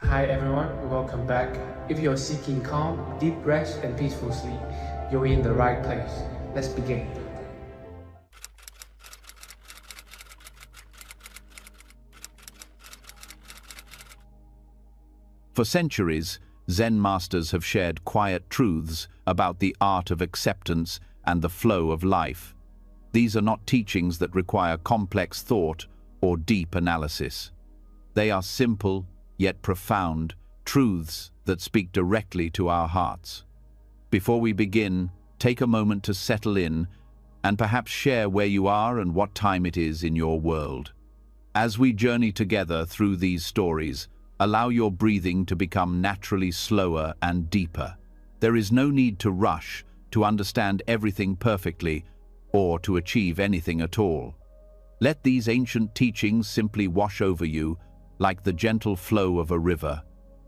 Hi everyone, welcome back. If you're seeking calm, deep rest, and peaceful sleep, you're in the right place. Let's begin. For centuries, Zen masters have shared quiet truths about the art of acceptance and the flow of life. These are not teachings that require complex thought or deep analysis. They are simple, yet profound, truths that speak directly to our hearts. Before we begin, take a moment to settle in and perhaps share where you are and what time it is in your world. As we journey together through these stories, allow your breathing to become naturally slower and deeper. There is no need to rush, to understand everything perfectly, or to achieve anything at all. Let these ancient teachings simply wash over you like the gentle flow of a river.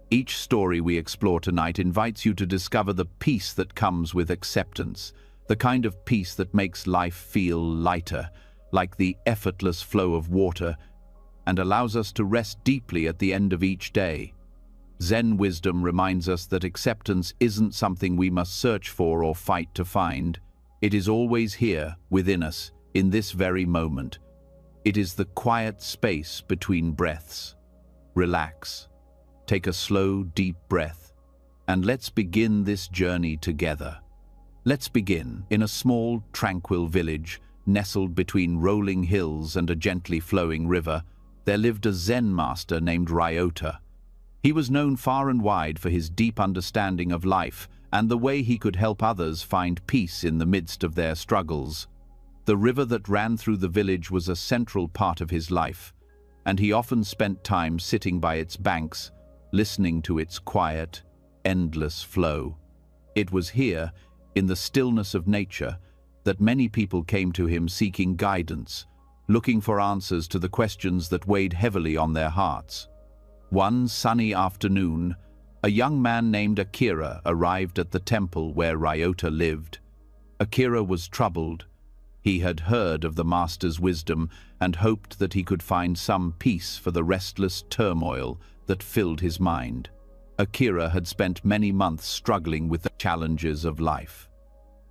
Each story we explore tonight invites you to discover the peace that comes with acceptance, the kind of peace that makes life feel lighter, like the effortless flow of water, and allows us to rest deeply at the end of each day. Zen wisdom reminds us that acceptance isn't something we must search for or fight to find. It is always here, within us, in this very moment. It is the quiet space between breaths. Relax. Take a slow, deep breath, and let's begin this journey together. Let's begin in a small, tranquil village, nestled between rolling hills and a gently flowing river. There lived a Zen master named Ryota. He was known far and wide for his deep understanding of life and the way he could help others find peace in the midst of their struggles. The river that ran through the village was a central part of his life, and he often spent time sitting by its banks, listening to its quiet, endless flow. It was here, in the stillness of nature, that many people came to him seeking guidance, looking for answers to the questions that weighed heavily on their hearts. One sunny afternoon, a young man named Akira arrived at the temple where Ryota lived. Akira was troubled. He had heard of the master's wisdom and hoped that he could find some peace for the restless turmoil that filled his mind. Akira had spent many months struggling with the challenges of life.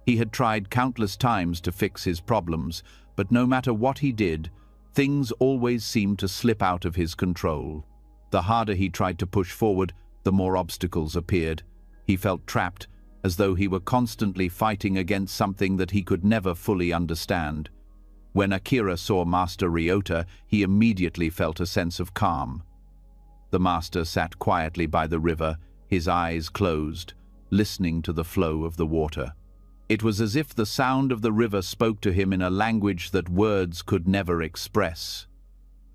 He had tried countless times to fix his problems, but no matter what he did, things always seemed to slip out of his control. The harder he tried to push forward, the more obstacles appeared. He felt trapped, as though he were constantly fighting against something that he could never fully understand. When Akira saw Master Ryota, he immediately felt a sense of calm. The master sat quietly by the river, his eyes closed, listening to the flow of the water. It was as if the sound of the river spoke to him in a language that words could never express.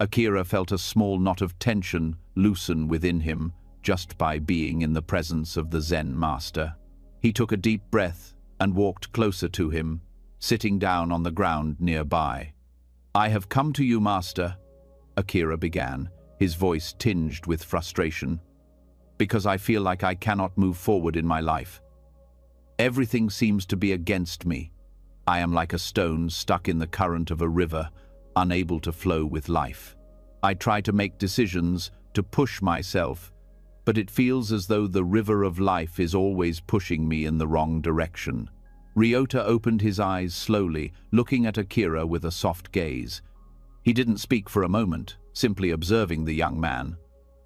Akira felt a small knot of tension loosen within him just by being in the presence of the Zen master. He took a deep breath and walked closer to him, sitting down on the ground nearby. "I have come to you, master," Akira began, his voice tinged with frustration, "because I feel like I cannot move forward in my life. Everything seems to be against me. I am like a stone stuck in the current of a river, unable to flow with life. I try to make decisions, to push myself, but it feels as though the river of life is always pushing me in the wrong direction." Ryota opened his eyes slowly, looking at Akira with a soft gaze. He didn't speak for a moment, simply observing the young man.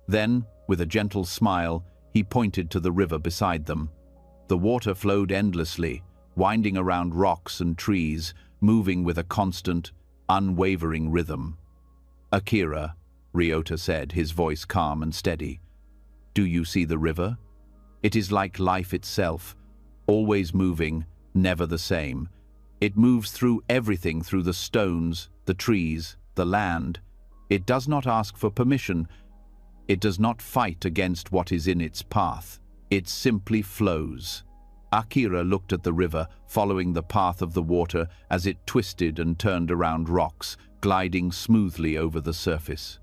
Then, with a gentle smile, he pointed to the river beside them. The water flowed endlessly, winding around rocks and trees, moving with a constant, unwavering rhythm. "Akira," Ryota said, his voice calm and steady, "do you see the river? It is like life itself, always moving, never the same. It moves through everything, through the stones, the trees, the land. It does not ask for permission. It does not fight against what is in its path. It simply flows." Akira looked at the river, following the path of the water as it twisted and turned around rocks, gliding smoothly over the surface.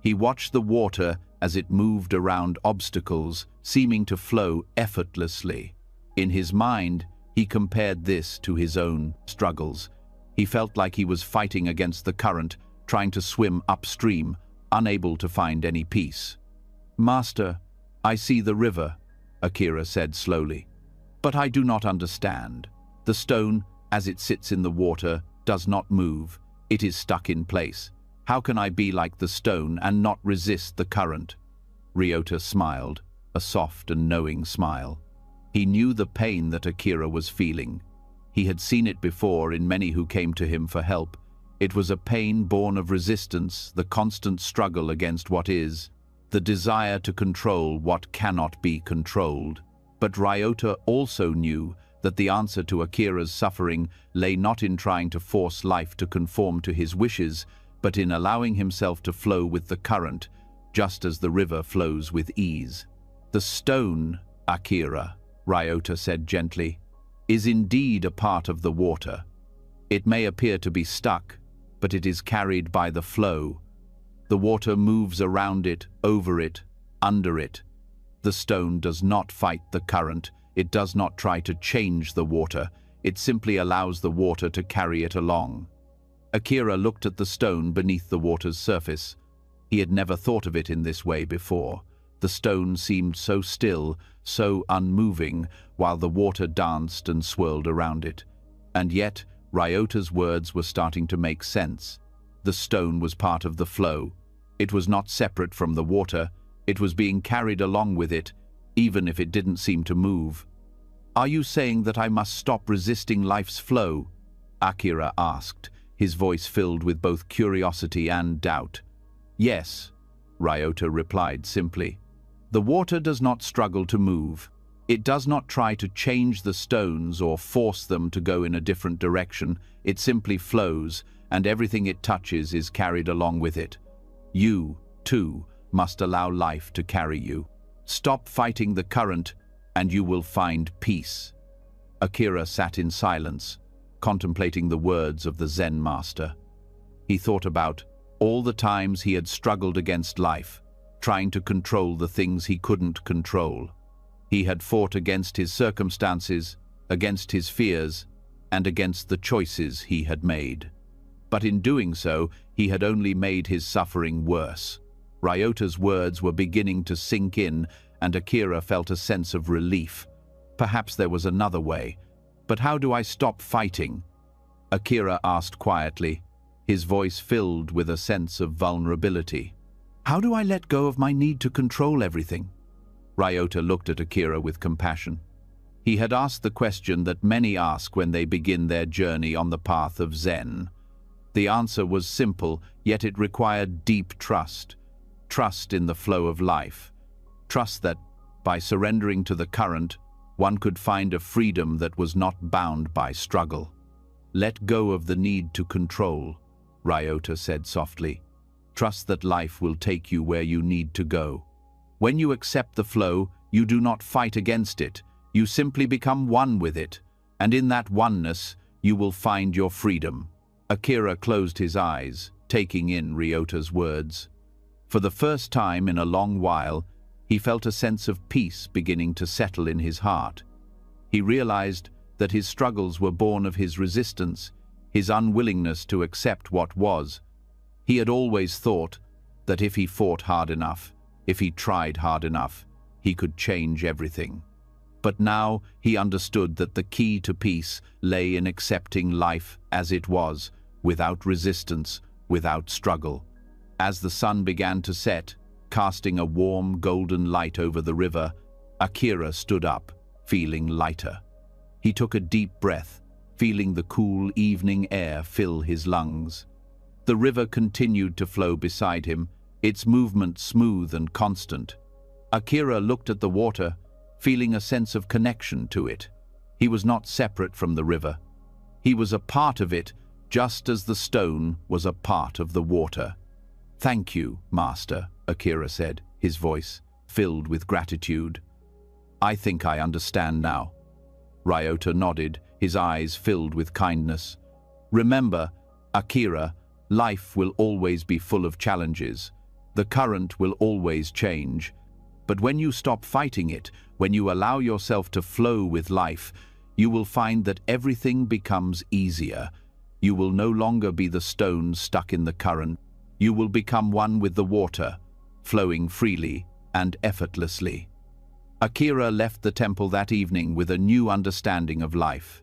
He watched the water as it moved around obstacles, seeming to flow effortlessly. In his mind, he compared this to his own struggles. He felt like he was fighting against the current, trying to swim upstream, unable to find any peace. "Master," I see the river, Akira said slowly. But I do not understand. The stone, as it sits in the water, does not move. It is stuck in place. How can I be like the stone and not resist the current? Ryota smiled, a soft and knowing smile. He knew the pain that Akira was feeling. He had seen it before in many who came to him for help. It was a pain born of resistance, the constant struggle against what is, the desire to control what cannot be controlled. But Ryota also knew that the answer to Akira's suffering lay not in trying to force life to conform to his wishes, but in allowing himself to flow with the current, just as the river flows with ease. The stone, Akira, Ryota said gently, is indeed a part of the water. It may appear to be stuck, but it is carried by the flow. The water moves around it, over it, under it. The stone does not fight the current. It does not try to change the water. It simply allows the water to carry it along. Akira looked at the stone beneath the water's surface. He had never thought of it in this way before. The stone seemed so still, so unmoving, while the water danced and swirled around it. And yet, Ryota's words were starting to make sense. The stone was part of the flow. It was not separate from the water. It was being carried along with it, even if it didn't seem to move. "Are you saying that I must stop resisting life's flow?" Akira asked, his voice filled with both curiosity and doubt. "Yes," Ryota replied simply. "The water does not struggle to move. It does not try to change the stones or force them to go in a different direction. It simply flows, and everything it touches is carried along with it. You, too, must allow life to carry you. Stop fighting the current, and you will find peace." Akira sat in silence, contemplating the words of the Zen master. He thought about all the times he had struggled against life, trying to control the things he couldn't control. He had fought against his circumstances, against his fears, and against the choices he had made. But in doing so, he had only made his suffering worse. Ryota's words were beginning to sink in, and Akira felt a sense of relief. Perhaps there was another way. "But how do I stop fighting?" Akira asked quietly, his voice filled with a sense of vulnerability. "How do I let go of my need to control everything?" Ryota looked at Akira with compassion. He had asked the question that many ask when they begin their journey on the path of Zen. The answer was simple, yet it required deep trust. Trust in the flow of life. Trust that, by surrendering to the current, one could find a freedom that was not bound by struggle. "Let go of the need to control," Ryota said softly. "Trust that life will take you where you need to go. When you accept the flow, you do not fight against it. You simply become one with it, and in that oneness, you will find your freedom." Akira closed his eyes, taking in Ryota's words. For the first time in a long while, he felt a sense of peace beginning to settle in his heart. He realized that his struggles were born of his resistance, his unwillingness to accept what was. He had always thought that if he fought hard enough, if he tried hard enough, he could change everything. But now he understood that the key to peace lay in accepting life as it was, without resistance, without struggle. As the sun began to set, casting a warm golden light over the river, Akira stood up, feeling lighter. He took a deep breath, feeling the cool evening air fill his lungs. The river continued to flow beside him, its movement smooth and constant. Akira looked at the water, feeling a sense of connection to it. He was not separate from the river. He was a part of it, just as the stone was a part of the water. "Thank you, Master," Akira said, his voice filled with gratitude. "I think I understand now." Ryota nodded, his eyes filled with kindness. "Remember, Akira, life will always be full of challenges. The current will always change. But when you stop fighting it, when you allow yourself to flow with life, you will find that everything becomes easier. You will no longer be the stone stuck in the current. You will become one with the water, flowing freely and effortlessly." Akira left the temple that evening with a new understanding of life.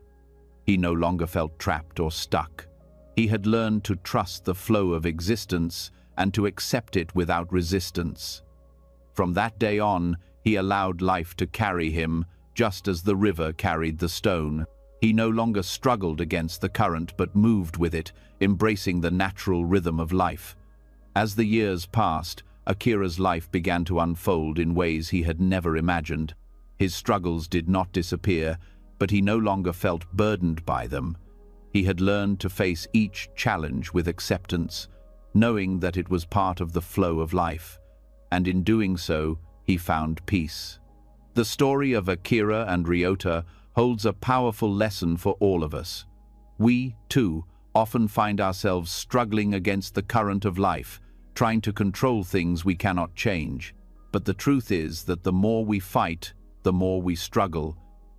He no longer felt trapped or stuck. He had learned to trust the flow of existence and to accept it without resistance. From that day on, he allowed life to carry him, just as the river carried the stone. He no longer struggled against the current but moved with it, embracing the natural rhythm of life. As the years passed, Akira's life began to unfold in ways he had never imagined. His struggles did not disappear, but he no longer felt burdened by them. He had learned to face each challenge with acceptance, knowing that it was part of the flow of life, and in doing so, he found peace. The story of Akira and Ryota holds a powerful lesson for all of us. We, too, often find ourselves struggling against the current of life, trying to control things we cannot change. But the truth is that the more we fight, the more we struggle,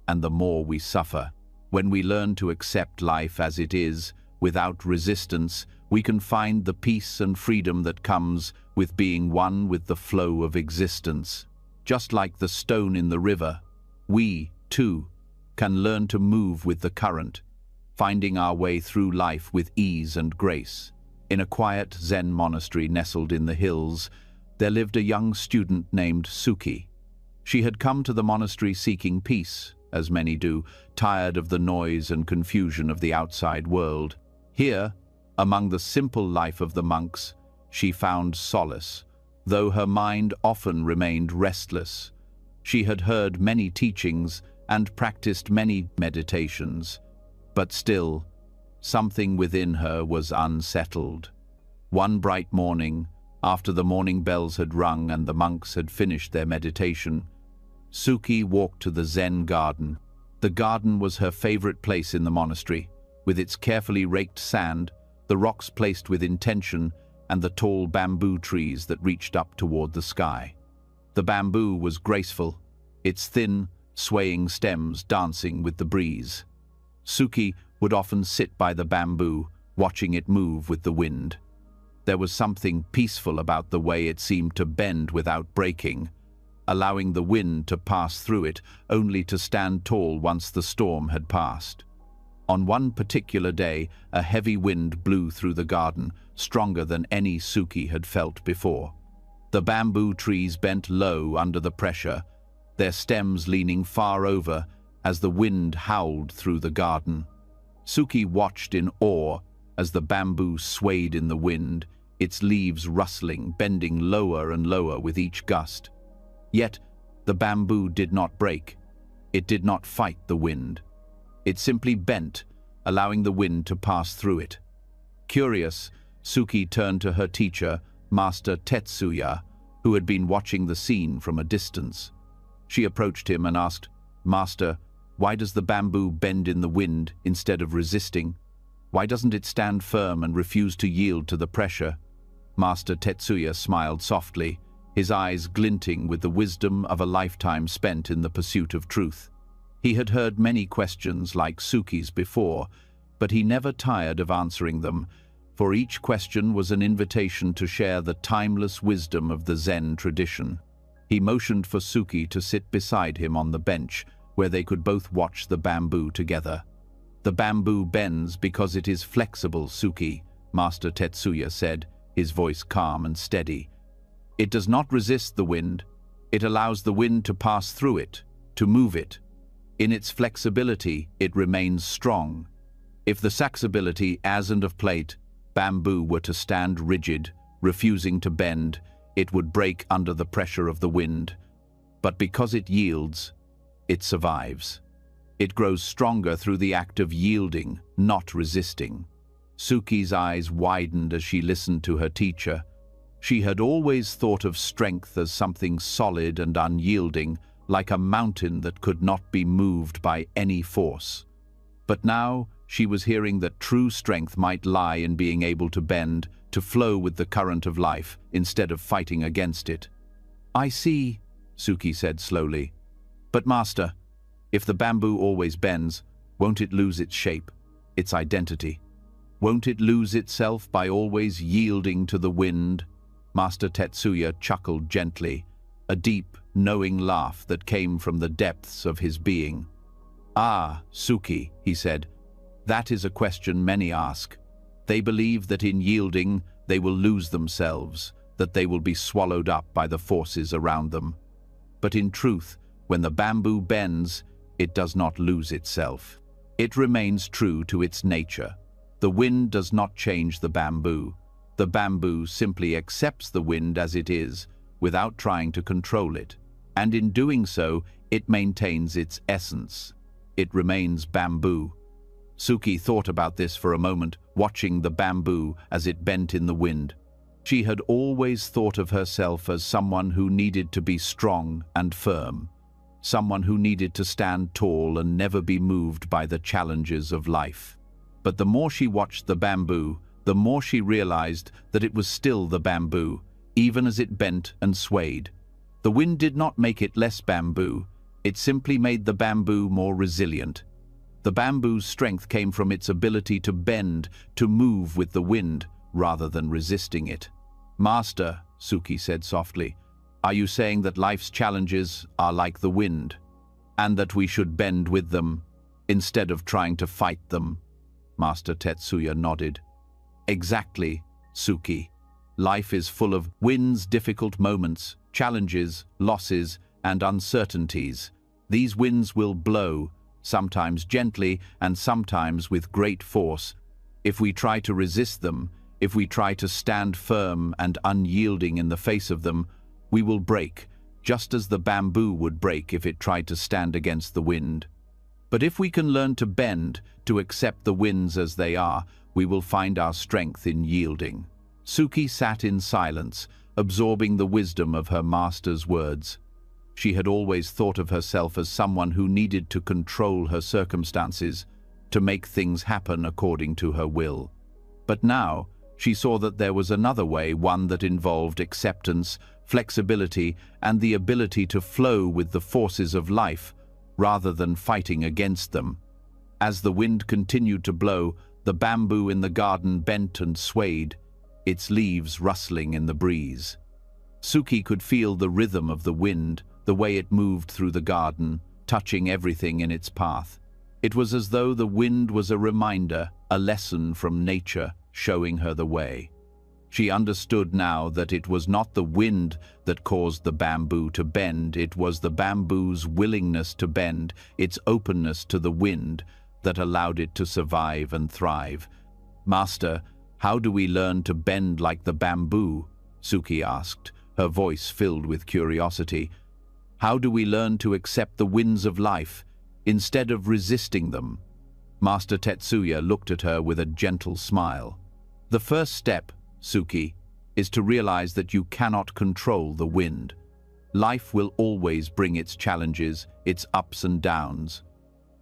and the more we suffer. When we learn to accept life as it is, without resistance, we can find the peace and freedom that comes with being one with the flow of existence. Just like the stone in the river, we, too, can learn to move with the current, finding our way through life with ease and grace. In a quiet Zen monastery nestled in the hills, there lived a young student named Suki. She had come to the monastery seeking peace, as many do, tired of the noise and confusion of the outside world. Here, among the simple life of the monks, she found solace, though her mind often remained restless. She had heard many teachings and practiced many meditations, but still, something within her was unsettled. One bright morning, after the morning bells had rung and the monks had finished their meditation, Suki walked to the Zen garden. The garden was her favorite place in the monastery, with its carefully raked sand, the rocks placed with intention, and the tall bamboo trees that reached up toward the sky. The bamboo was graceful, its thin, swaying stems dancing with the breeze. Suki would often sit by the bamboo, watching it move with the wind. There was something peaceful about the way it seemed to bend without breaking, allowing the wind to pass through it, only to stand tall once the storm had passed. On one particular day, a heavy wind blew through the garden, stronger than any Suki had felt before. The bamboo trees bent low under the pressure, their stems leaning far over as the wind howled through the garden. Suki watched in awe as the bamboo swayed in the wind, its leaves rustling, bending lower and lower with each gust. Yet, the bamboo did not break. It did not fight the wind. It simply bent, allowing the wind to pass through it. Curious, Suki turned to her teacher, Master Tetsuya, who had been watching the scene from a distance. She approached him and asked, "Master, why does the bamboo bend in the wind instead of resisting? Why doesn't it stand firm and refuse to yield to the pressure?" Master Tetsuya smiled softly, his eyes glinting with the wisdom of a lifetime spent in the pursuit of truth. He had heard many questions like Suki's before, but he never tired of answering them, for each question was an invitation to share the timeless wisdom of the Zen tradition. He motioned for Suki to sit beside him on the bench, where they could both watch the bamboo together. "The bamboo bends because it is flexible, Suki," Master Tetsuya said, his voice calm and steady. "It does not resist the wind. It allows the wind to pass through it, to move it. In its flexibility, it remains strong. If the saxability, as and of plate, bamboo were to stand rigid, refusing to bend, it would break under the pressure of the wind. But because it yields, it survives. It grows stronger through the act of yielding, not resisting." Suki's eyes widened as she listened to her teacher. She had always thought of strength as something solid and unyielding, like a mountain that could not be moved by any force. But now she was hearing that true strength might lie in being able to bend, to flow with the current of life, instead of fighting against it. "I see," Suki said slowly. "But Master, if the bamboo always bends, won't it lose its shape, its identity? Won't it lose itself by always yielding to the wind?" Master Tetsuya chuckled gently, a deep, knowing laugh that came from the depths of his being. "Ah, Suki," he said, "that is a question many ask. They believe that in yielding they will lose themselves, that they will be swallowed up by the forces around them. But in truth, when the bamboo bends, it does not lose itself. It remains true to its nature. The wind does not change the bamboo. The bamboo simply accepts the wind as it is, without trying to control it. And in doing so, it maintains its essence. It remains bamboo." Suki thought about this for a moment, watching the bamboo as it bent in the wind. She had always thought of herself as someone who needed to be strong and firm, someone who needed to stand tall and never be moved by the challenges of life. But the more she watched the bamboo, the more she realized that it was still the bamboo, even as it bent and swayed. The wind did not make it less bamboo, it simply made the bamboo more resilient. The bamboo's strength came from its ability to bend, to move with the wind, rather than resisting it. "Master," Suki said softly, "are you saying that life's challenges are like the wind, and that we should bend with them, instead of trying to fight them?" Master Tetsuya nodded. "Exactly, Suki. Life is full of winds, difficult moments, challenges, losses, and uncertainties. These winds will blow, sometimes gently and sometimes with great force. If we try to resist them, if we try to stand firm and unyielding in the face of them, we will break, just as the bamboo would break if it tried to stand against the wind. But if we can learn to bend, to accept the winds as they are, we will find our strength in yielding." Suki sat in silence, absorbing the wisdom of her master's words. She had always thought of herself as someone who needed to control her circumstances, to make things happen according to her will. But now, she saw that there was another way, one that involved acceptance, flexibility, and the ability to flow with the forces of life, rather than fighting against them. As the wind continued to blow, the bamboo in the garden bent and swayed, its leaves rustling in the breeze. Suki could feel the rhythm of the wind, the way it moved through the garden, touching everything in its path. It was as though the wind was a reminder, a lesson from nature, showing her the way. She understood now that it was not the wind that caused the bamboo to bend, it was the bamboo's willingness to bend, its openness to the wind, that allowed it to survive and thrive. "Master, how do we learn to bend like the bamboo?" Suki asked, her voice filled with curiosity. "How do we learn to accept the winds of life, instead of resisting them?" Master Tetsuya looked at her with a gentle smile. "The first step, Suki, is to realize that you cannot control the wind. Life will always bring its challenges, its ups and downs.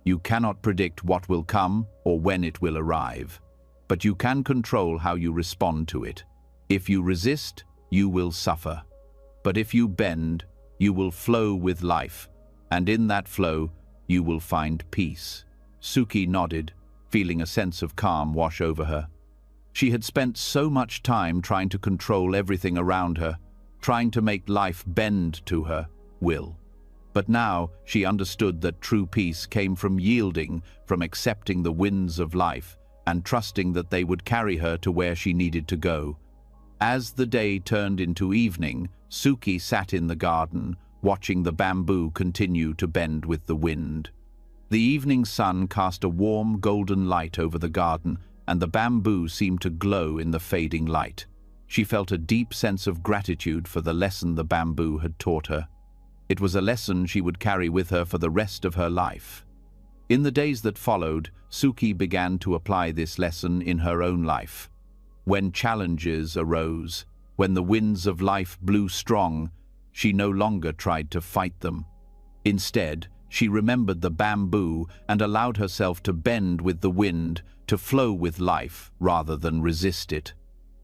You cannot predict what will come or when it will arrive, but you can control how you respond to it. If you resist, you will suffer. But if you bend, you will flow with life, and in that flow, you will find peace." Suki nodded, feeling a sense of calm wash over her. She had spent so much time trying to control everything around her, trying to make life bend to her will. But now she understood that true peace came from yielding, from accepting the winds of life, and trusting that they would carry her to where she needed to go. As the day turned into evening, Suki sat in the garden, watching the bamboo continue to bend with the wind. The evening sun cast a warm golden light over the garden, and the bamboo seemed to glow in the fading light. She felt a deep sense of gratitude for the lesson the bamboo had taught her. It was a lesson she would carry with her for the rest of her life. In the days that followed, Suki began to apply this lesson in her own life. When challenges arose, when the winds of life blew strong, she no longer tried to fight them. Instead, she remembered the bamboo and allowed herself to bend with the wind, to flow with life rather than resist it.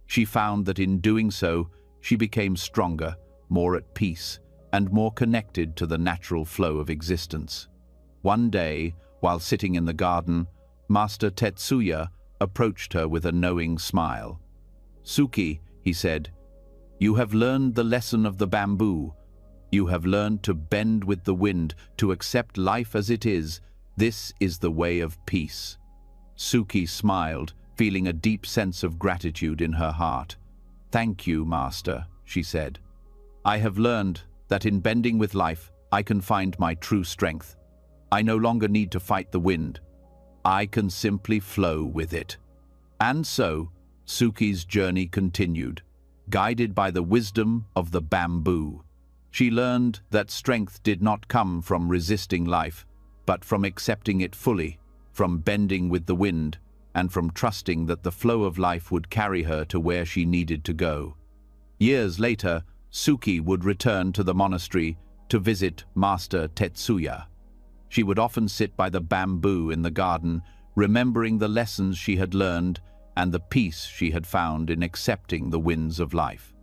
She found that in doing so, she became stronger, more at peace, and more connected to the natural flow of existence. One day, while sitting in the garden, Master Tetsuya approached her with a knowing smile. "Suki," he said, "you have learned the lesson of the bamboo. You have learned to bend with the wind, to accept life as it is. This is the way of peace." Suki smiled, feeling a deep sense of gratitude in her heart. "Thank you, Master," she said. "I have learned that in bending with life, I can find my true strength. I no longer need to fight the wind. I can simply flow with it." And so, Suki's journey continued, guided by the wisdom of the bamboo. She learned that strength did not come from resisting life, but from accepting it fully, from bending with the wind, and from trusting that the flow of life would carry her to where she needed to go. Years later, Suki would return to the monastery to visit Master Tetsuya. She would often sit by the bamboo in the garden, remembering the lessons she had learned and the peace she had found in accepting the winds of life.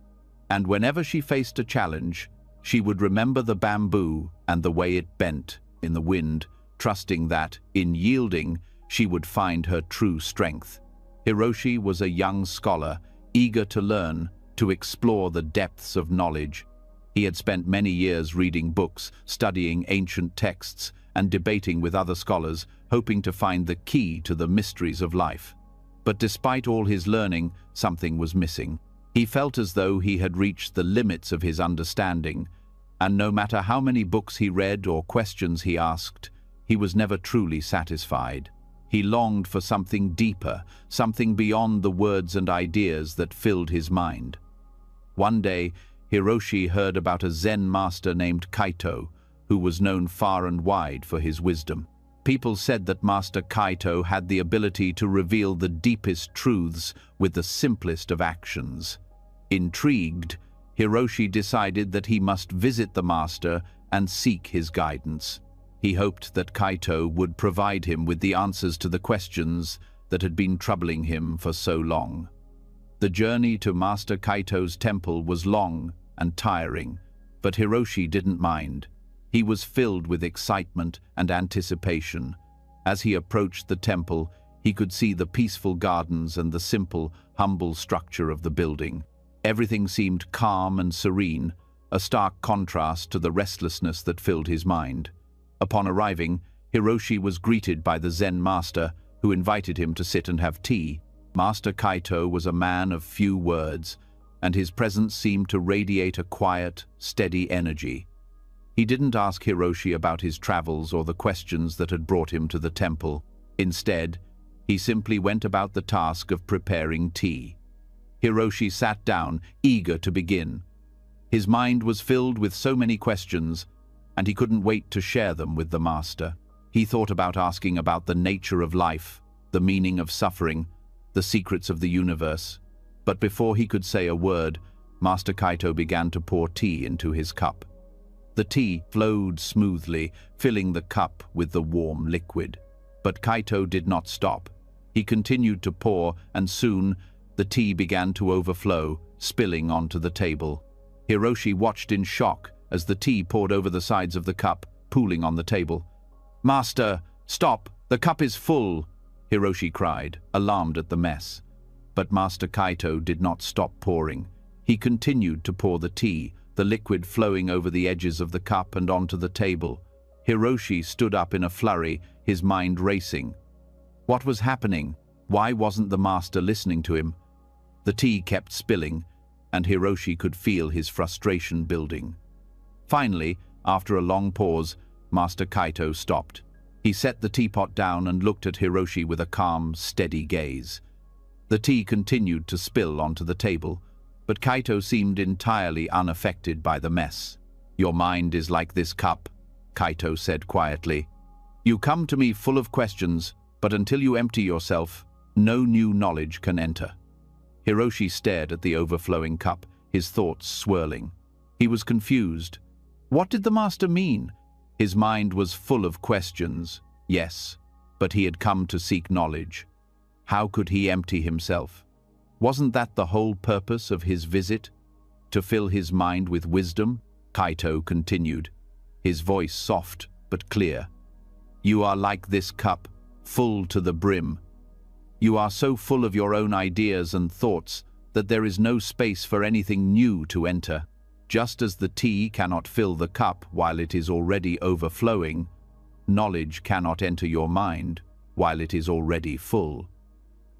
And whenever she faced a challenge, she would remember the bamboo and the way it bent in the wind, trusting that, in yielding, she would find her true strength. Hiroshi was a young scholar, eager to learn, to explore the depths of knowledge. He had spent many years reading books, studying ancient texts, and debating with other scholars, hoping to find the key to the mysteries of life. But despite all his learning, something was missing. He felt as though he had reached the limits of his understanding, and no matter how many books he read or questions he asked, he was never truly satisfied. He longed for something deeper, something beyond the words and ideas that filled his mind. One day, Hiroshi heard about a Zen master named Kaito, who was known far and wide for his wisdom. People said that Master Kaito had the ability to reveal the deepest truths with the simplest of actions. Intrigued, Hiroshi decided that he must visit the master and seek his guidance. He hoped that Kaito would provide him with the answers to the questions that had been troubling him for so long. The journey to Master Kaito's temple was long and tiring, but Hiroshi didn't mind. He was filled with excitement and anticipation. As he approached the temple, he could see the peaceful gardens and the simple, humble structure of the building. Everything seemed calm and serene, a stark contrast to the restlessness that filled his mind. Upon arriving, Hiroshi was greeted by the Zen master, who invited him to sit and have tea. Master Kaito was a man of few words, and his presence seemed to radiate a quiet, steady energy. He didn't ask Hiroshi about his travels or the questions that had brought him to the temple. Instead, he simply went about the task of preparing tea. Hiroshi sat down, eager to begin. His mind was filled with so many questions, and he couldn't wait to share them with the master. He thought about asking about the nature of life, the meaning of suffering, the secrets of the universe. But before he could say a word, Master Kaito began to pour tea into his cup. The tea flowed smoothly, filling the cup with the warm liquid. But Kaito did not stop. He continued to pour, and soon the tea began to overflow, spilling onto the table. Hiroshi watched in shock as the tea poured over the sides of the cup, pooling on the table. "Master, stop! The cup is full!" Hiroshi cried, alarmed at the mess. But Master Kaito did not stop pouring. He continued to pour the tea, the liquid flowing over the edges of the cup and onto the table. Hiroshi stood up in a flurry, his mind racing. What was happening? Why wasn't the master listening to him? The tea kept spilling, and Hiroshi could feel his frustration building. Finally, after a long pause, Master Kaito stopped. He set the teapot down and looked at Hiroshi with a calm, steady gaze. The tea continued to spill onto the table, but Kaito seemed entirely unaffected by the mess. "Your mind is like this cup," Kaito said quietly. "You come to me full of questions, but until you empty yourself, no new knowledge can enter." Hiroshi stared at the overflowing cup, his thoughts swirling. He was confused. What did the master mean? His mind was full of questions, yes, but he had come to seek knowledge. How could he empty himself? Wasn't that the whole purpose of his visit? To fill his mind with wisdom? Kaito continued, his voice soft but clear. "You are like this cup, full to the brim. You are so full of your own ideas and thoughts that there is no space for anything new to enter. Just as the tea cannot fill the cup while it is already overflowing, knowledge cannot enter your mind while it is already full.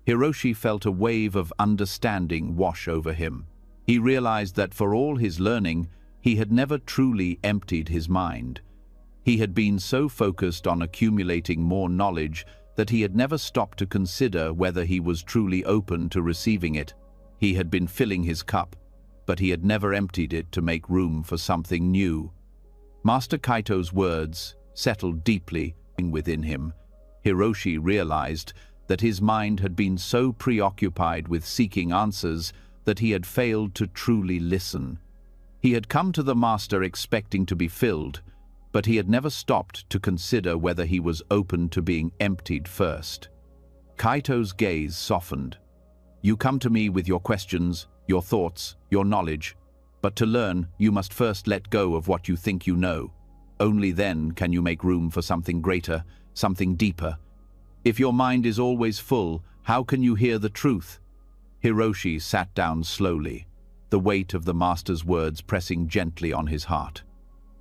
Hiroshi felt a wave of understanding wash over him. He realized that for all his learning, he had never truly emptied his mind. He had been so focused on accumulating more knowledge that he had never stopped to consider whether he was truly open to receiving it. He had been filling his cup, but he had never emptied it to make room for something new. Master Kaito's words settled deeply within him. Hiroshi realized that his mind had been so preoccupied with seeking answers that he had failed to truly listen. He had come to the master expecting to be filled, but he had never stopped to consider whether he was open to being emptied first. Kaito's gaze softened. "You come to me with your questions, your thoughts, your knowledge, but to learn, you must first let go of what you think you know. Only then can you make room for something greater, something deeper. If your mind is always full, how can you hear the truth?" Hiroshi sat down slowly, the weight of the master's words pressing gently on his heart.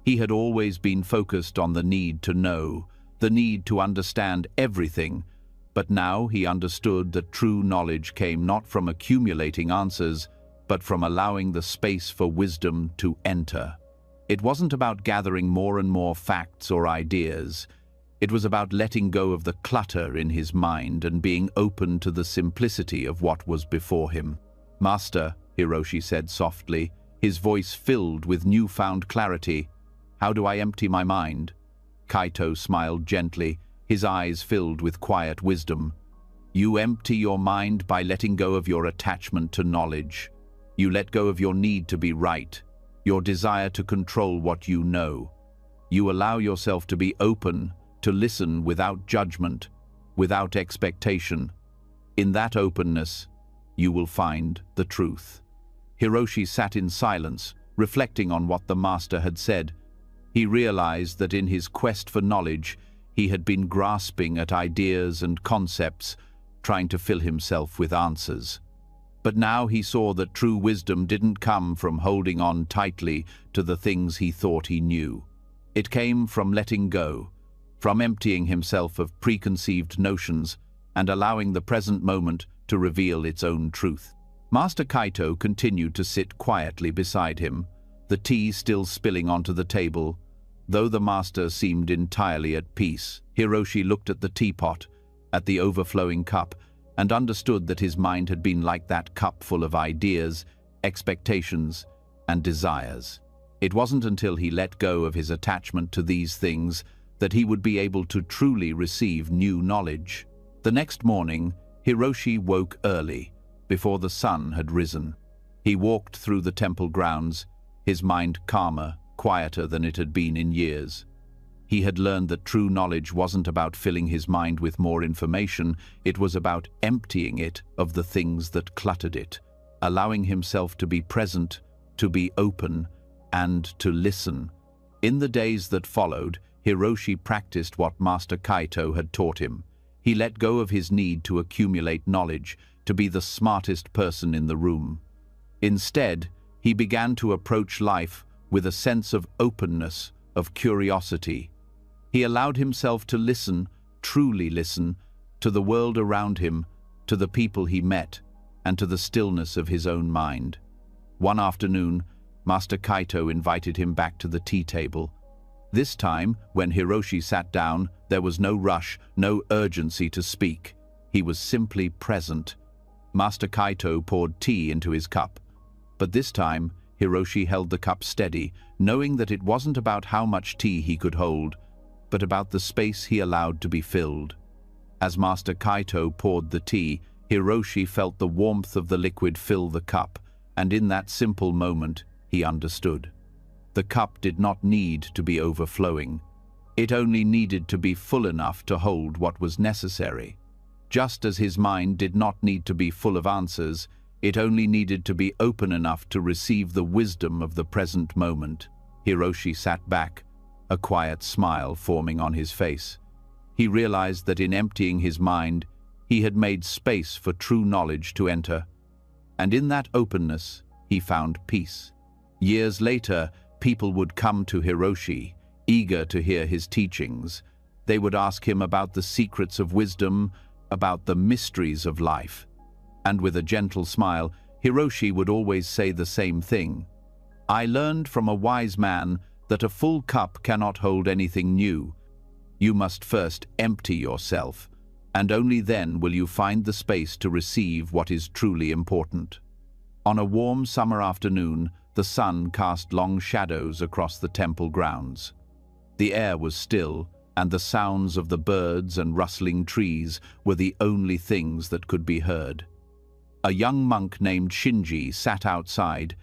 He had always been focused on the need to know, the need to understand everything, but now he understood that true knowledge came not from accumulating answers, but from allowing the space for wisdom to enter. It wasn't about gathering more and more facts or ideas. It was about letting go of the clutter in his mind and being open to the simplicity of what was before him. "Master," Hiroshi said softly, his voice filled with newfound clarity, "how do I empty my mind?" Kaito smiled gently, his eyes filled with quiet wisdom. "You empty your mind by letting go of your attachment to knowledge. You let go of your need to be right, your desire to control what you know. You allow yourself to be open, to listen without judgment, without expectation. In that openness, you will find the truth." Hiroshi sat in silence, reflecting on what the master had said. He realized that in his quest for knowledge, he had been grasping at ideas and concepts, trying to fill himself with answers. But now he saw that true wisdom didn't come from holding on tightly to the things he thought he knew. It came from letting go, from emptying himself of preconceived notions and allowing the present moment to reveal its own truth. Master Kaito continued to sit quietly beside him, the tea still spilling onto the table. Though the master seemed entirely at peace, Hiroshi looked at the teapot, at the overflowing cup, and understood that his mind had been like that cup full of ideas, expectations, and desires. It wasn't until he let go of his attachment to these things that he would be able to truly receive new knowledge. The next morning, Hiroshi woke early, before the sun had risen. He walked through the temple grounds, his mind calmer, quieter than it had been in years. He had learned that true knowledge wasn't about filling his mind with more information, it was about emptying it of the things that cluttered it, allowing himself to be present, to be open, and to listen. In the days that followed, Hiroshi practiced what Master Kaito had taught him. He let go of his need to accumulate knowledge, to be the smartest person in the room. Instead, he began to approach life with a sense of openness, of curiosity. He allowed himself to listen, truly listen, to the world around him, to the people he met, and to the stillness of his own mind. One afternoon, Master Kaito invited him back to the tea table. This time, when Hiroshi sat down, there was no rush, no urgency to speak. He was simply present. Master Kaito poured tea into his cup. But this time, Hiroshi held the cup steady, knowing that it wasn't about how much tea he could hold, but about the space he allowed to be filled. As Master Kaito poured the tea, Hiroshi felt the warmth of the liquid fill the cup, and in that simple moment, he understood. The cup did not need to be overflowing. It only needed to be full enough to hold what was necessary. Just as his mind did not need to be full of answers, it only needed to be open enough to receive the wisdom of the present moment. Hiroshi sat back, a quiet smile forming on his face. He realized that in emptying his mind, he had made space for true knowledge to enter. And in that openness, he found peace. Years later, people would come to Hiroshi, eager to hear his teachings. They would ask him about the secrets of wisdom, about the mysteries of life. And with a gentle smile, Hiroshi would always say the same thing. "I learned from a wise man that a full cup cannot hold anything new. You must first empty yourself, and only then will you find the space to receive what is truly important." On a warm summer afternoon, the sun cast long shadows across the temple grounds. The air was still, and the sounds of the birds and rustling trees were the only things that could be heard. A young monk named Shinji sat outside,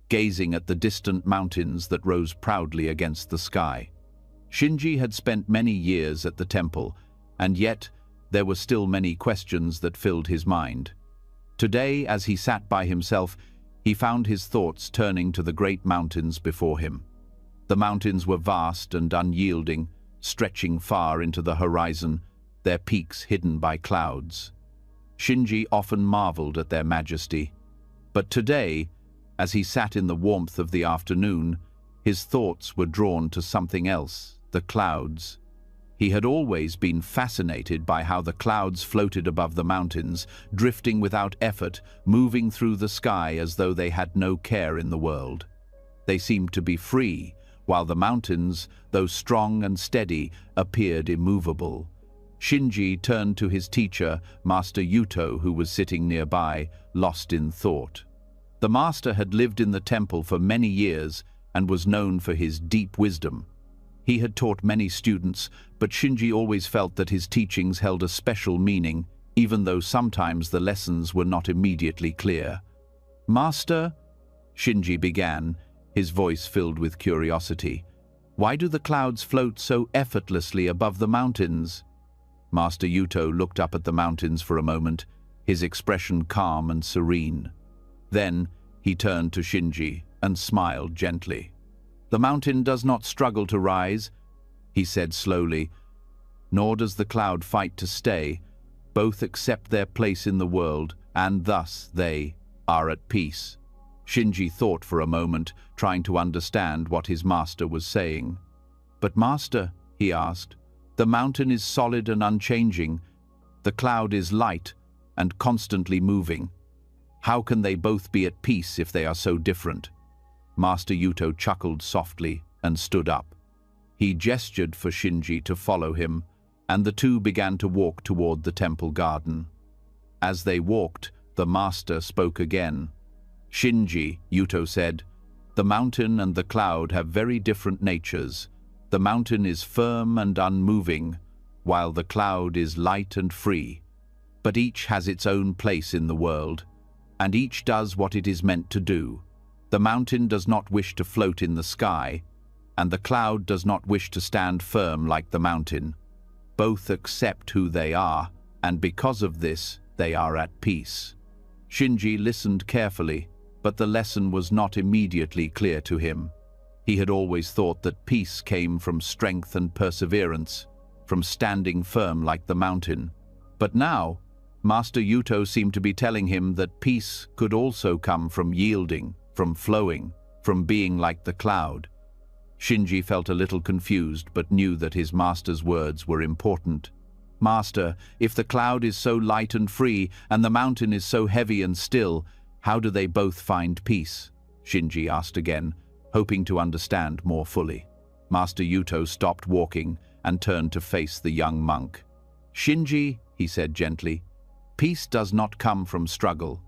gazing at the distant mountains that rose proudly against the sky. Shinji had spent many years at the temple, and yet there were still many questions that filled his mind. Today, as he sat by himself, he found his thoughts turning to the great mountains before him. The mountains were vast and unyielding, stretching far into the horizon, their peaks hidden by clouds. Shinji often marveled at their majesty. But today, as he sat in the warmth of the afternoon, his thoughts were drawn to something else, the clouds. He had always been fascinated by how the clouds floated above the mountains, drifting without effort, moving through the sky as though they had no care in the world. They seemed to be free, while the mountains, though strong and steady, appeared immovable. Shinji turned to his teacher, Master Yuto, who was sitting nearby, lost in thought. The master had lived in the temple for many years and was known for his deep wisdom. He had taught many students, but Shinji always felt that his teachings held a special meaning, even though sometimes the lessons were not immediately clear. "Master," Shinji began, his voice filled with curiosity, "why do the clouds float so effortlessly above the mountains?" Master Yuto looked up at the mountains for a moment, his expression calm and serene. Then he turned to Shinji and smiled gently. "The mountain does not struggle to rise," he said slowly, "nor does the cloud fight to stay. Both accept their place in the world, and thus they are at peace." Shinji thought for a moment, trying to understand what his master was saying. "But master," he asked, "the mountain is solid and unchanging. The cloud is light and constantly moving. How can they both be at peace if they are so different?" Master Yuto chuckled softly and stood up. He gestured for Shinji to follow him, and the two began to walk toward the temple garden. As they walked, the master spoke again. "Shinji," Yuto said, "the mountain and the cloud have very different natures. The mountain is firm and unmoving, while the cloud is light and free. But each has its own place in the world, and each does what it is meant to do. The mountain does not wish to float in the sky, and the cloud does not wish to stand firm like the mountain. Both accept who they are, and because of this, they are at peace." Shinji listened carefully, but the lesson was not immediately clear to him. He had always thought that peace came from strength and perseverance, from standing firm like the mountain. But now, Master Yuto seemed to be telling him that peace could also come from yielding, from flowing, from being like the cloud. Shinji felt a little confused, but knew that his master's words were important. "Master, if the cloud is so light and free, and the mountain is so heavy and still, how do they both find peace?" Shinji asked again, hoping to understand more fully. Master Yuto stopped walking and turned to face the young monk. "Shinji," he said gently, "peace does not come from struggle.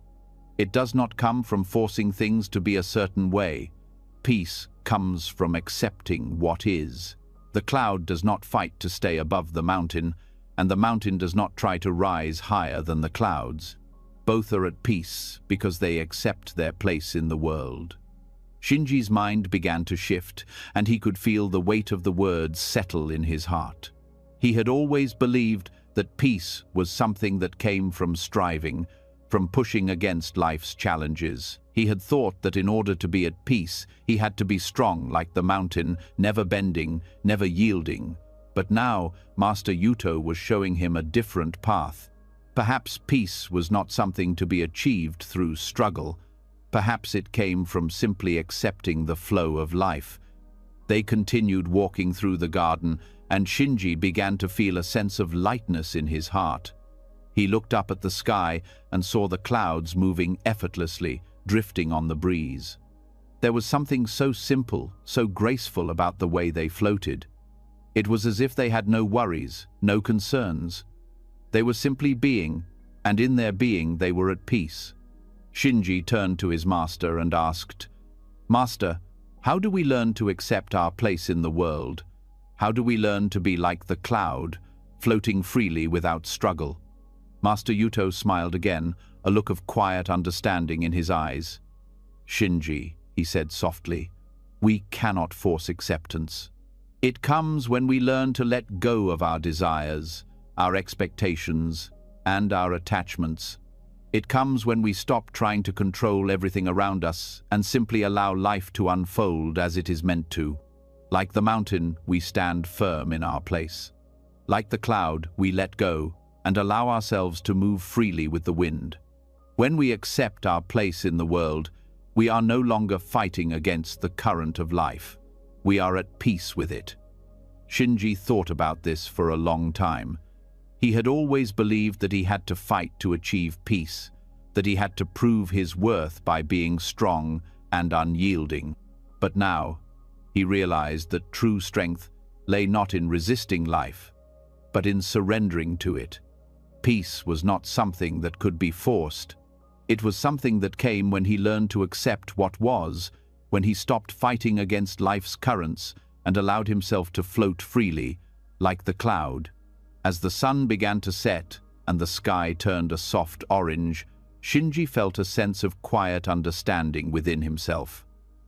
It does not come from forcing things to be a certain way. Peace comes from accepting what is. The cloud does not fight to stay above the mountain, and the mountain does not try to rise higher than the clouds. Both are at peace because they accept their place in the world." Shinji's mind began to shift, and he could feel the weight of the words settle in his heart. He had always believed that peace was something that came from striving, from pushing against life's challenges. He had thought that in order to be at peace, he had to be strong like the mountain, never bending, never yielding. But now, Master Yuto was showing him a different path. Perhaps peace was not something to be achieved through struggle, Perhaps it came from simply accepting the flow of life. They continued walking through the garden, and Shinji began to feel a sense of lightness in his heart. He looked up at the sky and saw the clouds moving effortlessly, drifting on the breeze. There was something so simple, so graceful about the way they floated. It was as if they had no worries, no concerns. They were simply being, and in their being they were at peace. Shinji turned to his master and asked, "Master, how do we learn to accept our place in the world? How do we learn to be like the cloud, floating freely without struggle?" Master Yuto smiled again, a look of quiet understanding in his eyes. "Shinji," he said softly, "we cannot force acceptance. It comes when we learn to let go of our desires, our expectations, and our attachments. It comes when we stop trying to control everything around us and simply allow life to unfold as it is meant to. Like the mountain, we stand firm in our place. Like the cloud, we let go and allow ourselves to move freely with the wind. When we accept our place in the world, we are no longer fighting against the current of life. We are at peace with it." Shinji thought about this for a long time. He had always believed that he had to fight to achieve peace, that he had to prove his worth by being strong and unyielding. But now, he realized that true strength lay not in resisting life, but in surrendering to it. Peace was not something that could be forced. It was something that came when he learned to accept what was, when he stopped fighting against life's currents and allowed himself to float freely, like the cloud. As the sun began to set and the sky turned a soft orange, Shinji felt a sense of quiet understanding within himself.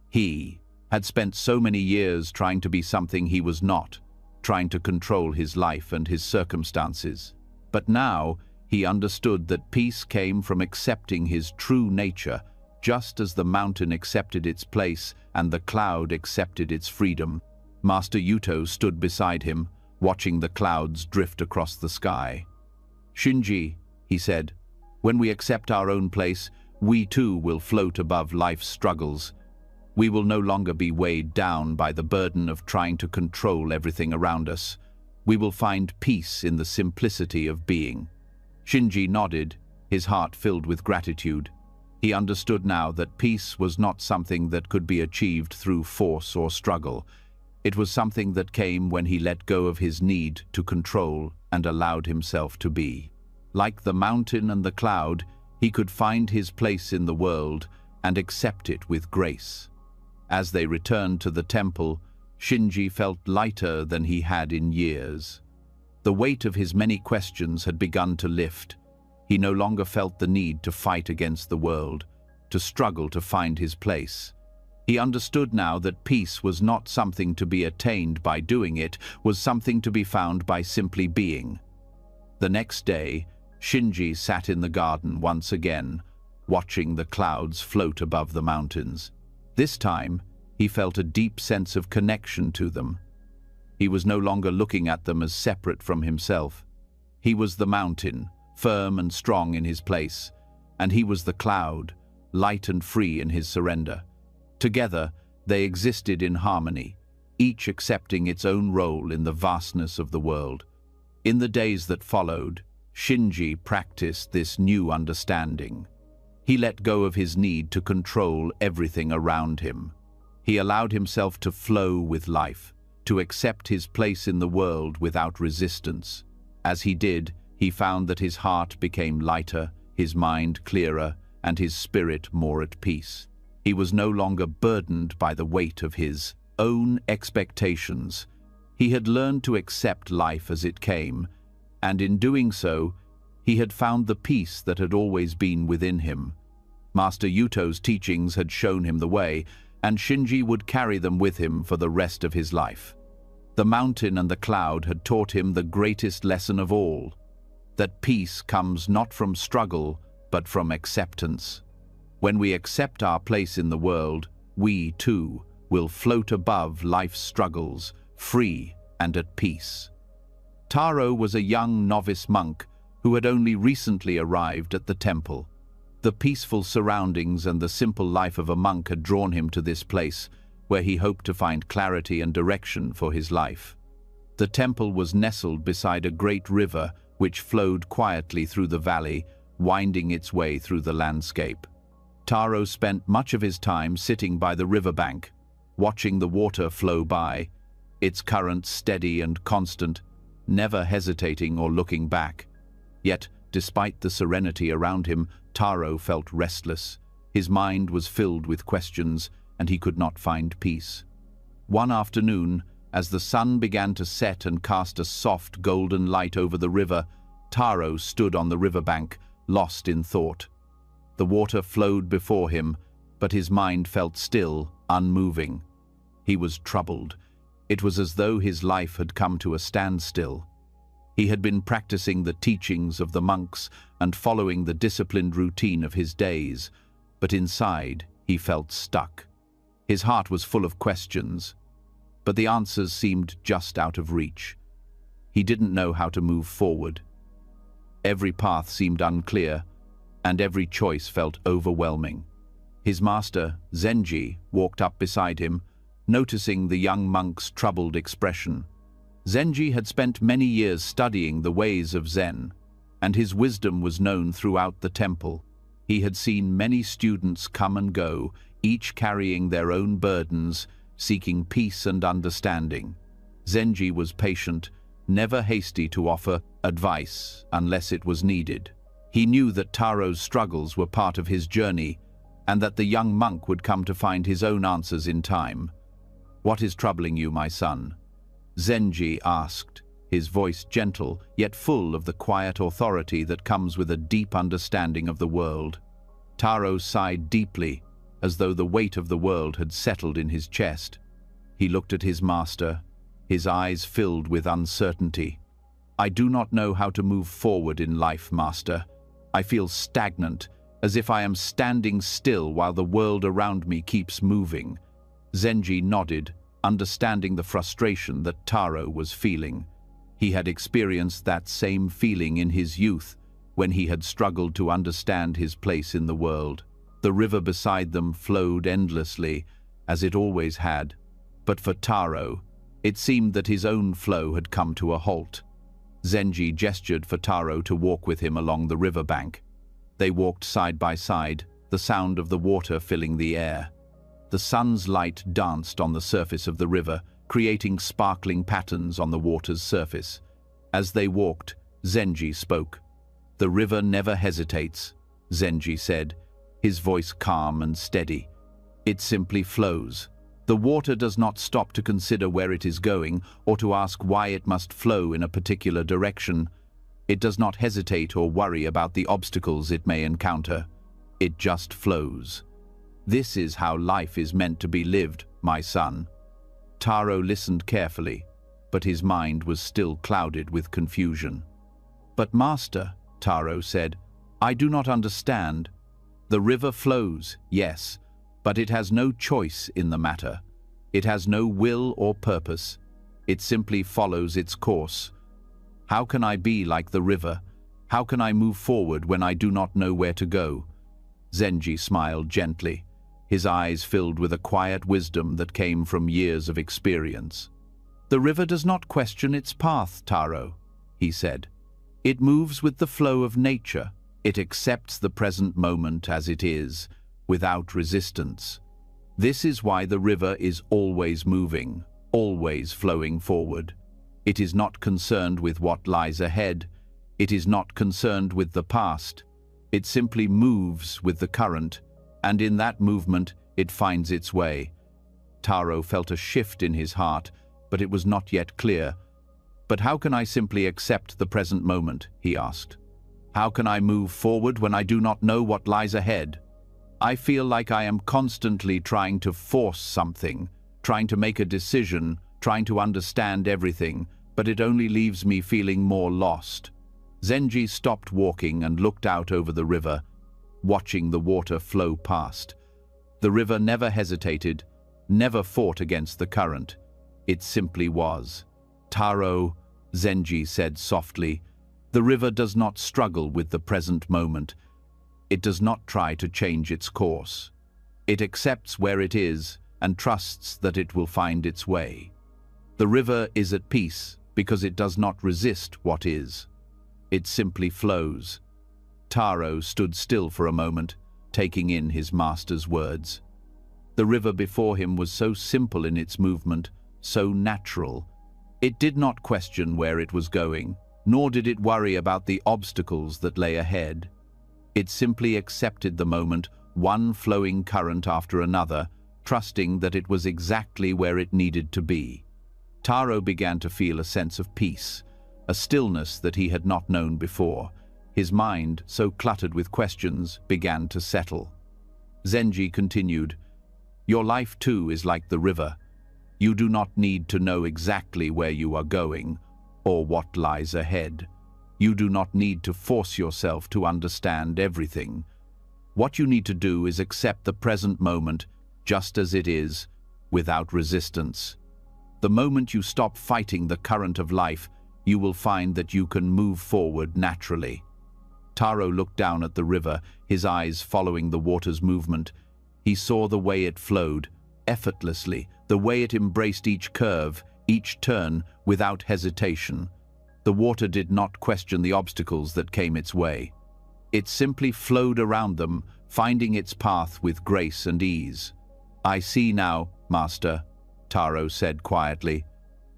He had spent so many years trying to be something he was not, trying to control his life and his circumstances. But now he understood that peace came from accepting his true nature, just as the mountain accepted its place and the cloud accepted its freedom. Master Yuto stood beside him, watching the clouds drift across the sky. "Shinji," he said, "when we accept our own place, we too will float above life's struggles. We will no longer be weighed down by the burden of trying to control everything around us. We will find peace in the simplicity of being." Shinji nodded, his heart filled with gratitude. He understood now that peace was not something that could be achieved through force or struggle. It was something that came when he let go of his need to control and allowed himself to be. Like the mountain and the cloud, he could find his place in the world and accept it with grace. As they returned to the temple, Shinji felt lighter than he had in years. The weight of his many questions had begun to lift. He no longer felt the need to fight against the world, to struggle to find his place. He understood now that peace was not something to be attained by doing it, was something to be found by simply being. The next day, Shinji sat in the garden once again, watching the clouds float above the mountains. This time, he felt a deep sense of connection to them. He was no longer looking at them as separate from himself. He was the mountain, firm and strong in his place, and he was the cloud, light and free in his surrender. Together, they existed in harmony, each accepting its own role in the vastness of the world. In the days that followed, Shinji practiced this new understanding. He let go of his need to control everything around him. He allowed himself to flow with life, to accept his place in the world without resistance. As he did, he found that his heart became lighter, his mind clearer, and his spirit more at peace. He was no longer burdened by the weight of his own expectations. He had learned to accept life as it came, and in doing so, he had found the peace that had always been within him. Master Yuto's teachings had shown him the way, and Shinji would carry them with him for the rest of his life. The mountain and the cloud had taught him the greatest lesson of all, that peace comes not from struggle, but from acceptance. When we accept our place in the world, we, too, will float above life's struggles, free and at peace. Taro was a young novice monk who had only recently arrived at the temple. The peaceful surroundings and the simple life of a monk had drawn him to this place, where he hoped to find clarity and direction for his life. The temple was nestled beside a great river which flowed quietly through the valley, winding its way through the landscape. Taro spent much of his time sitting by the riverbank, watching the water flow by, its current steady and constant, never hesitating or looking back. Yet, despite the serenity around him, Taro felt restless. His mind was filled with questions, and he could not find peace. One afternoon, as the sun began to set and cast a soft golden light over the river, Taro stood on the riverbank, lost in thought. The water flowed before him, but his mind felt still, unmoving. He was troubled. It was as though his life had come to a standstill. He had been practicing the teachings of the monks and following the disciplined routine of his days, but inside he felt stuck. His heart was full of questions, but the answers seemed just out of reach. He didn't know how to move forward. Every path seemed unclear, and every choice felt overwhelming. His master, Zenji, walked up beside him, noticing the young monk's troubled expression. Zenji had spent many years studying the ways of Zen, and his wisdom was known throughout the temple. He had seen many students come and go, each carrying their own burdens, seeking peace and understanding. Zenji was patient, never hasty to offer advice unless it was needed. He knew that Taro's struggles were part of his journey, and that the young monk would come to find his own answers in time. "What is troubling you, my son?" Zenji asked, his voice gentle, yet full of the quiet authority that comes with a deep understanding of the world. Taro sighed deeply, as though the weight of the world had settled in his chest. He looked at his master, his eyes filled with uncertainty. "I do not know how to move forward in life, master. I feel stagnant, as if I am standing still while the world around me keeps moving." Zenji nodded, understanding the frustration that Taro was feeling. He had experienced that same feeling in his youth, when he had struggled to understand his place in the world. The river beside them flowed endlessly, as it always had. But for Taro, it seemed that his own flow had come to a halt. Zenji gestured for Taro to walk with him along the riverbank. They walked side by side, the sound of the water filling the air. The sun's light danced on the surface of the river, creating sparkling patterns on the water's surface. As they walked, Zenji spoke. "The river never hesitates," Zenji said, his voice calm and steady. "It simply flows. The water does not stop to consider where it is going or to ask why it must flow in a particular direction. It does not hesitate or worry about the obstacles it may encounter. It just flows. This is how life is meant to be lived, my son." Taro listened carefully, but his mind was still clouded with confusion. "But master," Taro said, "I do not understand. The river flows, yes, but it has no choice in the matter. It has no will or purpose. It simply follows its course. How can I be like the river? How can I move forward when I do not know where to go?" Zenji smiled gently, his eyes filled with a quiet wisdom that came from years of experience. "The river does not question its path, Taro," he said. "It moves with the flow of nature. It accepts the present moment as it is, without resistance. This is why the river is always moving, always flowing forward. It is not concerned with what lies ahead. It is not concerned with the past. It simply moves with the current, and in that movement it finds its way." Taro felt a shift in his heart, but it was not yet clear. "But how can I simply accept the present moment?" he asked. "How can I move forward when I do not know what lies ahead? I feel like I am constantly trying to force something, trying to make a decision, trying to understand everything, but it only leaves me feeling more lost." Zenji stopped walking and looked out over the river, watching the water flow past. The river never hesitated, never fought against the current. It simply was. "Taro," Zenji said softly, "the river does not struggle with the present moment. It does not try to change its course. It accepts where it is and trusts that it will find its way. The river is at peace because it does not resist what is. It simply flows. Taro stood still for a moment, taking in his master's words. The river before him was so simple in its movement, so natural. It did not question where it was going, nor did it worry about the obstacles that lay ahead. It simply accepted the moment, one flowing current after another, trusting that it was exactly where it needed to be. Taro began to feel a sense of peace, a stillness that he had not known before. His mind, so cluttered with questions, began to settle. Zenji continued, "Your life too is like the river. You do not need to know exactly where you are going or what lies ahead. You do not need to force yourself to understand everything. What you need to do is accept the present moment just as it is, without resistance. The moment you stop fighting the current of life, you will find that you can move forward naturally." Taro looked down at the river, his eyes following the water's movement. He saw the way it flowed, effortlessly, the way it embraced each curve, each turn, without hesitation. The water did not question the obstacles that came its way. It simply flowed around them, finding its path with grace and ease. "I see now, Master," Taro said quietly.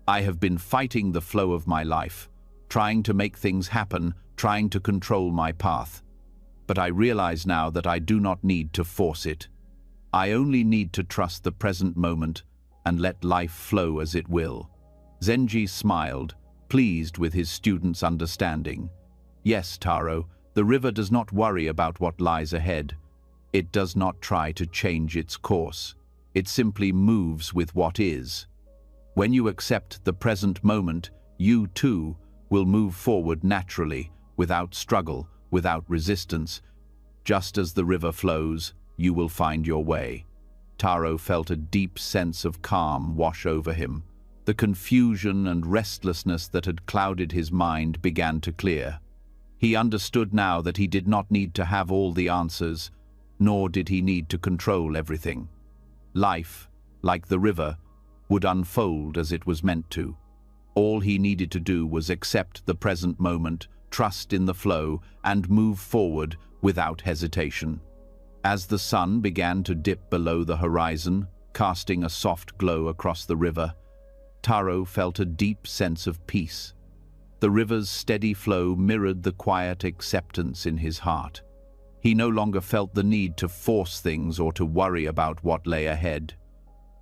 "I have been fighting the flow of my life, trying to make things happen, trying to control my path. But I realize now that I do not need to force it. I only need to trust the present moment and let life flow as it will." Zenji smiled, pleased with his student's understanding. "Yes, Taro, the river does not worry about what lies ahead. It does not try to change its course. It simply moves with what is. When you accept the present moment, you too will move forward naturally, without struggle, without resistance. Just as the river flows, you will find your way." Taro felt a deep sense of calm wash over him. The confusion and restlessness that had clouded his mind began to clear. He understood now that he did not need to have all the answers, nor did he need to control everything. Life, like the river, would unfold as it was meant to. All he needed to do was accept the present moment, trust in the flow, and move forward without hesitation. As the sun began to dip below the horizon, casting a soft glow across the river, Taro felt a deep sense of peace. The river's steady flow mirrored the quiet acceptance in his heart. He no longer felt the need to force things or to worry about what lay ahead.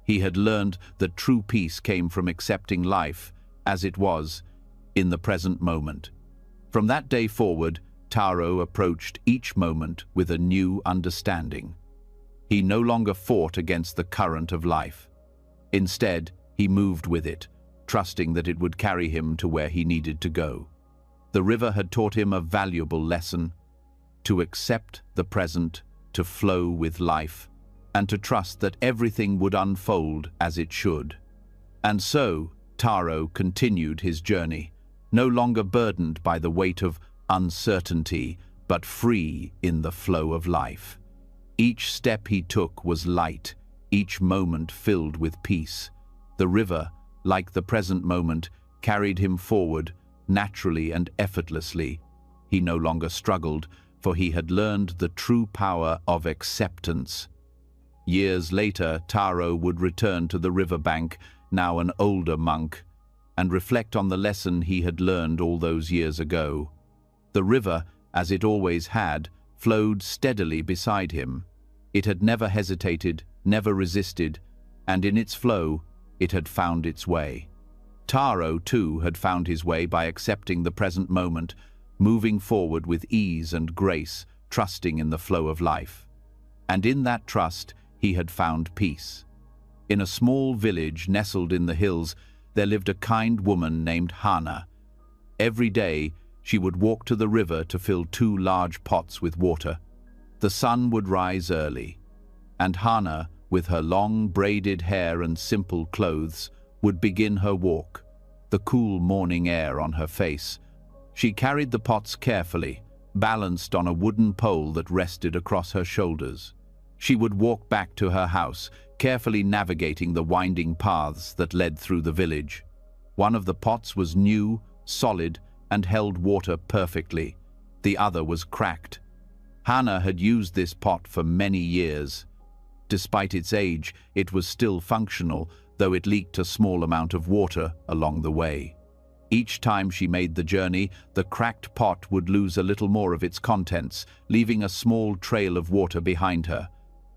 He had learned that true peace came from accepting life as it was, in the present moment. From that day forward, Taro approached each moment with a new understanding. He no longer fought against the current of life. Instead, he moved with it, trusting that it would carry him to where he needed to go. The river had taught him a valuable lesson: to accept the present, to flow with life, and to trust that everything would unfold as it should. And so, Taro continued his journey, no longer burdened by the weight of uncertainty, but free in the flow of life. Each step he took was light, each moment filled with peace. The river, like the present moment, carried him forward, naturally and effortlessly. He no longer struggled, for he had learned the true power of acceptance. Years later, Taro would return to the riverbank, now an older monk, and reflect on the lesson he had learned all those years ago. The river, as it always had, flowed steadily beside him. It had never hesitated, never resisted, and in its flow, it had found its way. Taro, too, had found his way by accepting the present moment, moving forward with ease and grace, trusting in the flow of life. And in that trust, he had found peace. In a small village nestled in the hills, there lived a kind woman named Hana. Every day, she would walk to the river to fill 2 large pots with water. The sun would rise early, and Hana, with her long braided hair and simple clothes, would begin her walk, the cool morning air on her face. She carried the pots carefully, balanced on a wooden pole that rested across her shoulders. She would walk back to her house, carefully navigating the winding paths that led through the village. One of the pots was new, solid, and held water perfectly. The other was cracked. Hannah had used this pot for many years. Despite its age, it was still functional, though it leaked a small amount of water along the way. Each time she made the journey, the cracked pot would lose a little more of its contents, leaving a small trail of water behind her.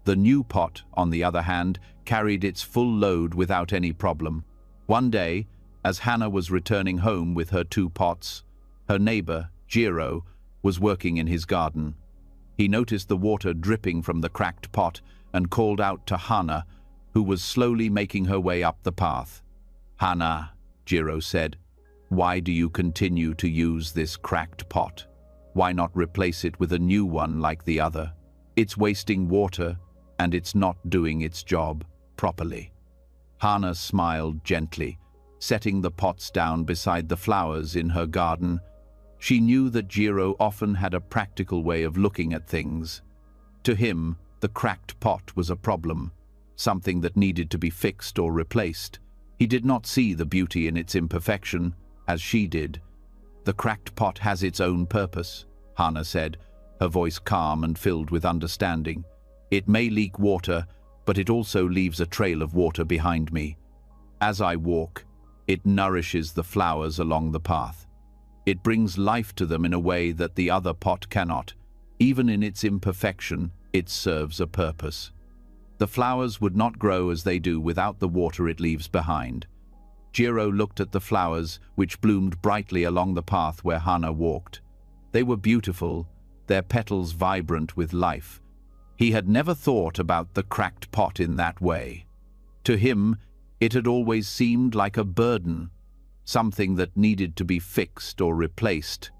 The new pot, on the other hand, carried its full load without any problem. One day, as Hannah was returning home with her 2 pots, her neighbor, Jiro, was working in his garden. He noticed the water dripping from the cracked pot and called out to Hannah, who was slowly making her way up the path. "Hannah," Jiro said, "why do you continue to use this cracked pot? Why not replace it with a new one like the other? It's wasting water, and it's not doing its job properly." Hannah smiled gently, setting the pots down beside the flowers in her garden. She knew that Jiro often had a practical way of looking at things. To him, the cracked pot was a problem, something that needed to be fixed or replaced. He did not see the beauty in its imperfection, as she did. "The cracked pot has its own purpose," Hannah said, her voice calm and filled with understanding. "It may leak water, but it also leaves a trail of water behind me. As I walk, it nourishes the flowers along the path. It brings life to them in a way that the other pot cannot. Even in its imperfection, it serves a purpose. The flowers would not grow as they do without the water it leaves behind." Jiro looked at the flowers, which bloomed brightly along the path where Hannah walked. They were beautiful, their petals vibrant with life. He had never thought about the cracked pot in that way. To him, it had always seemed like a burden, something that needed to be fixed or replaced.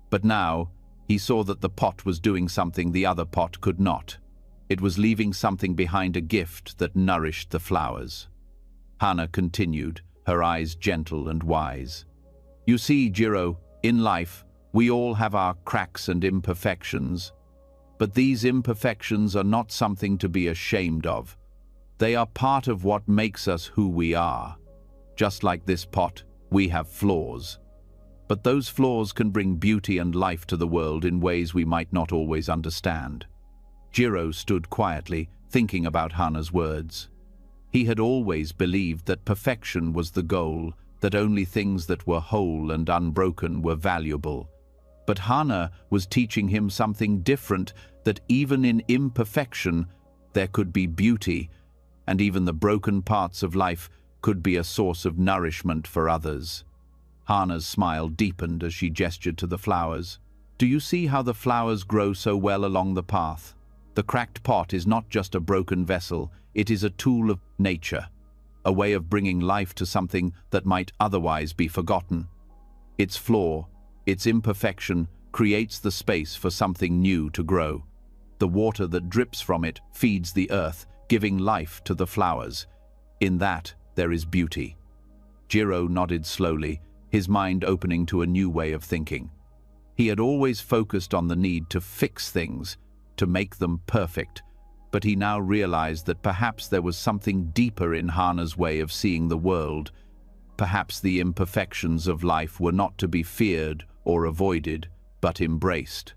But now, he saw that the pot was doing something the other pot could not. It was leaving something behind, a gift that nourished the flowers. Hannah continued, her eyes gentle and wise. "You see, Jiro, in life, we all have our cracks and imperfections. But these imperfections are not something to be ashamed of. They are part of what makes us who we are. Just like this pot, we have flaws. But those flaws can bring beauty and life to the world in ways we might not always understand." Jiro stood quietly, thinking about Hannah's words. He had always believed that perfection was the goal, that only things that were whole and unbroken were valuable. But Hannah was teaching him something different, that even in imperfection, there could be beauty, and even the broken parts of life could be a source of nourishment for others. Hannah's smile deepened as she gestured to the flowers. "Do you see how the flowers grow so well along the path? The cracked pot is not just a broken vessel, it is a tool of nature, a way of bringing life to something that might otherwise be forgotten. Its flaw, its imperfection, creates the space for something new to grow. The water that drips from it feeds the earth, giving life to the flowers. In that, there is beauty." Jiro nodded slowly, his mind opening to a new way of thinking. He had always focused on the need to fix things, to make them perfect, but he now realized that perhaps there was something deeper in Hannah's way of seeing the world. Perhaps the imperfections of life were not to be feared or avoided, but embraced.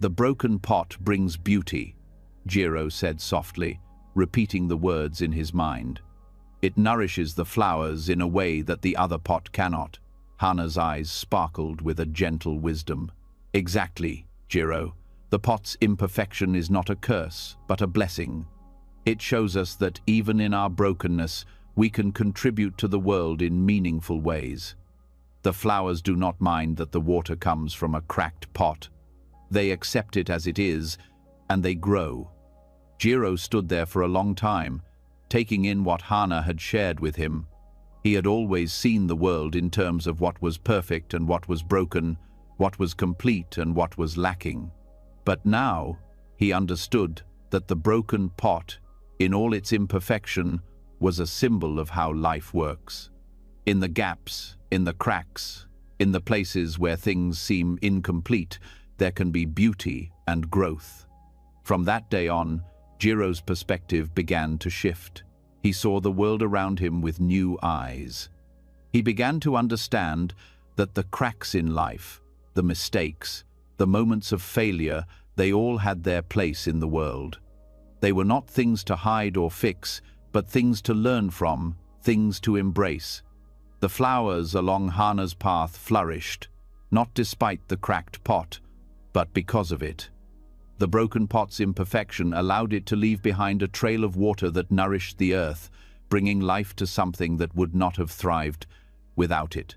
"The broken pot brings beauty," Jiro said softly, repeating the words in his mind. "It nourishes the flowers in a way that the other pot cannot." Hannah's eyes sparkled with a gentle wisdom. "Exactly, Jiro. The pot's imperfection is not a curse, but a blessing. It shows us that even in our brokenness, we can contribute to the world in meaningful ways. The flowers do not mind that the water comes from a cracked pot. They accept it as it is, and they grow." Jiro stood there for a long time, taking in what Hannah had shared with him. He had always seen the world in terms of what was perfect and what was broken, what was complete and what was lacking. But now he understood that the broken pot, in all its imperfection, was a symbol of how life works. In the gaps, in the cracks, in the places where things seem incomplete, there can be beauty and growth. From that day on, Jiro's perspective began to shift. He saw the world around him with new eyes. He began to understand that the cracks in life, the mistakes, the moments of failure, they all had their place in the world. They were not things to hide or fix, but things to learn from, things to embrace. The flowers along Hana's path flourished, not despite the cracked pot, but because of it. The broken pot's imperfection allowed it to leave behind a trail of water that nourished the earth, bringing life to something that would not have thrived without it.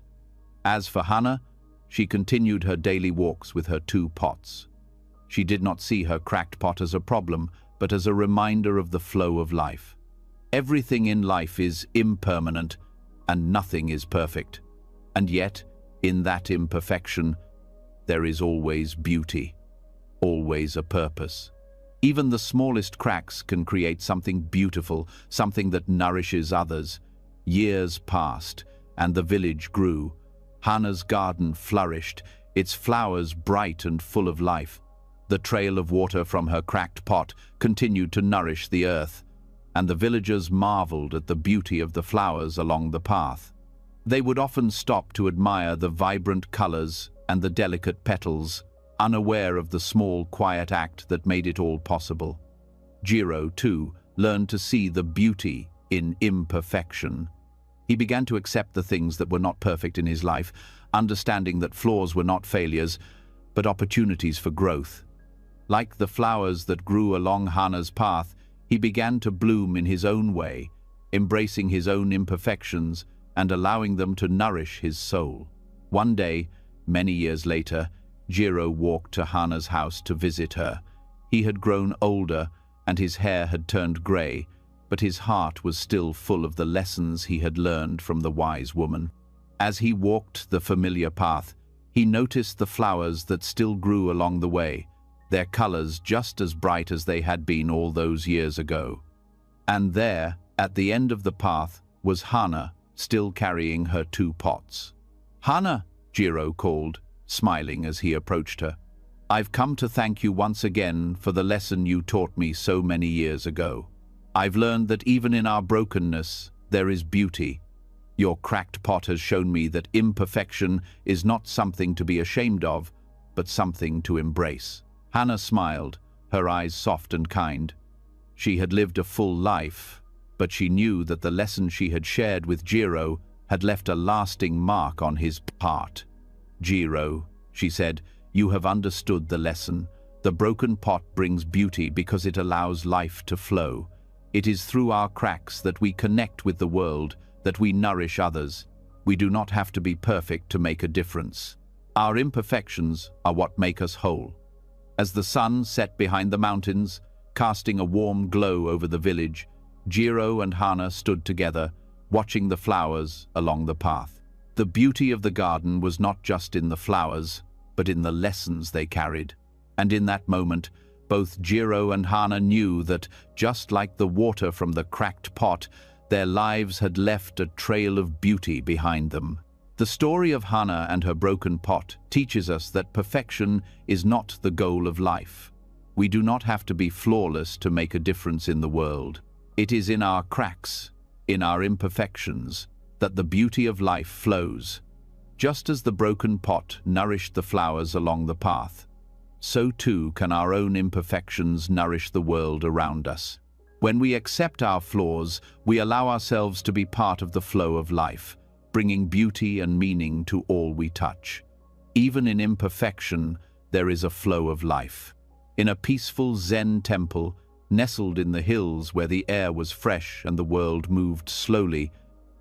As for Hana, she continued her daily walks with her 2 pots. She did not see her cracked pot as a problem, but as a reminder of the flow of life. Everything in life is impermanent, and nothing is perfect. And yet, in that imperfection, there is always beauty, always a purpose. Even the smallest cracks can create something beautiful, something that nourishes others. Years passed, and the village grew. Hana's garden flourished, its flowers bright and full of life. The trail of water from her cracked pot continued to nourish the earth, and the villagers marveled at the beauty of the flowers along the path. They would often stop to admire the vibrant colors and the delicate petals, unaware of the small, quiet act that made it all possible. Jiro, too, learned to see the beauty in imperfection. He began to accept the things that were not perfect in his life, understanding that flaws were not failures, but opportunities for growth. Like the flowers that grew along Hana's path, he began to bloom in his own way, embracing his own imperfections and allowing them to nourish his soul. One day, many years later, Jiro walked to Hana's house to visit her. He had grown older and his hair had turned grey, but his heart was still full of the lessons he had learned from the wise woman. As he walked the familiar path, he noticed the flowers that still grew along the way, their colors just as bright as they had been all those years ago. And there, at the end of the path, was Hana, still carrying her 2 pots. "Hana," Jiro called, smiling as he approached her. "I've come to thank you once again for the lesson you taught me so many years ago. I've learned that even in our brokenness, there is beauty. Your cracked pot has shown me that imperfection is not something to be ashamed of, but something to embrace." Hana smiled, her eyes soft and kind. She had lived a full life, but she knew that the lesson she had shared with Jiro had left a lasting mark on his heart. "Jiro," she said, "you have understood the lesson. The broken pot brings beauty because it allows life to flow. It is through our cracks that we connect with the world, that we nourish others. We do not have to be perfect to make a difference. Our imperfections are what make us whole." As the sun set behind the mountains, casting a warm glow over the village, Jiro and Hana stood together, watching the flowers along the path. The beauty of the garden was not just in the flowers, but in the lessons they carried. And in that moment, both Jiro and Hana knew that, just like the water from the cracked pot, their lives had left a trail of beauty behind them. The story of Hana and her broken pot teaches us that perfection is not the goal of life. We do not have to be flawless to make a difference in the world. It is in our cracks, in our imperfections, that the beauty of life flows. Just as the broken pot nourished the flowers along the path, so too can our own imperfections nourish the world around us. When we accept our flaws, we allow ourselves to be part of the flow of life, bringing beauty and meaning to all we touch. Even in imperfection, there is a flow of life. In a peaceful Zen temple, nestled in the hills where the air was fresh and the world moved slowly,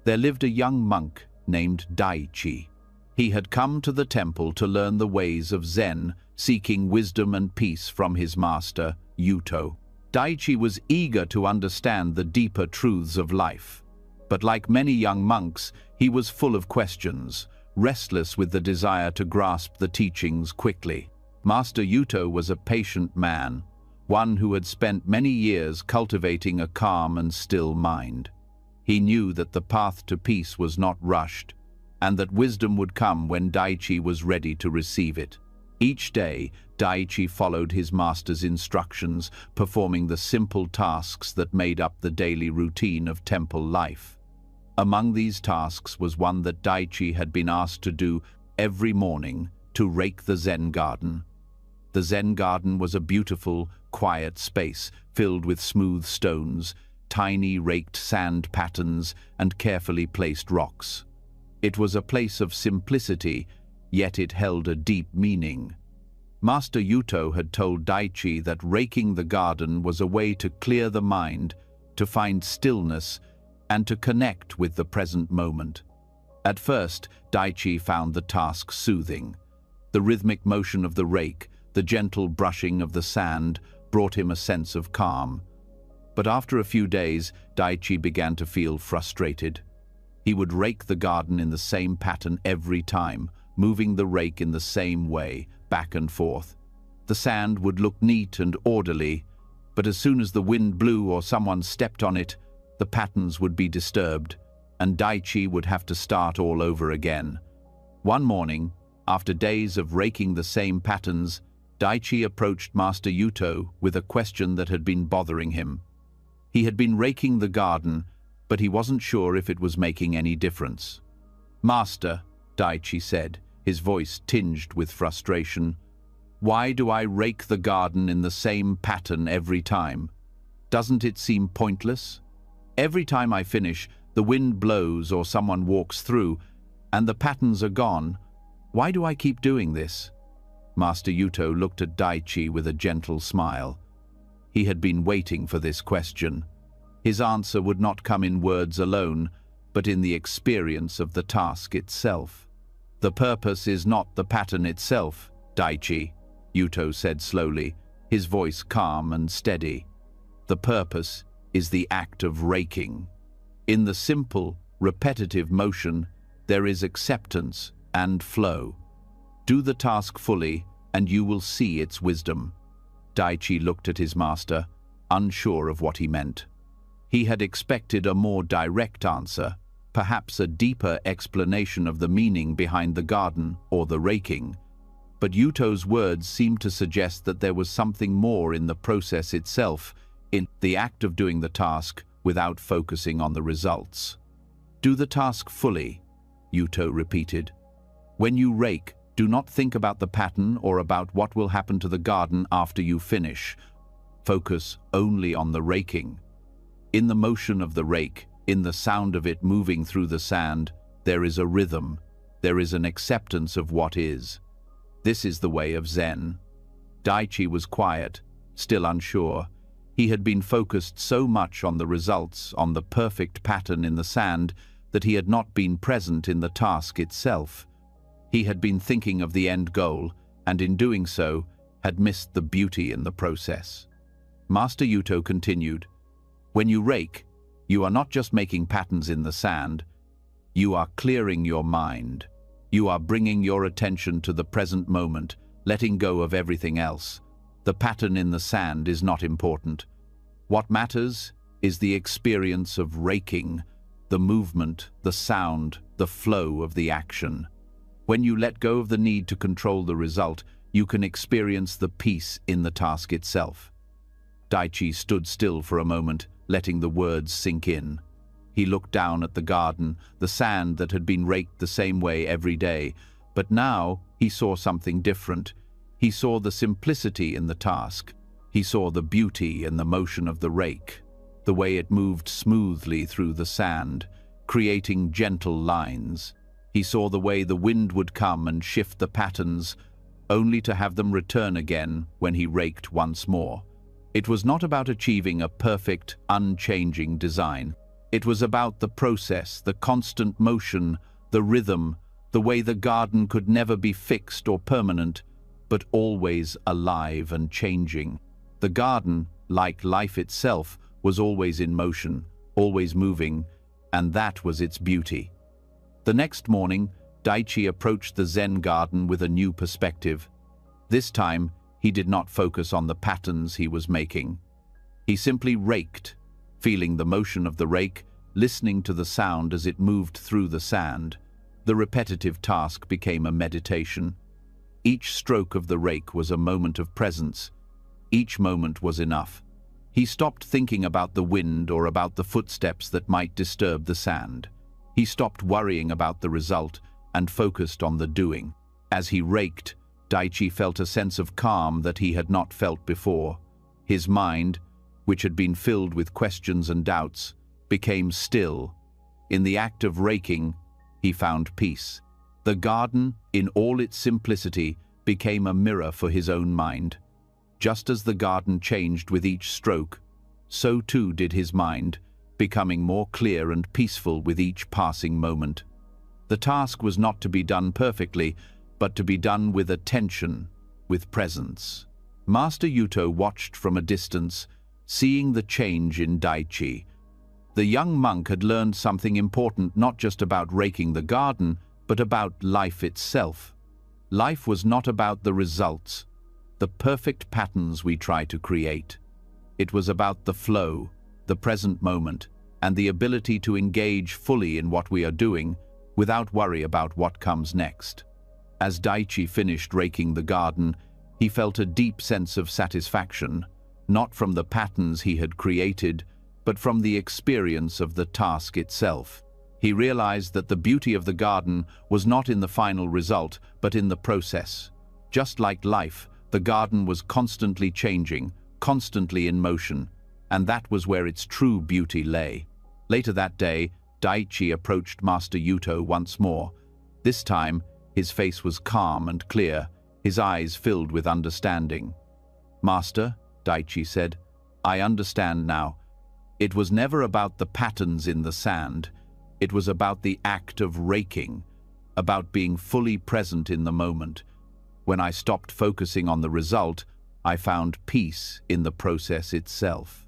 there lived a young monk named Daichi. He had come to the temple to learn the ways of Zen, seeking wisdom and peace from his master, Yuto. Daichi was eager to understand the deeper truths of life. But like many young monks, he was full of questions, restless with the desire to grasp the teachings quickly. Master Yuto was a patient man, one who had spent many years cultivating a calm and still mind. He knew that the path to peace was not rushed, and that wisdom would come when Daichi was ready to receive it. Each day, Daichi followed his master's instructions, performing the simple tasks that made up the daily routine of temple life. Among these tasks was one that Daichi had been asked to do every morning: to rake the Zen garden. The Zen garden was a beautiful, quiet space filled with smooth stones, tiny raked sand patterns, and carefully placed rocks. It was a place of simplicity, yet it held a deep meaning. Master Yuto had told Daichi that raking the garden was a way to clear the mind, to find stillness, and to connect with the present moment. At first, Daichi found the task soothing. The rhythmic motion of the rake, the gentle brushing of the sand, brought him a sense of calm. But after a few days, Daichi began to feel frustrated. He would rake the garden in the same pattern every time, moving the rake in the same way, back and forth. The sand would look neat and orderly, but as soon as the wind blew or someone stepped on it, the patterns would be disturbed, and Daichi would have to start all over again. One morning, after days of raking the same patterns, Daichi approached Master Yuto with a question that had been bothering him. He had been raking the garden, but he wasn't sure if it was making any difference. "Master," Daichi said, his voice tinged with frustration, "why do I rake the garden in the same pattern every time? Doesn't it seem pointless? Every time I finish, the wind blows or someone walks through, and the patterns are gone. Why do I keep doing this?" Master Yuto looked at Daichi with a gentle smile. He had been waiting for this question. His answer would not come in words alone, but in the experience of the task itself. "The purpose is not the pattern itself, Daichi," Yuto said slowly, his voice calm and steady. "The purpose is the act of raking. In the simple, repetitive motion, there is acceptance and flow. Do the task fully, and you will see its wisdom." Daichi looked at his master, unsure of what he meant. He had expected a more direct answer, perhaps a deeper explanation of the meaning behind the garden or the raking. But Yuto's words seemed to suggest that there was something more in the process itself, in the act of doing the task without focusing on the results. "Do the task fully," Yuto repeated. "When you rake, do not think about the pattern or about what will happen to the garden after you finish. Focus only on the raking. In the motion of the rake, in the sound of it moving through the sand, there is a rhythm, there is an acceptance of what is. This is the way of Zen." Daichi was quiet, still unsure. He had been focused so much on the results, on the perfect pattern in the sand, that he had not been present in the task itself. He had been thinking of the end goal, and in doing so, had missed the beauty in the process. Master Yuto continued, "When you rake, you are not just making patterns in the sand, you are clearing your mind. You are bringing your attention to the present moment, letting go of everything else. The pattern in the sand is not important. What matters is the experience of raking, the movement, the sound, the flow of the action. When you let go of the need to control the result, you can experience the peace in the task itself." Daichi stood still for a moment, letting the words sink in. He looked down at the garden, the sand that had been raked the same way every day, but now he saw something different. He saw the simplicity in the task. He saw the beauty in the motion of the rake, the way it moved smoothly through the sand, creating gentle lines. He saw the way the wind would come and shift the patterns, only to have them return again when he raked once more. It was not about achieving a perfect, unchanging design. It was about the process, the constant motion, the rhythm, the way the garden could never be fixed or permanent, but always alive and changing. The garden, like life itself, was always in motion, always moving, and that was its beauty. The next morning, Daichi approached the Zen garden with a new perspective. This time, he did not focus on the patterns he was making. He simply raked, feeling the motion of the rake, listening to the sound as it moved through the sand. The repetitive task became a meditation. Each stroke of the rake was a moment of presence. Each moment was enough. He stopped thinking about the wind or about the footsteps that might disturb the sand. He stopped worrying about the result and focused on the doing. As he raked, Daichi felt a sense of calm that he had not felt before. His mind, which had been filled with questions and doubts, became still. In the act of raking, he found peace. The garden, in all its simplicity, became a mirror for his own mind. Just as the garden changed with each stroke, so too did his mind, becoming more clear and peaceful with each passing moment. The task was not to be done perfectly, but to be done with attention, with presence. Master Yuto watched from a distance, seeing the change in Daichi. The young monk had learned something important not just about raking the garden, but about life itself. Life was not about the results, the perfect patterns we try to create. It was about the flow, the present moment, and the ability to engage fully in what we are doing without worry about what comes next. As Daichi finished raking the garden, he felt a deep sense of satisfaction, not from the patterns he had created, but from the experience of the task itself. He realized that the beauty of the garden was not in the final result, but in the process. Just like life, the garden was constantly changing, constantly in motion, and that was where its true beauty lay. Later that day, Daichi approached Master Yuto once more. This time, his face was calm and clear, his eyes filled with understanding. "Master," Daichi said, "I understand now. It was never about the patterns in the sand. It was about the act of raking, about being fully present in the moment. When I stopped focusing on the result, I found peace in the process itself."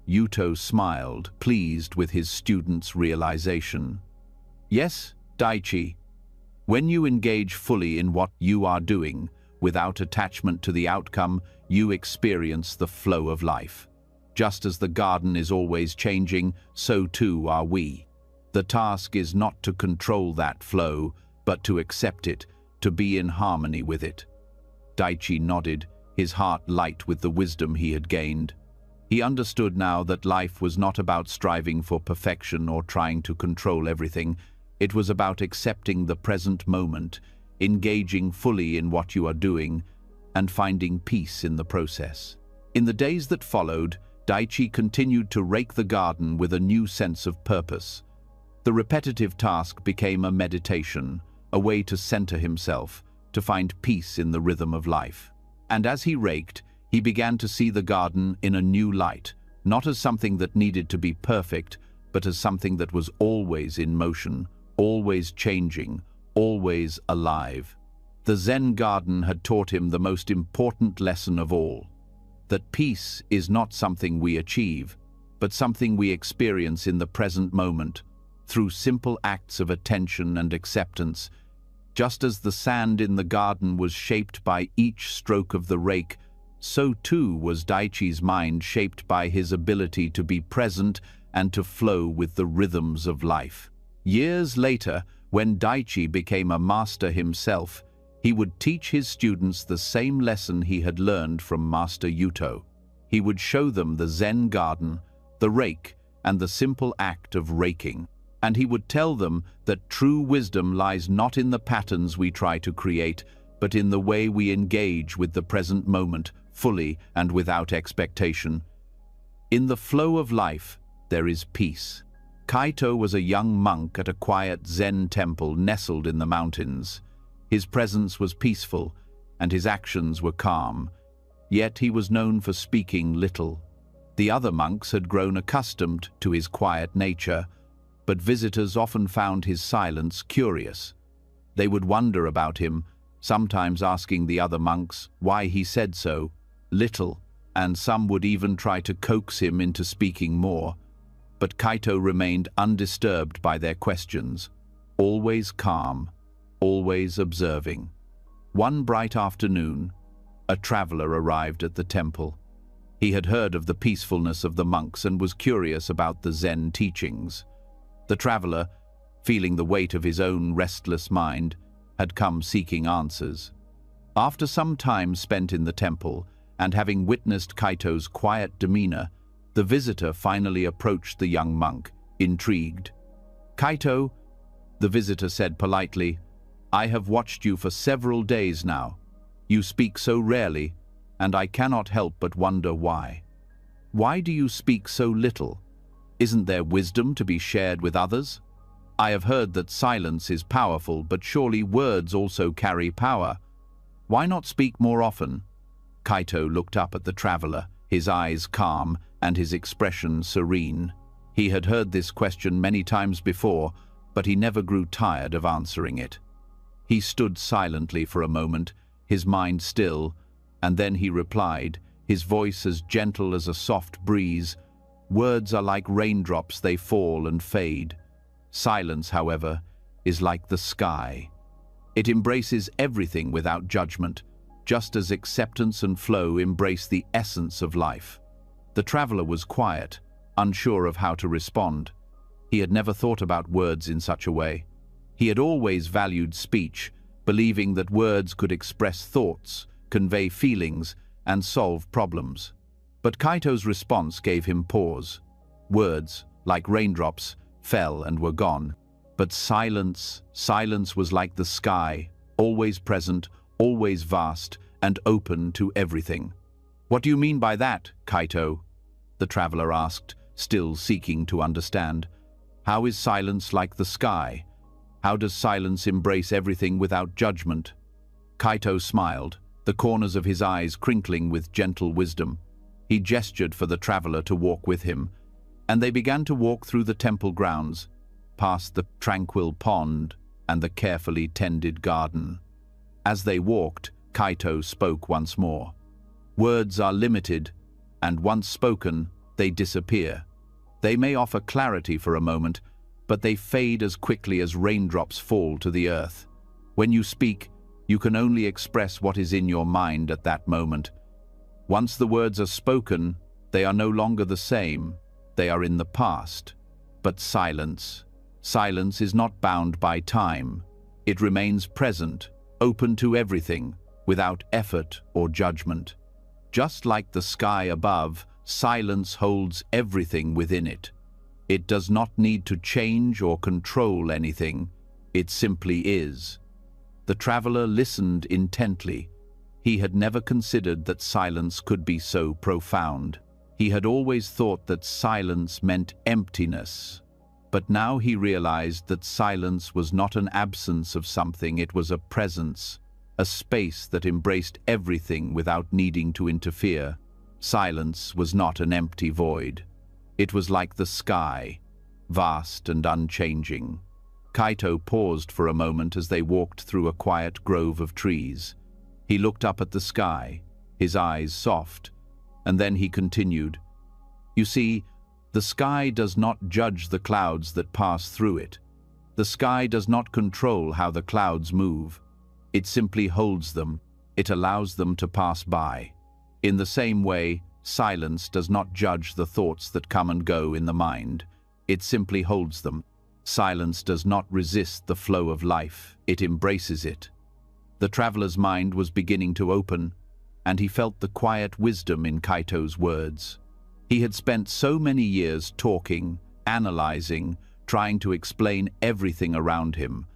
Yuto smiled, pleased with his student's realization. "Yes, Daichi. When you engage fully in what you are doing, without attachment to the outcome, you experience the flow of life. Just as the garden is always changing, so too are we. The task is not to control that flow, but to accept it, to be in harmony with it." Daichi nodded, his heart light with the wisdom he had gained. He understood now that life was not about striving for perfection or trying to control everything. It was about accepting the present moment, engaging fully in what you are doing, and finding peace in the process. In the days that followed, Daichi continued to rake the garden with a new sense of purpose. The repetitive task became a meditation, a way to center himself, to find peace in the rhythm of life. And as he raked, he began to see the garden in a new light, not as something that needed to be perfect, but as something that was always in motion, always changing, always alive. The Zen garden had taught him the most important lesson of all, that peace is not something we achieve, but something we experience in the present moment, through simple acts of attention and acceptance. Just as the sand in the garden was shaped by each stroke of the rake, so too was Daichi's mind shaped by his ability to be present and to flow with the rhythms of life. Years later, when Daichi became a master himself, he would teach his students the same lesson he had learned from Master Yuto. He would show them the Zen garden, the rake, and the simple act of raking. And he would tell them that true wisdom lies not in the patterns we try to create, but in the way we engage with the present moment, fully and without expectation. In the flow of life, there is peace. Kaito was a young monk at a quiet Zen temple nestled in the mountains. His presence was peaceful, and his actions were calm, yet he was known for speaking little. The other monks had grown accustomed to his quiet nature, but visitors often found his silence curious. They would wonder about him, sometimes asking the other monks why he said so little, and some would even try to coax him into speaking more. But Kaito remained undisturbed by their questions, always calm, always observing. One bright afternoon, a traveler arrived at the temple. He had heard of the peacefulness of the monks and was curious about the Zen teachings. The traveler, feeling the weight of his own restless mind, had come seeking answers. After some time spent in the temple, and having witnessed Kaito's quiet demeanor, the visitor finally approached the young monk, intrigued. "Kaito," the visitor said politely, "I have watched you for several days now. You speak so rarely, and I cannot help but wonder why. Why do you speak so little? Isn't there wisdom to be shared with others? I have heard that silence is powerful, but surely words also carry power. Why not speak more often?" Kaito looked up at the traveler, his eyes calm and his expression serene. He had heard this question many times before, but he never grew tired of answering it. He stood silently for a moment, his mind still, and then he replied, his voice as gentle as a soft breeze. "Words are like raindrops, they fall and fade. Silence, however, is like the sky. It embraces everything without judgment, just as acceptance and flow embrace the essence of life." The traveler was quiet, unsure of how to respond. He had never thought about words in such a way. He had always valued speech, believing that words could express thoughts, convey feelings, and solve problems. But Kaito's response gave him pause. Words, like raindrops, fell and were gone. But silence was like the sky, always present, always vast, and open to everything. "What do you mean by that, Kaito?" the traveler asked, still seeking to understand. "How is silence like the sky? How does silence embrace everything without judgment?" Kaito smiled, the corners of his eyes crinkling with gentle wisdom. He gestured for the traveler to walk with him, and they began to walk through the temple grounds, past the tranquil pond and the carefully tended garden. As they walked, Kaito spoke once more. "Words are limited, and once spoken, they disappear. They may offer clarity for a moment, but they fade as quickly as raindrops fall to the earth. When you speak, you can only express what is in your mind at that moment. Once the words are spoken, they are no longer the same. They are in the past. But silence is not bound by time. It remains present, open to everything, without effort or judgment. Just like the sky above, silence holds everything within it. It does not need to change or control anything. It simply is." The traveler listened intently. He had never considered that silence could be so profound. He had always thought that silence meant emptiness. But now he realized that silence was not an absence of something, it was a presence, a space that embraced everything without needing to interfere. Silence was not an empty void. It was like the sky, vast and unchanging. Kaito paused for a moment as they walked through a quiet grove of trees. He looked up at the sky, his eyes soft, and then he continued, "You see, the sky does not judge the clouds that pass through it. The sky does not control how the clouds move. It simply holds them. It allows them to pass by. In the same way, silence does not judge the thoughts that come and go in the mind. It simply holds them. Silence does not resist the flow of life. It embraces it." The traveler's mind was beginning to open, and he felt the quiet wisdom in Kaito's words. He had spent so many years talking, analyzing, trying to explain everything around him.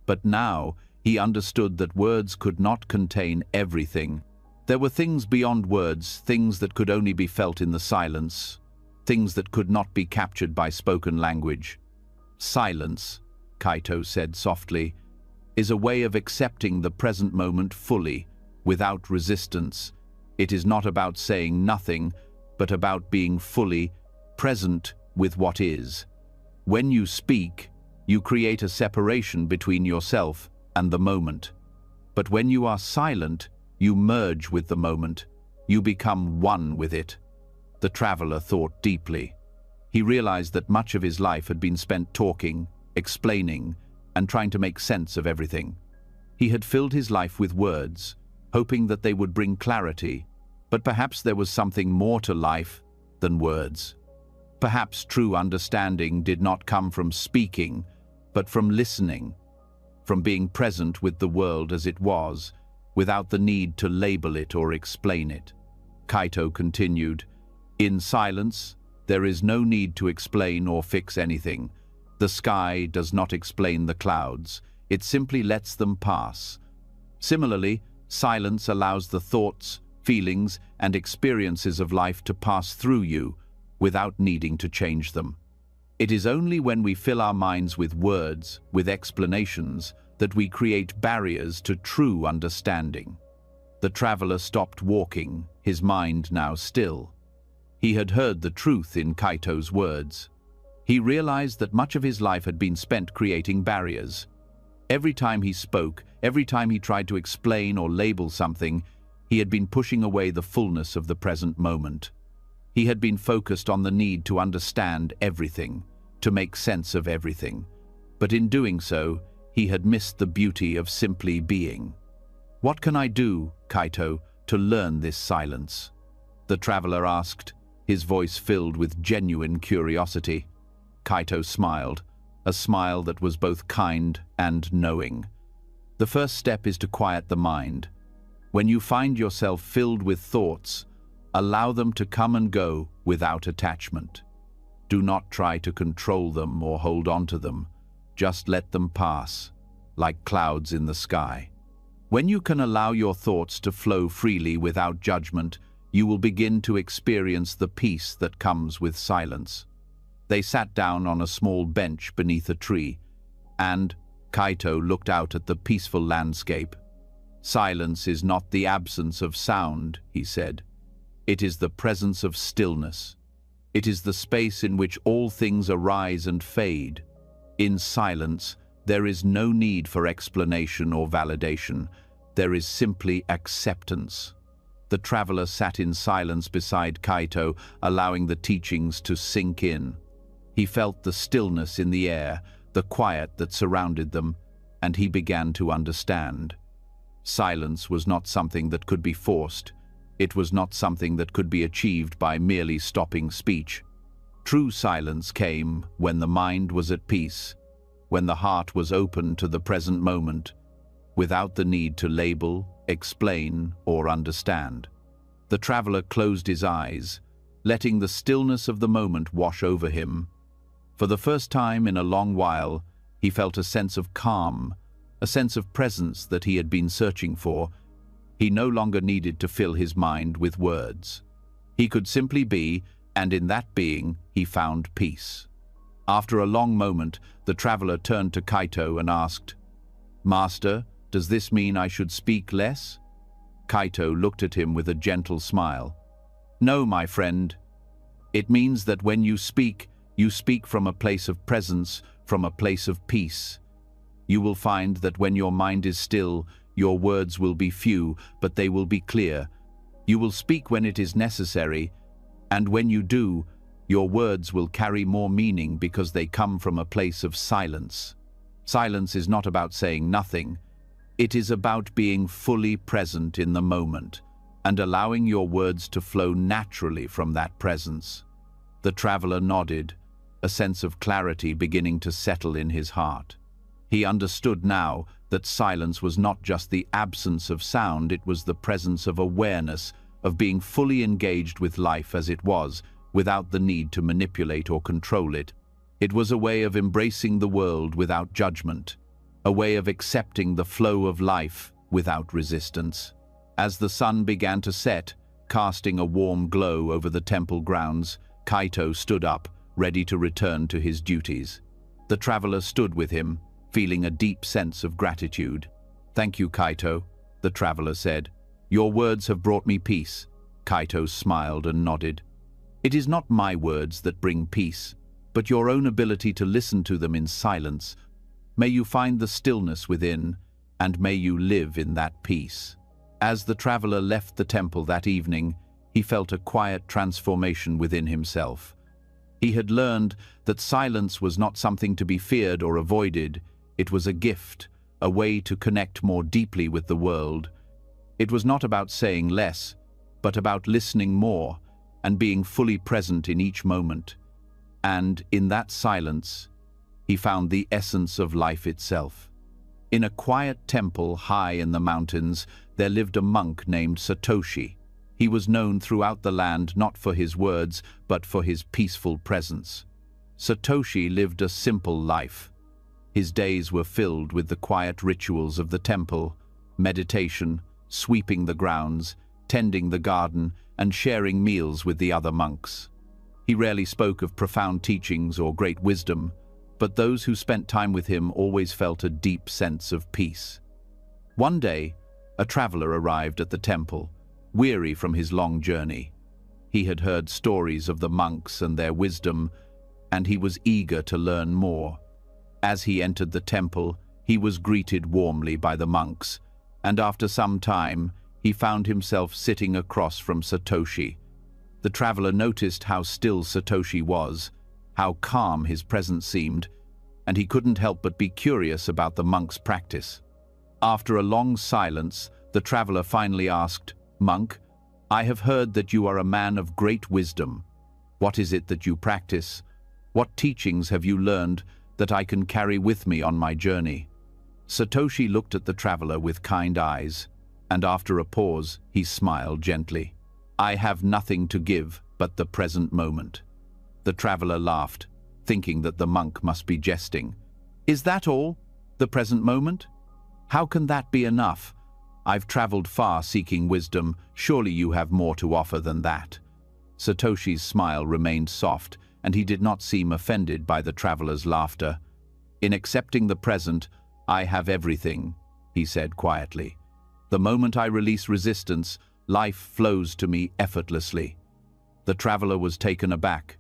But now he understood that words could not contain everything. There were things beyond words, things that could only be felt in the silence, things that could not be captured by spoken language. "Silence," Kaito said softly, "is a way of accepting the present moment fully, without resistance. It is not about saying nothing, but about being fully present with what is. When you speak, you create a separation between yourself and the moment. But when you are silent, you merge with the moment. You become one with it." The traveler thought deeply. He realized that much of his life had been spent talking, explaining, and trying to make sense of everything. He had filled his life with words, hoping that they would bring clarity, but perhaps there was something more to life than words. Perhaps true understanding did not come from speaking, but from listening, from being present with the world as it was, without the need to label it or explain it. Kaito continued, "In silence, there is no need to explain or fix anything. The sky does not explain the clouds. It simply lets them pass. Similarly, silence allows the thoughts, feelings, and experiences of life to pass through you without needing to change them. It is only when we fill our minds with words, with explanations, that we create barriers to true understanding." The traveler stopped walking, his mind now still. He had heard the truth in Kaito's words. He realized that much of his life had been spent creating barriers. Every time he spoke, every time he tried to explain or label something, he had been pushing away the fullness of the present moment. He had been focused on the need to understand everything, to make sense of everything. But in doing so, he had missed the beauty of simply being. "What can I do, Kaito, to learn this silence?" the traveler asked, his voice filled with genuine curiosity. Kaito smiled, a smile that was both kind and knowing. "The first step is to quiet the mind. When you find yourself filled with thoughts, allow them to come and go without attachment. Do not try to control them or hold on to them. Just let them pass, like clouds in the sky. When you can allow your thoughts to flow freely without judgment, you will begin to experience the peace that comes with silence." They sat down on a small bench beneath a tree, and Kaito looked out at the peaceful landscape. "Silence is not the absence of sound," he said. "It is the presence of stillness. It is the space in which all things arise and fade. In silence, there is no need for explanation or validation. There is simply acceptance." The traveler sat in silence beside Kaito, allowing the teachings to sink in. He felt the stillness in the air, the quiet that surrounded them, and he began to understand. Silence was not something that could be forced. It was not something that could be achieved by merely stopping speech. True silence came when the mind was at peace, when the heart was open to the present moment, without the need to label, explain, or understand. The traveler closed his eyes, letting the stillness of the moment wash over him. For the first time in a long while, he felt a sense of calm, a sense of presence that he had been searching for. He no longer needed to fill his mind with words. He could simply be, and in that being, he found peace. After a long moment, the traveler turned to Kaito and asked, "Master, does this mean I should speak less?" Kaito looked at him with a gentle smile. "No, my friend. It means that when you speak from a place of presence, from a place of peace. You will find that when your mind is still, your words will be few, but they will be clear. You will speak when it is necessary, and when you do, your words will carry more meaning because they come from a place of silence. Silence is not about saying nothing. It is about being fully present in the moment and allowing your words to flow naturally from that presence." The traveler nodded, a sense of clarity beginning to settle in his heart. He understood now that silence was not just the absence of sound, it was the presence of awareness, of being fully engaged with life as it was, without the need to manipulate or control it. It was a way of embracing the world without judgment, a way of accepting the flow of life without resistance. As the sun began to set, casting a warm glow over the temple grounds, Kaito stood up, ready to return to his duties. The traveler stood with him, feeling a deep sense of gratitude. "Thank you, Kaito," the traveler said. "Your words have brought me peace." Kaito smiled and nodded. "It is not my words that bring peace, but your own ability to listen to them in silence. May you find the stillness within, and may you live in that peace." As the traveler left the temple that evening, he felt a quiet transformation within himself. He had learned that silence was not something to be feared or avoided. It was a gift, a way to connect more deeply with the world. It was not about saying less, but about listening more and being fully present in each moment. And in that silence, he found the essence of life itself. In a quiet temple high in the mountains, there lived a monk named Satoshi. He was known throughout the land not for his words, but for his peaceful presence. Satoshi lived a simple life. His days were filled with the quiet rituals of the temple, meditation, sweeping the grounds, tending the garden, and sharing meals with the other monks. He rarely spoke of profound teachings or great wisdom, but those who spent time with him always felt a deep sense of peace. One day, a traveler arrived at the temple, weary from his long journey. He had heard stories of the monks and their wisdom, and he was eager to learn more. As he entered the temple, he was greeted warmly by the monks, and after some time, he found himself sitting across from Satoshi. The traveler noticed how still Satoshi was, how calm his presence seemed, and he couldn't help but be curious about the monk's practice. After a long silence, the traveler finally asked, "Monk, I have heard that you are a man of great wisdom. What is it that you practice? What teachings have you learned that I can carry with me on my journey?" Satoshi looked at the traveler with kind eyes, and after a pause, he smiled gently. "I have nothing to give but the present moment." The traveler laughed, thinking that the monk must be jesting. "Is that all? The present moment? How can that be enough? I've traveled far seeking wisdom. Surely you have more to offer than that." Satoshi's smile remained soft, and he did not seem offended by the traveler's laughter. "In accepting the present, I have everything," he said quietly. "The moment I release resistance, life flows to me effortlessly." The traveler was taken aback.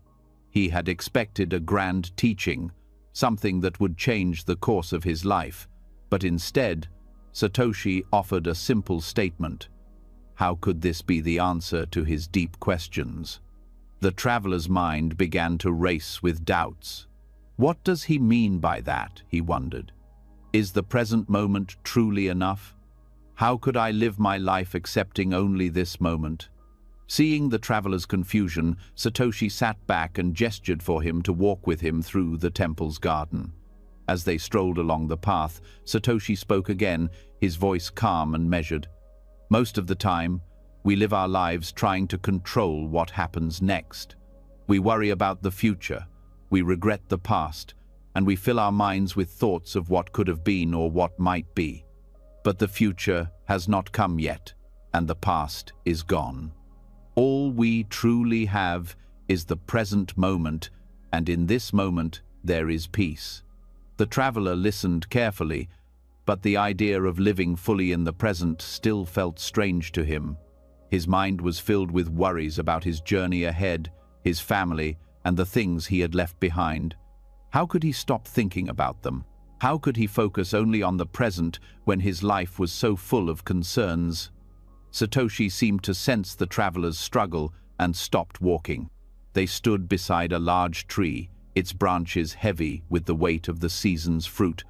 He had expected a grand teaching, something that would change the course of his life, but instead, Satoshi offered a simple statement. How could this be the answer to his deep questions? The traveler's mind began to race with doubts. What does he mean by that, he wondered. Is the present moment truly enough? How could I live my life accepting only this moment? Seeing the traveler's confusion, Satoshi sat back and gestured for him to walk with him through the temple's garden. As they strolled along the path, Satoshi spoke again, his voice calm and measured. "Most of the time, we live our lives trying to control what happens next. We worry about the future, we regret the past, and we fill our minds with thoughts of what could have been or what might be. But the future has not come yet, and the past is gone. All we truly have is the present moment, and in this moment there is peace." The traveler listened carefully, but the idea of living fully in the present still felt strange to him. His mind was filled with worries about his journey ahead, his family, and the things he had left behind. How could he stop thinking about them? How could he focus only on the present when his life was so full of concerns? Satoshi seemed to sense the traveler's struggle and stopped walking. They stood beside a large tree, its branches heavy with the weight of the season's fruit.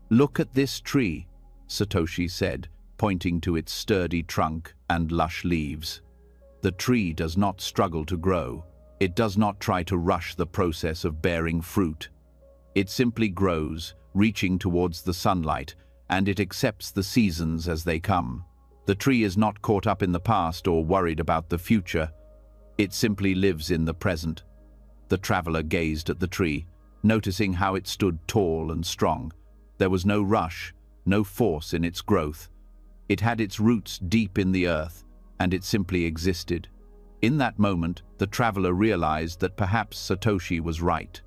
"Look at this tree," Satoshi said, pointing to its sturdy trunk and lush leaves. "The tree does not struggle to grow. It does not try to rush the process of bearing fruit. It simply grows, reaching towards the sunlight, and it accepts the seasons as they come. The tree is not caught up in the past or worried about the future. It simply lives in the present." The traveler gazed at the tree, noticing how it stood tall and strong. There was no rush, no force in its growth. It had its roots deep in the earth, and it simply existed. In that moment, the traveler realized that perhaps Satoshi was right.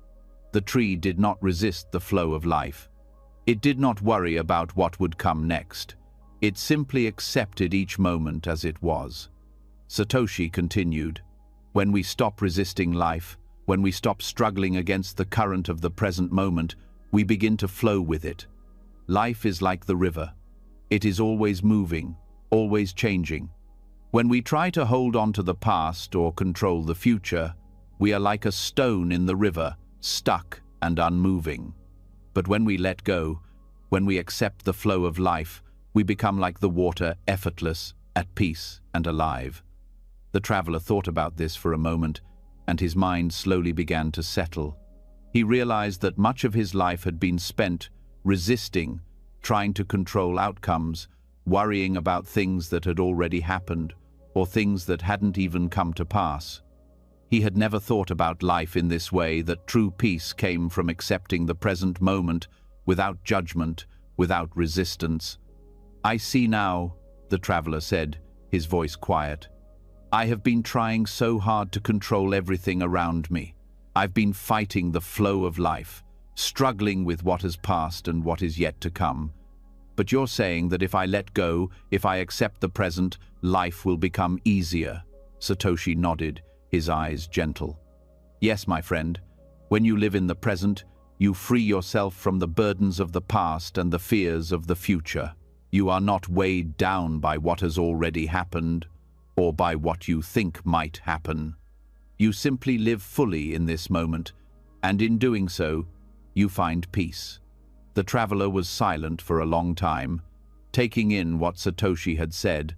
The tree did not resist the flow of life. It did not worry about what would come next. It simply accepted each moment as it was. Satoshi continued, "When we stop resisting life, when we stop struggling against the current of the present moment, we begin to flow with it. Life is like the river. It is always moving, always changing. When we try to hold on to the past or control the future, we are like a stone in the river, stuck and unmoving. But when we let go, when we accept the flow of life, we become like the water, effortless, at peace and alive." The traveler thought about this for a moment, and his mind slowly began to settle. He realized that much of his life had been spent resisting, trying to control outcomes, worrying about things that had already happened, or things that hadn't even come to pass. He had never thought about life in this way, that true peace came from accepting the present moment without judgment, without resistance. "I see now," the traveler said, his voice quiet. "I have been trying so hard to control everything around me. I've been fighting the flow of life, struggling with what has passed and what is yet to come. But you're saying that if I let go, if I accept the present, life will become easier." Satoshi nodded, his eyes gentle. "Yes, my friend. When you live in the present, you free yourself from the burdens of the past and the fears of the future. You are not weighed down by what has already happened or by what you think might happen. You simply live fully in this moment, and in doing so, you find peace." The traveler was silent for a long time, taking in what Satoshi had said.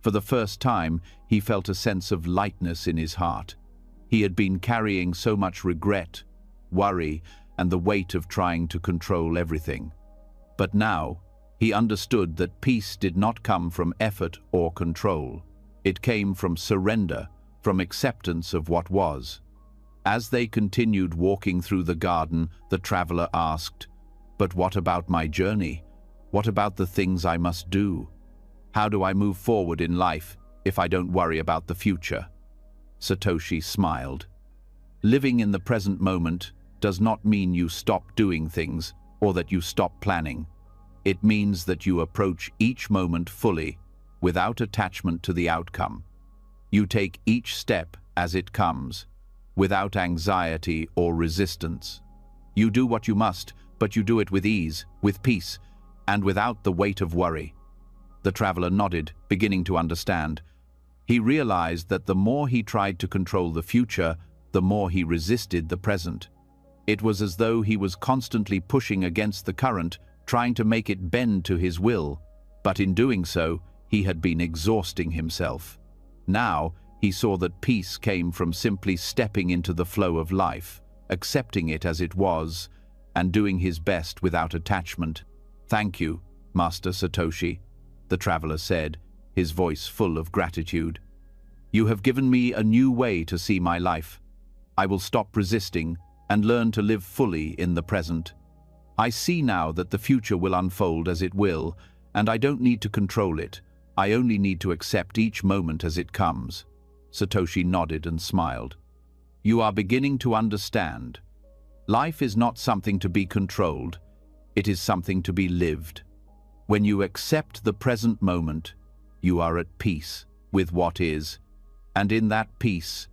For the first time, he felt a sense of lightness in his heart. He had been carrying so much regret, worry, and the weight of trying to control everything. But now, he understood that peace did not come from effort or control. It came from surrender, from acceptance of what was. As they continued walking through the garden, the traveler asked, "But what about my journey? What about the things I must do? How do I move forward in life if I don't worry about the future?" Satoshi smiled. Living in the present moment does not mean you stop doing things or that you stop planning. It means that you approach each moment fully, without attachment to the outcome. You take each step as it comes, without anxiety or resistance. You do what you must, but you do it with ease, with peace, and without the weight of worry. The traveler nodded, beginning to understand. He realized that the more he tried to control the future, the more he resisted the present. It was as though he was constantly pushing against the current, trying to make it bend to his will, but in doing so, he had been exhausting himself. Now, he saw that peace came from simply stepping into the flow of life, accepting it as it was, and doing his best without attachment. "Thank you, Master Satoshi," the traveler said, his voice full of gratitude. "You have given me a new way to see my life. I will stop resisting and learn to live fully in the present. I see now that the future will unfold as it will, and I don't need to control it. I only need to accept each moment as it comes." Satoshi nodded and smiled. "You are beginning to understand. Life is not something to be controlled. It is something to be lived. When you accept the present moment, you are at peace with what is, and in that peace,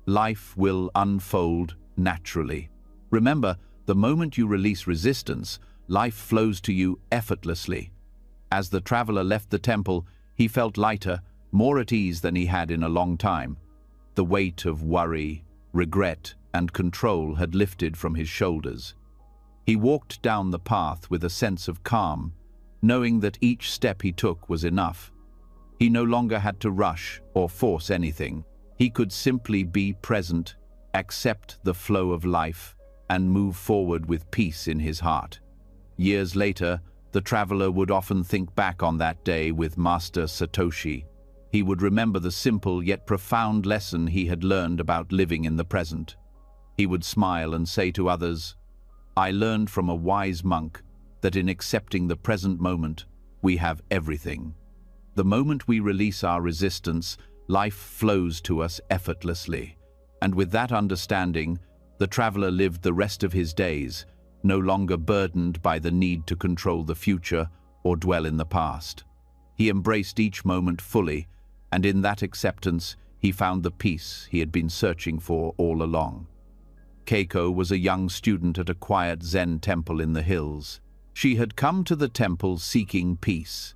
life will unfold naturally. Remember, the moment you release resistance, life flows to you effortlessly." As the traveler left the temple, he felt lighter, more at ease than he had in a long time. The weight of worry, regret, and control had lifted from his shoulders. He walked down the path with a sense of calm, knowing that each step he took was enough. He no longer had to rush or force anything. He could simply be present, accept the flow of life, and move forward with peace in his heart. Years later, the traveler would often think back on that day with Master Satoshi. He would remember the simple yet profound lesson he had learned about living in the present. He would smile and say to others, "I learned from a wise monk that in accepting the present moment, we have everything. The moment we release our resistance, life flows to us effortlessly." And with that understanding, the traveler lived the rest of his days, no longer burdened by the need to control the future or dwell in the past. He embraced each moment fully, and in that acceptance, he found the peace he had been searching for all along. Keiko was a young student at a quiet Zen temple in the hills. She had come to the temple seeking peace,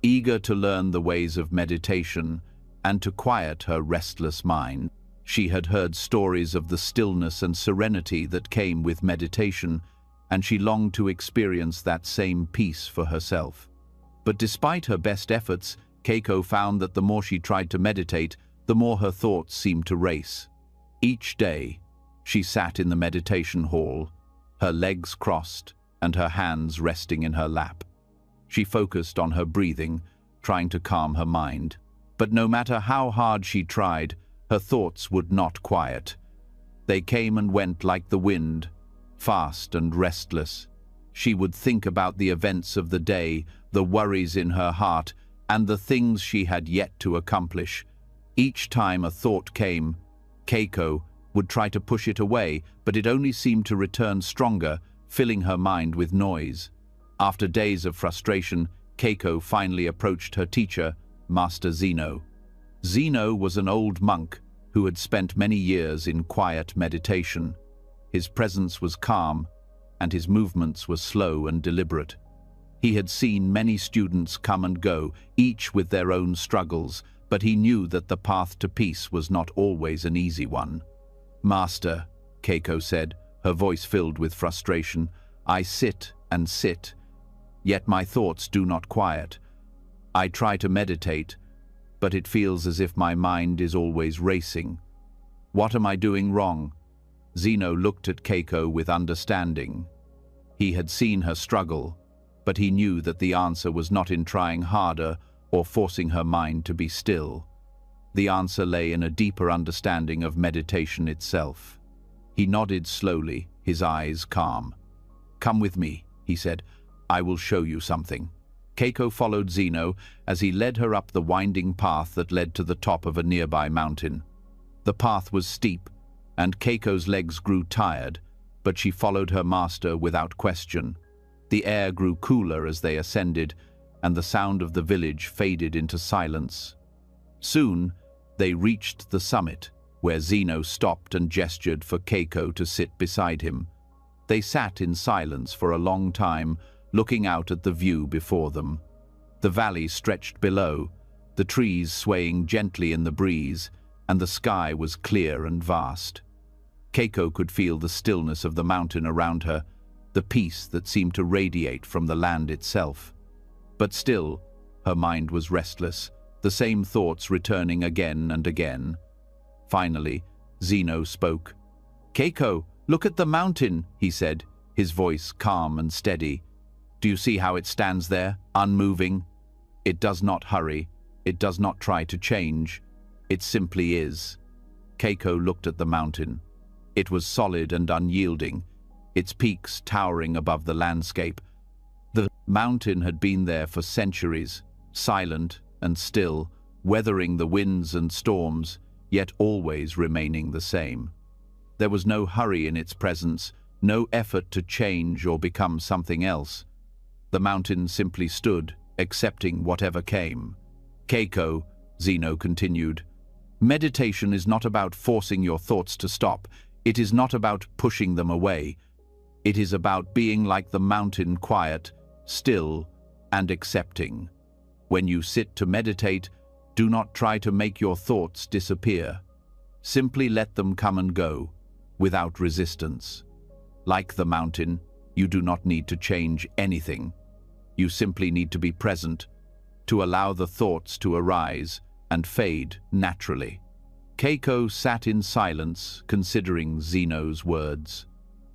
eager to learn the ways of meditation and to quiet her restless mind. She had heard stories of the stillness and serenity that came with meditation, and she longed to experience that same peace for herself. But despite her best efforts, Keiko found that the more she tried to meditate, the more her thoughts seemed to race. Each day, she sat in the meditation hall, her legs crossed and her hands resting in her lap. She focused on her breathing, trying to calm her mind. But no matter how hard she tried, her thoughts would not quiet. They came and went like the wind, fast and restless. She would think about the events of the day, the worries in her heart, and the things she had yet to accomplish. Each time a thought came, Keiko would try to push it away, but it only seemed to return stronger, filling her mind with noise. After days of frustration, Keiko finally approached her teacher, Master Zeno. Zeno was an old monk who had spent many years in quiet meditation. His presence was calm, and his movements were slow and deliberate. He had seen many students come and go, each with their own struggles, but he knew that the path to peace was not always an easy one. "Master," Keiko said, her voice filled with frustration, "I sit and sit, yet my thoughts do not quiet. I try to meditate, but it feels as if my mind is always racing. What am I doing wrong?" Zeno looked at Keiko with understanding. He had seen her struggle, but he knew that the answer was not in trying harder or forcing her mind to be still. The answer lay in a deeper understanding of meditation itself. He nodded slowly, his eyes calm. "Come with me," he said. "I will show you something." Keiko followed Zeno as he led her up the winding path that led to the top of a nearby mountain. The path was steep, and Keiko's legs grew tired, but she followed her master without question. The air grew cooler as they ascended, and the sound of the village faded into silence. Soon, they reached the summit, where Zeno stopped and gestured for Keiko to sit beside him. They sat in silence for a long time, looking out at the view before them. The valley stretched below, the trees swaying gently in the breeze, and the sky was clear and vast. Keiko could feel the stillness of the mountain around her, the peace that seemed to radiate from the land itself. But still, her mind was restless, the same thoughts returning again and again. Finally, Zeno spoke. "Keiko, look at the mountain," he said, his voice calm and steady. "Do you see how it stands there, unmoving? It does not hurry, it does not try to change. It simply is." Keiko looked at the mountain. It was solid and unyielding, its peaks towering above the landscape. The mountain had been there for centuries, silent and still, weathering the winds and storms, yet always remaining the same. There was no hurry in its presence, no effort to change or become something else. The mountain simply stood, accepting whatever came. "Keiko," Zeno continued, "meditation is not about forcing your thoughts to stop. It is not about pushing them away. It is about being like the mountain, quiet, still, and accepting. When you sit to meditate, do not try to make your thoughts disappear. Simply let them come and go, without resistance. Like the mountain, you do not need to change anything. You simply need to be present, to allow the thoughts to arise and fade naturally." Keiko sat in silence, considering Zeno's words.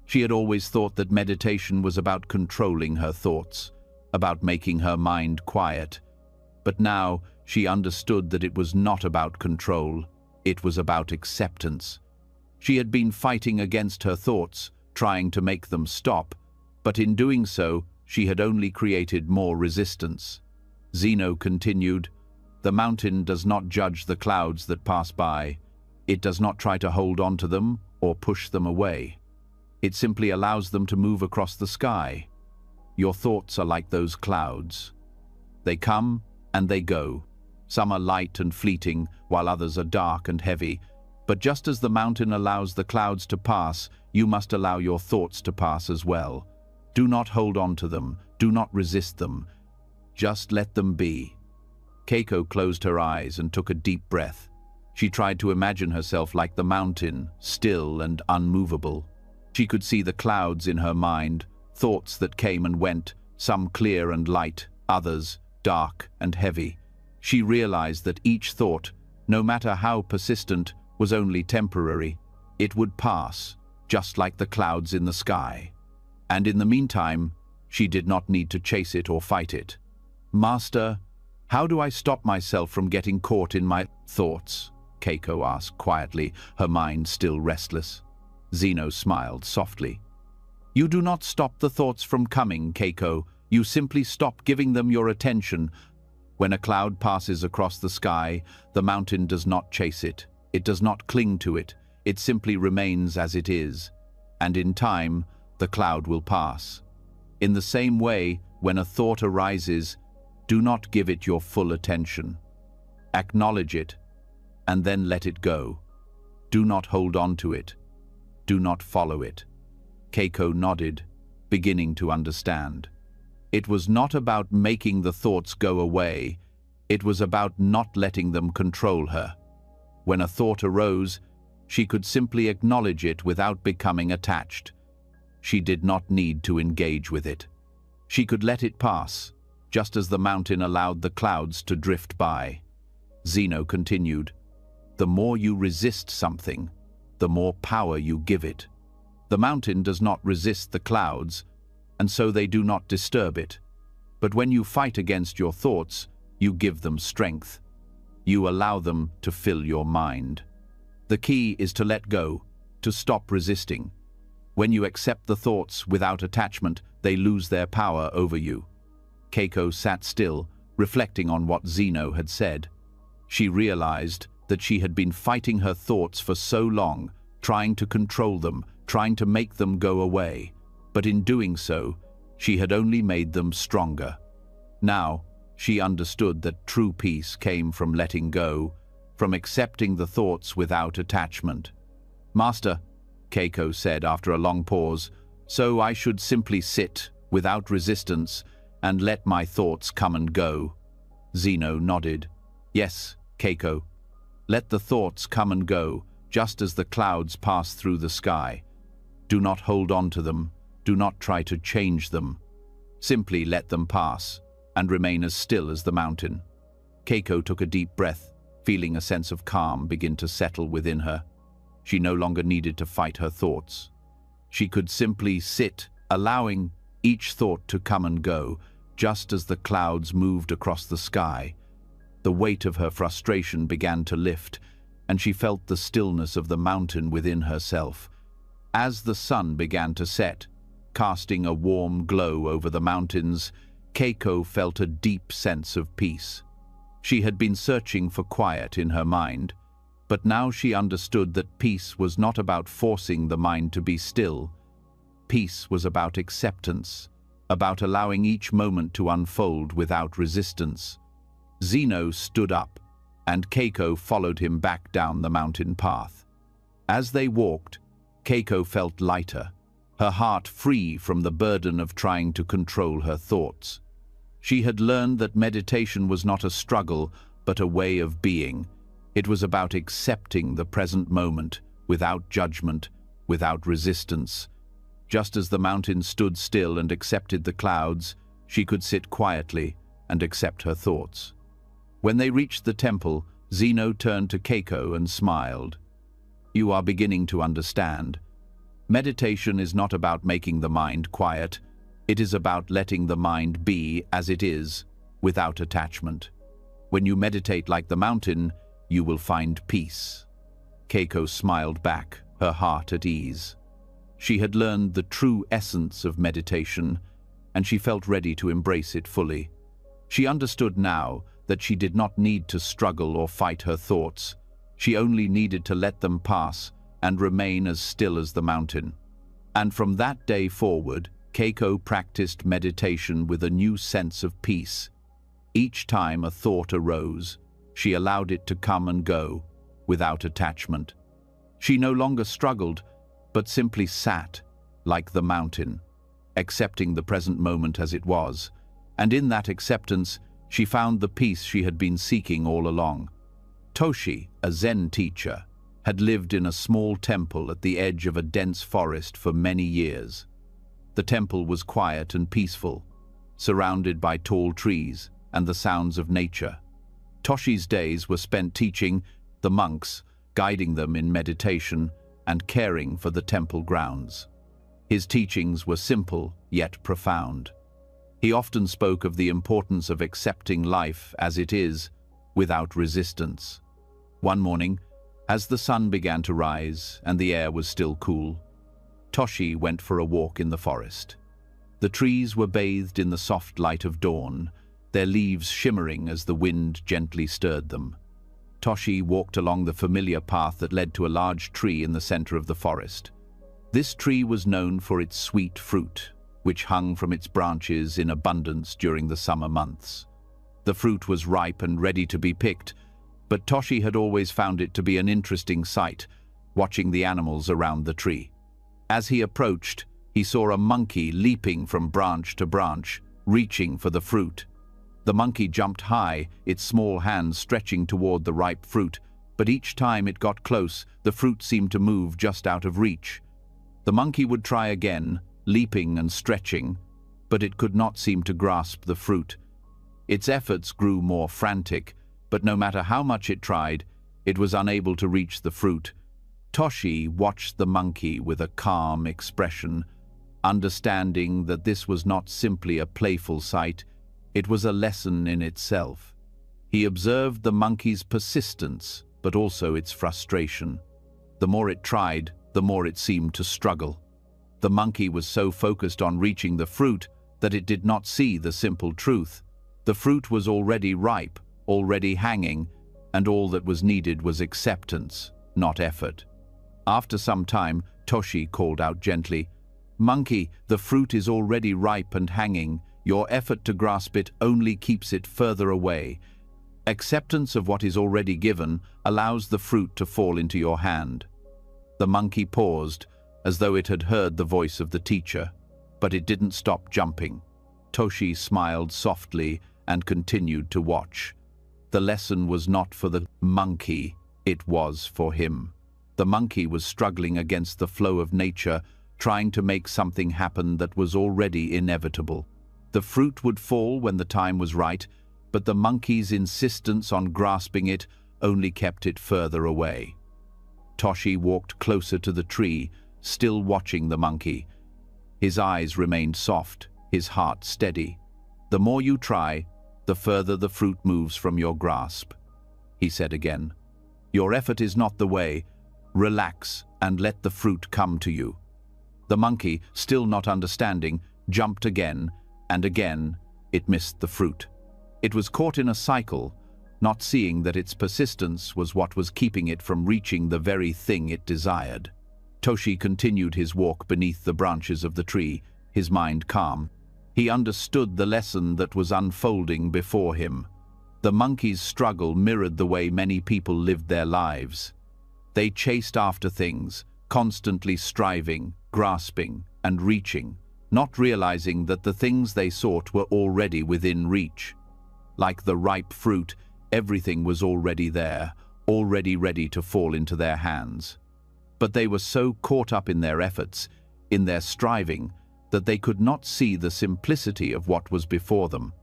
She had always thought that meditation was about controlling her thoughts, about making her mind quiet. But now she understood that it was not about control, it was about acceptance. She had been fighting against her thoughts, trying to make them stop, but in doing so, she had only created more resistance. Zeno continued, "The mountain does not judge the clouds that pass by. It does not try to hold on to them or push them away. It simply allows them to move across the sky. Your thoughts are like those clouds. They come and they go. Some are light and fleeting, while others are dark and heavy. But just as the mountain allows the clouds to pass, you must allow your thoughts to pass as well. Do not hold on to them. Do not resist them. Just let them be." Keiko closed her eyes and took a deep breath. She tried to imagine herself like the mountain, still and unmovable. She could see the clouds in her mind, thoughts that came and went, some clear and light, others dark and heavy. She realized that each thought, no matter how persistent, was only temporary. It would pass, just like the clouds in the sky. And in the meantime, she did not need to chase it or fight it. "Master, how do I stop myself from getting caught in my thoughts?" Keiko asked quietly, her mind still restless. Zeno smiled softly. "You do not stop the thoughts from coming, Keiko. You simply stop giving them your attention. When a cloud passes across the sky, the mountain does not chase it. It does not cling to it. It simply remains as it is. And in time, the cloud will pass. In the same way, when a thought arises, do not give it your full attention. Acknowledge it, and then let it go. Do not hold on to it. Do not follow it." Keiko nodded, beginning to understand. It was not about making the thoughts go away. It was about not letting them control her. When a thought arose, she could simply acknowledge it without becoming attached. She did not need to engage with it. She could let it pass, just as the mountain allowed the clouds to drift by. Zeno continued, "The more you resist something, the more power you give it. The mountain does not resist the clouds, and so they do not disturb it. But when you fight against your thoughts, you give them strength. You allow them to fill your mind. The key is to let go, to stop resisting. When you accept the thoughts without attachment, they lose their power over you." Keiko sat still, reflecting on what Zeno had said. She realized that she had been fighting her thoughts for so long, trying to control them, trying to make them go away. But in doing so, she had only made them stronger. Now, she understood that true peace came from letting go, from accepting the thoughts without attachment. "Master," Keiko said after a long pause, "so I should simply sit, without resistance, and let my thoughts come and go?" Zeno nodded. "Yes, Keiko. Let the thoughts come and go, just as the clouds pass through the sky. Do not hold on to them. Do not try to change them. Simply let them pass, and remain as still as the mountain." Keiko took a deep breath, feeling a sense of calm begin to settle within her. She no longer needed to fight her thoughts. She could simply sit, allowing each thought to come and go, just as the clouds moved across the sky. The weight of her frustration began to lift, and she felt the stillness of the mountain within herself. As the sun began to set, casting a warm glow over the mountains, Keiko felt a deep sense of peace. She had been searching for quiet in her mind, but now she understood that peace was not about forcing the mind to be still. Peace was about acceptance, about allowing each moment to unfold without resistance. Zeno stood up, and Keiko followed him back down the mountain path. As they walked, Keiko felt lighter, her heart free from the burden of trying to control her thoughts. She had learned that meditation was not a struggle, but a way of being. It was about accepting the present moment, without judgment, without resistance. Just as the mountain stood still and accepted the clouds, she could sit quietly and accept her thoughts. When they reached the temple, Zeno turned to Keiko and smiled. "You are beginning to understand. Meditation is not about making the mind quiet. It is about letting the mind be as it is, without attachment. When you meditate like the mountain, you will find peace." Keiko smiled back, her heart at ease. She had learned the true essence of meditation, and she felt ready to embrace it fully. She understood now that she did not need to struggle or fight her thoughts. She only needed to let them pass and remain as still as the mountain. And from that day forward, Keiko practiced meditation with a new sense of peace. Each time a thought arose, she allowed it to come and go, without attachment. She no longer struggled, but simply sat, like the mountain, accepting the present moment as it was. And in that acceptance, she found the peace she had been seeking all along. Toshi, a Zen teacher, had lived in a small temple at the edge of a dense forest for many years. The temple was quiet and peaceful, surrounded by tall trees and the sounds of nature. Toshi's days were spent teaching the monks, guiding them in meditation, and caring for the temple grounds. His teachings were simple yet profound. He often spoke of the importance of accepting life as it is, without resistance. One morning, as the sun began to rise and the air was still cool, Toshi went for a walk in the forest. The trees were bathed in the soft light of dawn, their leaves shimmering as the wind gently stirred them. Toshi walked along the familiar path that led to a large tree in the center of the forest. This tree was known for its sweet fruit, which hung from its branches in abundance during the summer months. The fruit was ripe and ready to be picked, but Toshi had always found it to be an interesting sight, watching the animals around the tree. As he approached, he saw a monkey leaping from branch to branch, reaching for the fruit. The monkey jumped high, its small hands stretching toward the ripe fruit, but each time it got close, the fruit seemed to move just out of reach. The monkey would try again, leaping and stretching, but it could not seem to grasp the fruit. Its efforts grew more frantic, but no matter how much it tried, it was unable to reach the fruit. Toshi watched the monkey with a calm expression, understanding that this was not simply a playful sight, it was a lesson in itself. He observed the monkey's persistence, but also its frustration. The more it tried, the more it seemed to struggle. The monkey was so focused on reaching the fruit that it did not see the simple truth. The fruit was already ripe, already hanging, and all that was needed was acceptance, not effort. After some time, Toshi called out gently, "Monkey, the fruit is already ripe and hanging. Your effort to grasp it only keeps it further away. Acceptance of what is already given allows the fruit to fall into your hand." The monkey paused, as though it had heard the voice of the teacher, but it didn't stop jumping. Toshi smiled softly and continued to watch. The lesson was not for the monkey, it was for him. The monkey was struggling against the flow of nature, trying to make something happen that was already inevitable. The fruit would fall when the time was right, but the monkey's insistence on grasping it only kept it further away. Toshi walked closer to the tree, still watching the monkey. His eyes remained soft, his heart steady. "The more you try, the further the fruit moves from your grasp," he said again. "Your effort is not the way. Relax and let the fruit come to you." The monkey, still not understanding, jumped again, and again it missed the fruit. It was caught in a cycle, not seeing that its persistence was what was keeping it from reaching the very thing it desired. Toshi continued his walk beneath the branches of the tree, his mind calm. He understood the lesson that was unfolding before him. The monkey's struggle mirrored the way many people lived their lives. They chased after things, constantly striving, grasping, and reaching, not realizing that the things they sought were already within reach. Like the ripe fruit, everything was already there, already ready to fall into their hands. But they were so caught up in their efforts, in their striving, that they could not see the simplicity of what was before them.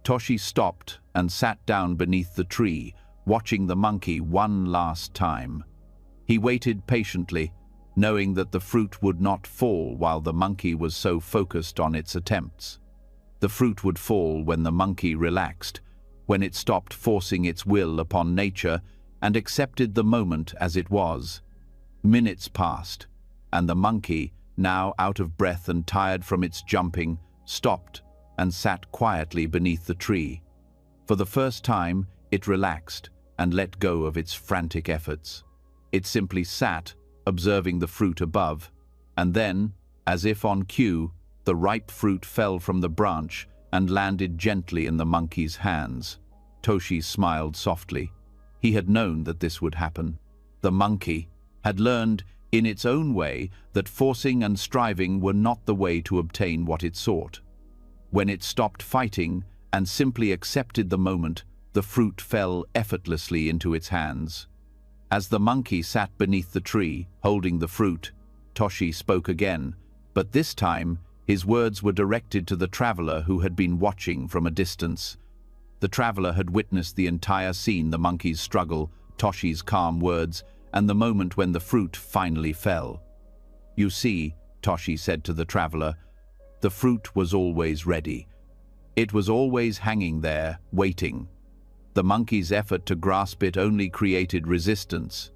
Toshi stopped and sat down beneath the tree, watching the monkey one last time. He waited patiently, knowing that the fruit would not fall while the monkey was so focused on its attempts. The fruit would fall when the monkey relaxed, when it stopped forcing its will upon nature and accepted the moment as it was. Minutes passed, and the monkey, now out of breath and tired from its jumping, stopped and sat quietly beneath the tree. For the first time, it relaxed and let go of its frantic efforts. It simply sat, observing the fruit above, and then, as if on cue, the ripe fruit fell from the branch and landed gently in the monkey's hands. Toshi smiled softly. He had known that this would happen. The monkey had learned, in its own way, that forcing and striving were not the way to obtain what it sought. When it stopped fighting and simply accepted the moment, the fruit fell effortlessly into its hands. As the monkey sat beneath the tree, holding the fruit, Toshi spoke again, but this time his words were directed to the traveler who had been watching from a distance. The traveler had witnessed the entire scene, the monkey's struggle, Toshi's calm words, and the moment when the fruit finally fell. "You see," Toshi said to the traveler, "the fruit was always ready, It was always hanging there, waiting. The monkey's effort to grasp it only created resistance.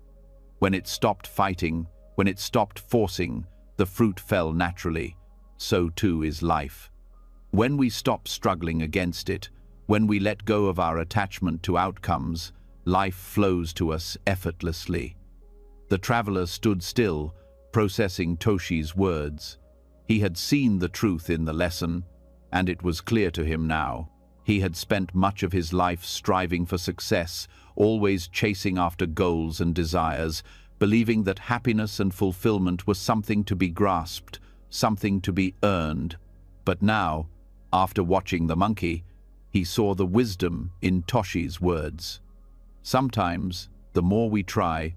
When it stopped fighting, when it stopped forcing, the fruit fell naturally. So too is life. When we stop struggling against it, when we let go of our attachment to outcomes, life flows to us effortlessly. The traveler stood still, processing Toshi's words. He had seen the truth in the lesson, and it was clear to him now. He had spent much of his life striving for success, always chasing after goals and desires, believing that happiness and fulfillment were something to be grasped, something to be earned. But now, after watching the monkey, he saw the wisdom in Toshi's words. Sometimes, the more we try,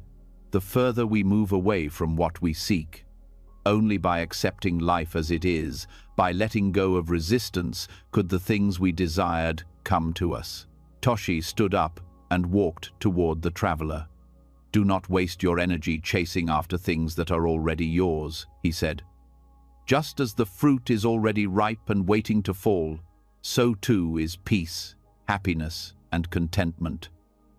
the further we move away from what we seek. Only by accepting life as it is, by letting go of resistance, could the things we desired come to us. Toshi stood up and walked toward the traveler. "Do not waste your energy chasing after things that are already yours," he said. "Just as the fruit is already ripe and waiting to fall, so too is peace, happiness, and contentment.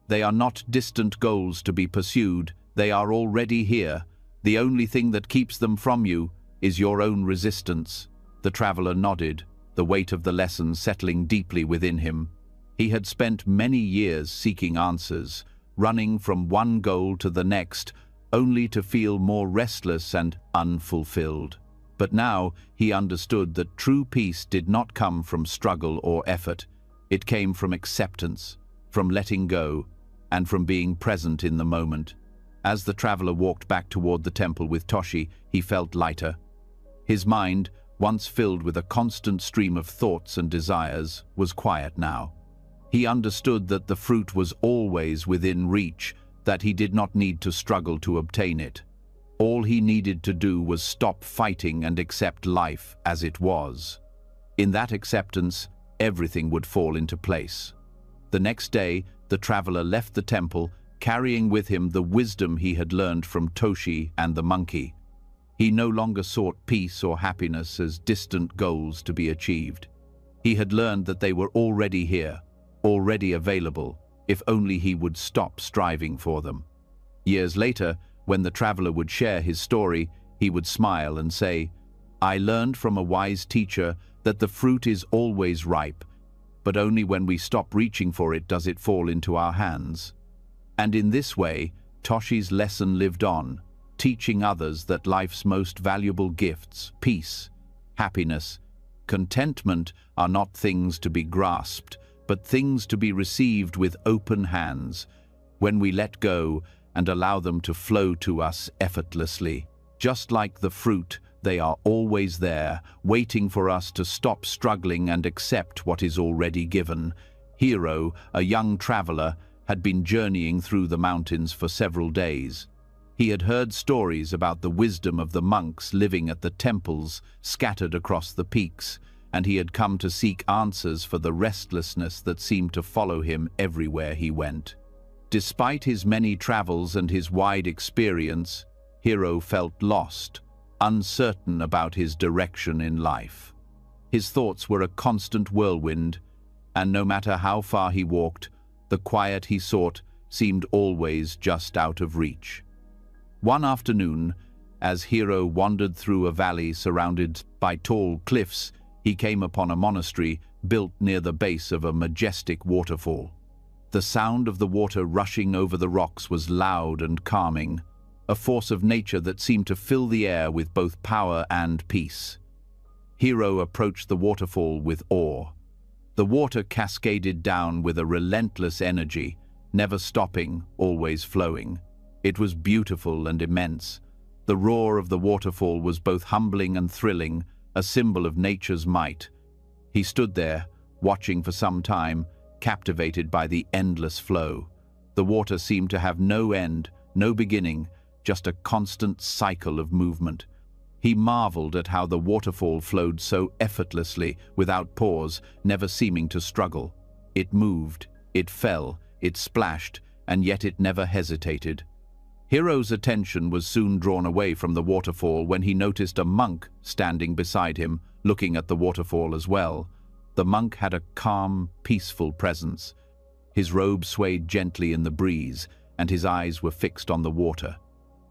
They are not distant goals to be pursued, they are already here. The only thing that keeps them from you is your own resistance." The traveler nodded, the weight of the lesson settling deeply within him. He had spent many years seeking answers, running from one goal to the next, only to feel more restless and unfulfilled. But now he understood that true peace did not come from struggle or effort. It came from acceptance, from letting go, and from being present in the moment. As the traveler walked back toward the temple with Toshi, he felt lighter. His mind, once filled with a constant stream of thoughts and desires, was quiet now. He understood that the fruit was always within reach, that he did not need to struggle to obtain it. All he needed to do was stop fighting and accept life as it was. In that acceptance, everything would fall into place. The next day, the traveler left the temple, carrying with him the wisdom he had learned from Toshi and the monkey. He no longer sought peace or happiness as distant goals to be achieved. He had learned that they were already here, already available, if only he would stop striving for them. Years later, when the traveler would share his story, he would smile and say, "I learned from a wise teacher that the fruit is always ripe, but only when we stop reaching for it does it fall into our hands." And in this way, Toshi's lesson lived on, teaching others that life's most valuable gifts, peace, happiness, contentment, are not things to be grasped, but things to be received with open hands, when we let go and allow them to flow to us effortlessly. Just like the fruit, they are always there, waiting for us to stop struggling and accept what is already given. Hiro, a young traveler, had been journeying through the mountains for several days. He had heard stories about the wisdom of the monks living at the temples scattered across the peaks, and he had come to seek answers for the restlessness that seemed to follow him everywhere he went. Despite his many travels and his wide experience, Hiro felt lost, uncertain about his direction in life. His thoughts were a constant whirlwind, and no matter how far he walked, the quiet he sought seemed always just out of reach. One afternoon, as Hiro wandered through a valley surrounded by tall cliffs, he came upon a monastery built near the base of a majestic waterfall. The sound of the water rushing over the rocks was loud and calming, a force of nature that seemed to fill the air with both power and peace. Hiro approached the waterfall with awe. The water cascaded down with a relentless energy, never stopping, always flowing. It was beautiful and immense. The roar of the waterfall was both humbling and thrilling, a symbol of nature's might. He stood there, watching for some time, captivated by the endless flow. The water seemed to have no end, no beginning, just a constant cycle of movement. He marveled at how the waterfall flowed so effortlessly, without pause, never seeming to struggle. It moved, it fell, it splashed, and yet it never hesitated. Hiro's attention was soon drawn away from the waterfall when he noticed a monk standing beside him, looking at the waterfall as well. The monk had a calm, peaceful presence. His robe swayed gently in the breeze, and his eyes were fixed on the water.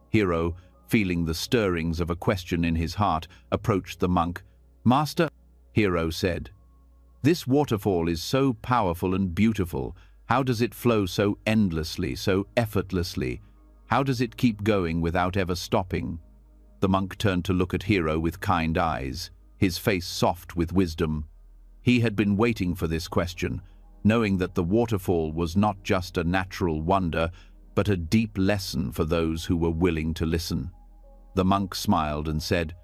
Hero, feeling the stirrings of a question in his heart, approached the monk. "Master," Hero said, "this waterfall is so powerful and beautiful. How does it flow so endlessly, so effortlessly? How does it keep going without ever stopping?" The monk turned to look at Hero with kind eyes, his face soft with wisdom. He had been waiting for this question, knowing that the waterfall was not just a natural wonder, but a deep lesson for those who were willing to listen. The monk smiled and said,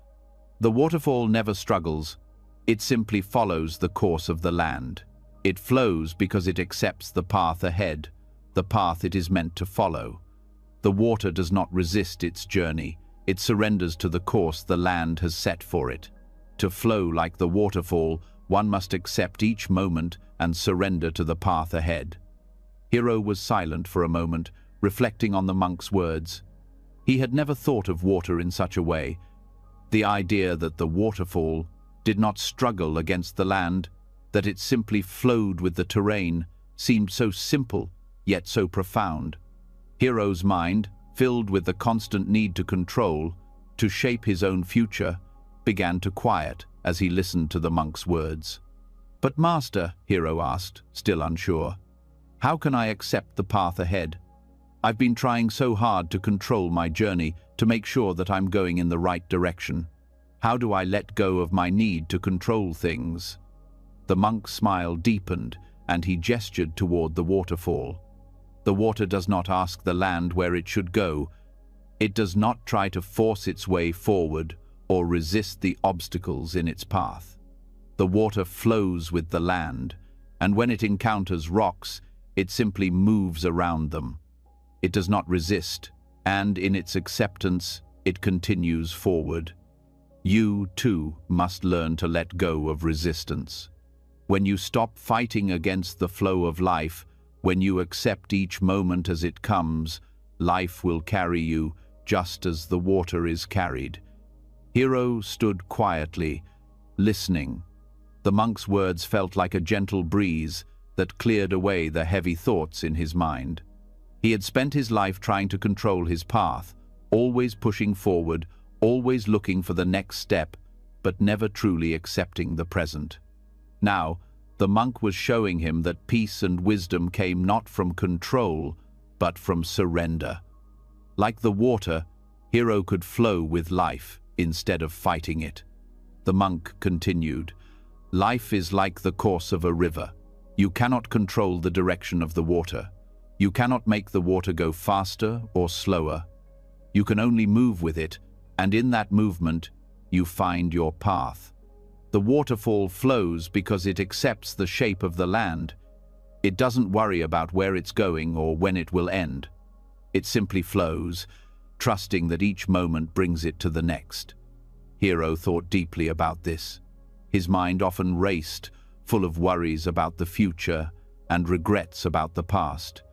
"The waterfall never struggles. It simply follows the course of the land. It flows because it accepts the path ahead, the path it is meant to follow. The water does not resist its journey. It surrenders to the course the land has set for it. To flow like the waterfall, one must accept each moment and surrender to the path ahead." Hero was silent for a moment, reflecting on the monk's words. He had never thought of water in such a way. The idea that the waterfall did not struggle against the land, that it simply flowed with the terrain, seemed so simple, yet so profound. Hero's mind, filled with the constant need to control, to shape his own future, began to quiet as he listened to the monk's words. "But Master," Hero asked, still unsure, "how can I accept the path ahead? I've been trying so hard to control my journey, to make sure that I'm going in the right direction. How do I let go of my need to control things?" The monk's smile deepened, and he gestured toward the waterfall. The water does not ask the land where it should go. It does not try to force its way forward or resist the obstacles in its path. The water flows with the land, and when it encounters rocks, it simply moves around them. It does not resist, and in its acceptance, it continues forward. You, too, must learn to let go of resistance. When you stop fighting against the flow of life, when you accept each moment as it comes, life will carry you just as the water is carried. Hero stood quietly, listening. The monk's words felt like a gentle breeze that cleared away the heavy thoughts in his mind. He had spent his life trying to control his path, always pushing forward, always looking for the next step, but never truly accepting the present. Now, the monk was showing him that peace and wisdom came not from control, but from surrender. Like the water, Hero could flow with life instead of fighting it. The monk continued, "Life is like the course of a river. You cannot control the direction of the water. You cannot make the water go faster or slower. You can only move with it, and in that movement, you find your path. The waterfall flows because it accepts the shape of the land. It doesn't worry about where it's going or when it will end. It simply flows, trusting that each moment brings it to the next." Hero thought deeply about this. His mind often raced, full of worries about the future and regrets about the past.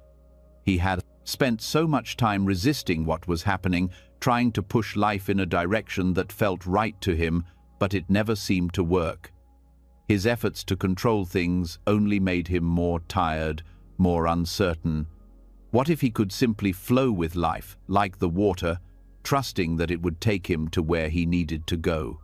He had spent so much time resisting what was happening, trying to push life in a direction that felt right to him, but it never seemed to work. His efforts to control things only made him more tired, more uncertain. What if he could simply flow with life, like the water, trusting that it would take him to where he needed to go?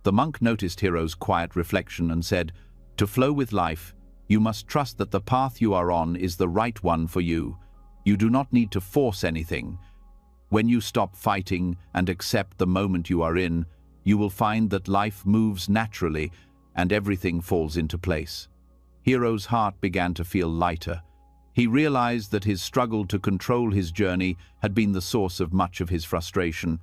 The monk noticed Hero's quiet reflection and said, "To flow with life, you must trust that the path you are on is the right one for you. You do not need to force anything. When you stop fighting and accept the moment you are in, you will find that life moves naturally and everything falls into place." Hero's heart began to feel lighter. He realized that his struggle to control his journey had been the source of much of his frustration.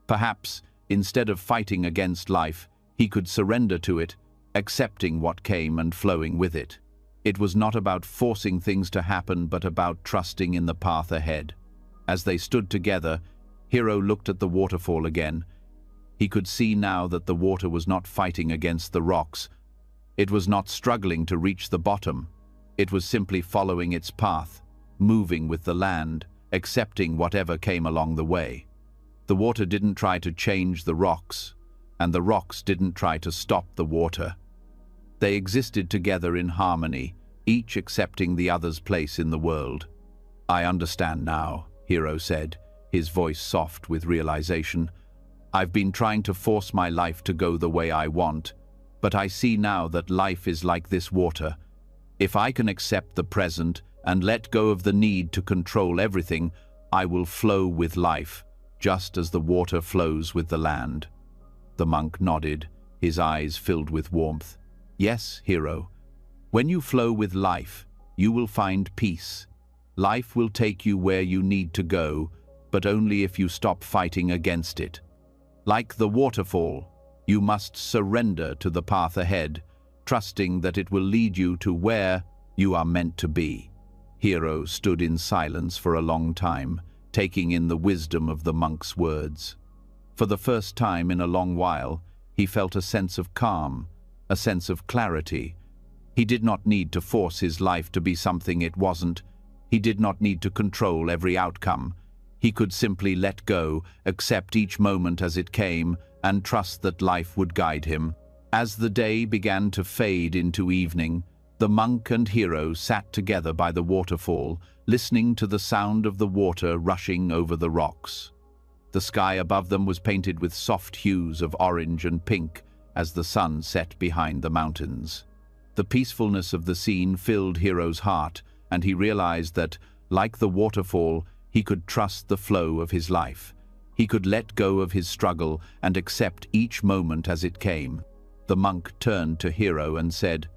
Perhaps, instead of fighting against life, he could surrender to it, accepting what came and flowing with it. It was not about forcing things to happen, but about trusting in the path ahead. As they stood together, Hero looked at the waterfall again. He could see now that the water was not fighting against the rocks. It was not struggling to reach the bottom. It was simply following its path, moving with the land, accepting whatever came along the way. The water didn't try to change the rocks, and the rocks didn't try to stop the water. They existed together in harmony, each accepting the other's place in the world. "I understand now," Hero said, his voice soft with realization. "I've been trying to force my life to go the way I want, but I see now that life is like this water. If I can accept the present and let go of the need to control everything, I will flow with life, just as the water flows with the land." The monk nodded, his eyes filled with warmth. "Yes, Hero. When you flow with life, you will find peace. Life will take you where you need to go, but only if you stop fighting against it. Like the waterfall, you must surrender to the path ahead, trusting that it will lead you to where you are meant to be." Hero stood in silence for a long time, taking in the wisdom of the monk's words. For the first time in a long while, he felt a sense of calm, a sense of clarity. He did not need to force his life to be something it wasn't. He did not need to control every outcome. He could simply let go, accept each moment as it came, and trust that life would guide him. As the day began to fade into evening, the monk and Hero sat together by the waterfall, listening to the sound of the water rushing over the rocks. The sky above them was painted with soft hues of orange and pink as the sun set behind the mountains. The peacefulness of the scene filled Hero's heart, and he realized that, like the waterfall, he could trust the flow of his life. He could let go of his struggle and accept each moment as it came. The monk turned to Hero and said,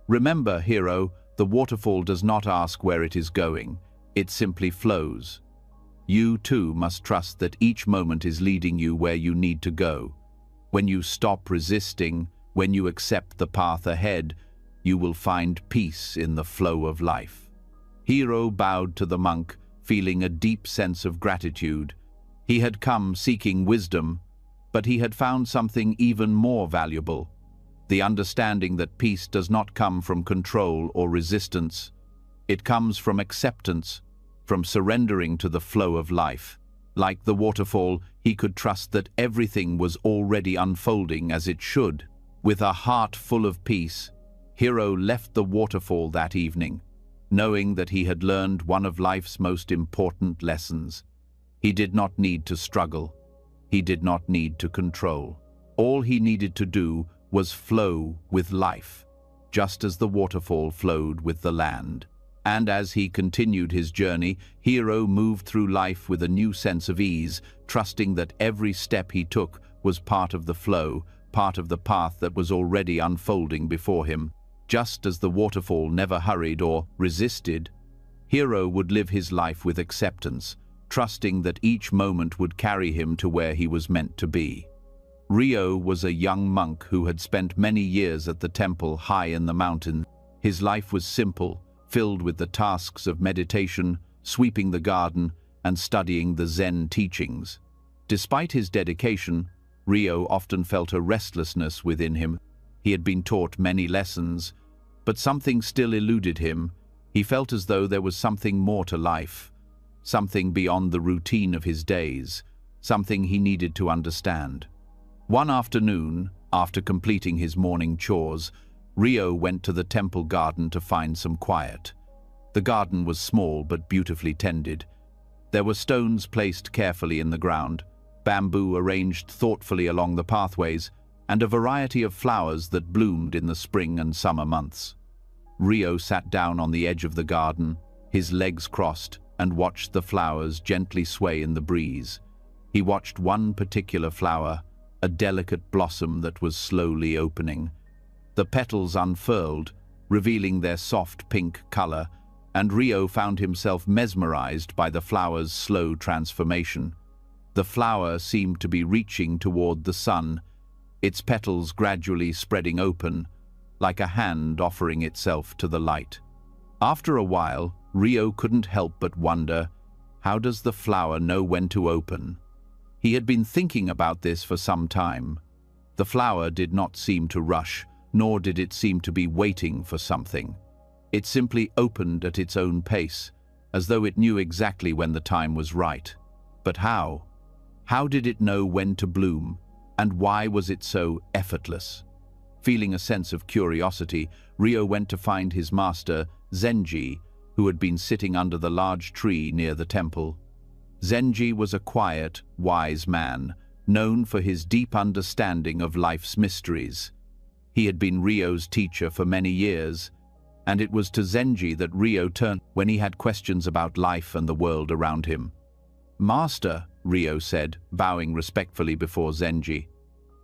"Remember, Hero, the waterfall does not ask where it is going. It simply flows. You too must trust that each moment is leading you where you need to go. When you stop resisting, when you accept the path ahead, you will find peace in the flow of life." Hero bowed to the monk, feeling a deep sense of gratitude. He had come seeking wisdom, but he had found something even more valuable: the understanding that peace does not come from control or resistance. It comes from acceptance, from surrendering to the flow of life. Like the waterfall, he could trust that everything was already unfolding as it should. With a heart full of peace, Hero left the waterfall that evening, knowing that he had learned one of life's most important lessons. He did not need to struggle. He did not need to control. All he needed to do was flow with life, just as the waterfall flowed with the land. And as he continued his journey, Hero moved through life with a new sense of ease, trusting that every step he took was part of the flow, part of the path that was already unfolding before him. Just as the waterfall never hurried or resisted, Hero would live his life with acceptance, trusting that each moment would carry him to where he was meant to be. Rio was a young monk who had spent many years at the temple high in the mountain. His life was simple, filled with the tasks of meditation, sweeping the garden, and studying the Zen teachings. Despite his dedication, Rio often felt a restlessness within him. He had been taught many lessons, but something still eluded him. He felt as though there was something more to life, something beyond the routine of his days, something he needed to understand. One afternoon, after completing his morning chores, Rio went to the temple garden to find some quiet. The garden was small but beautifully tended. There were stones placed carefully in the ground, bamboo arranged thoughtfully along the pathways, and a variety of flowers that bloomed in the spring and summer months. Rio sat down on the edge of the garden, his legs crossed, and watched the flowers gently sway in the breeze. He watched one particular flower, a delicate blossom that was slowly opening. The petals unfurled, revealing their soft pink color, and Rio found himself mesmerized by the flower's slow transformation. The flower seemed to be reaching toward the sun, its petals gradually spreading open, like a hand offering itself to the light. After a while, Rio couldn't help but wonder, how does the flower know when to open? He had been thinking about this for some time. The flower did not seem to rush, nor did it seem to be waiting for something. It simply opened at its own pace, as though it knew exactly when the time was right. But how? How did it know when to bloom, and why was it so effortless? Feeling a sense of curiosity, Ryo went to find his master, Zenji, who had been sitting under the large tree near the temple. Zenji was a quiet, wise man, known for his deep understanding of life's mysteries. He had been Ryo's teacher for many years, and it was to Zenji that Ryo turned when he had questions about life and the world around him. "Master," Ryo said, bowing respectfully before Zenji,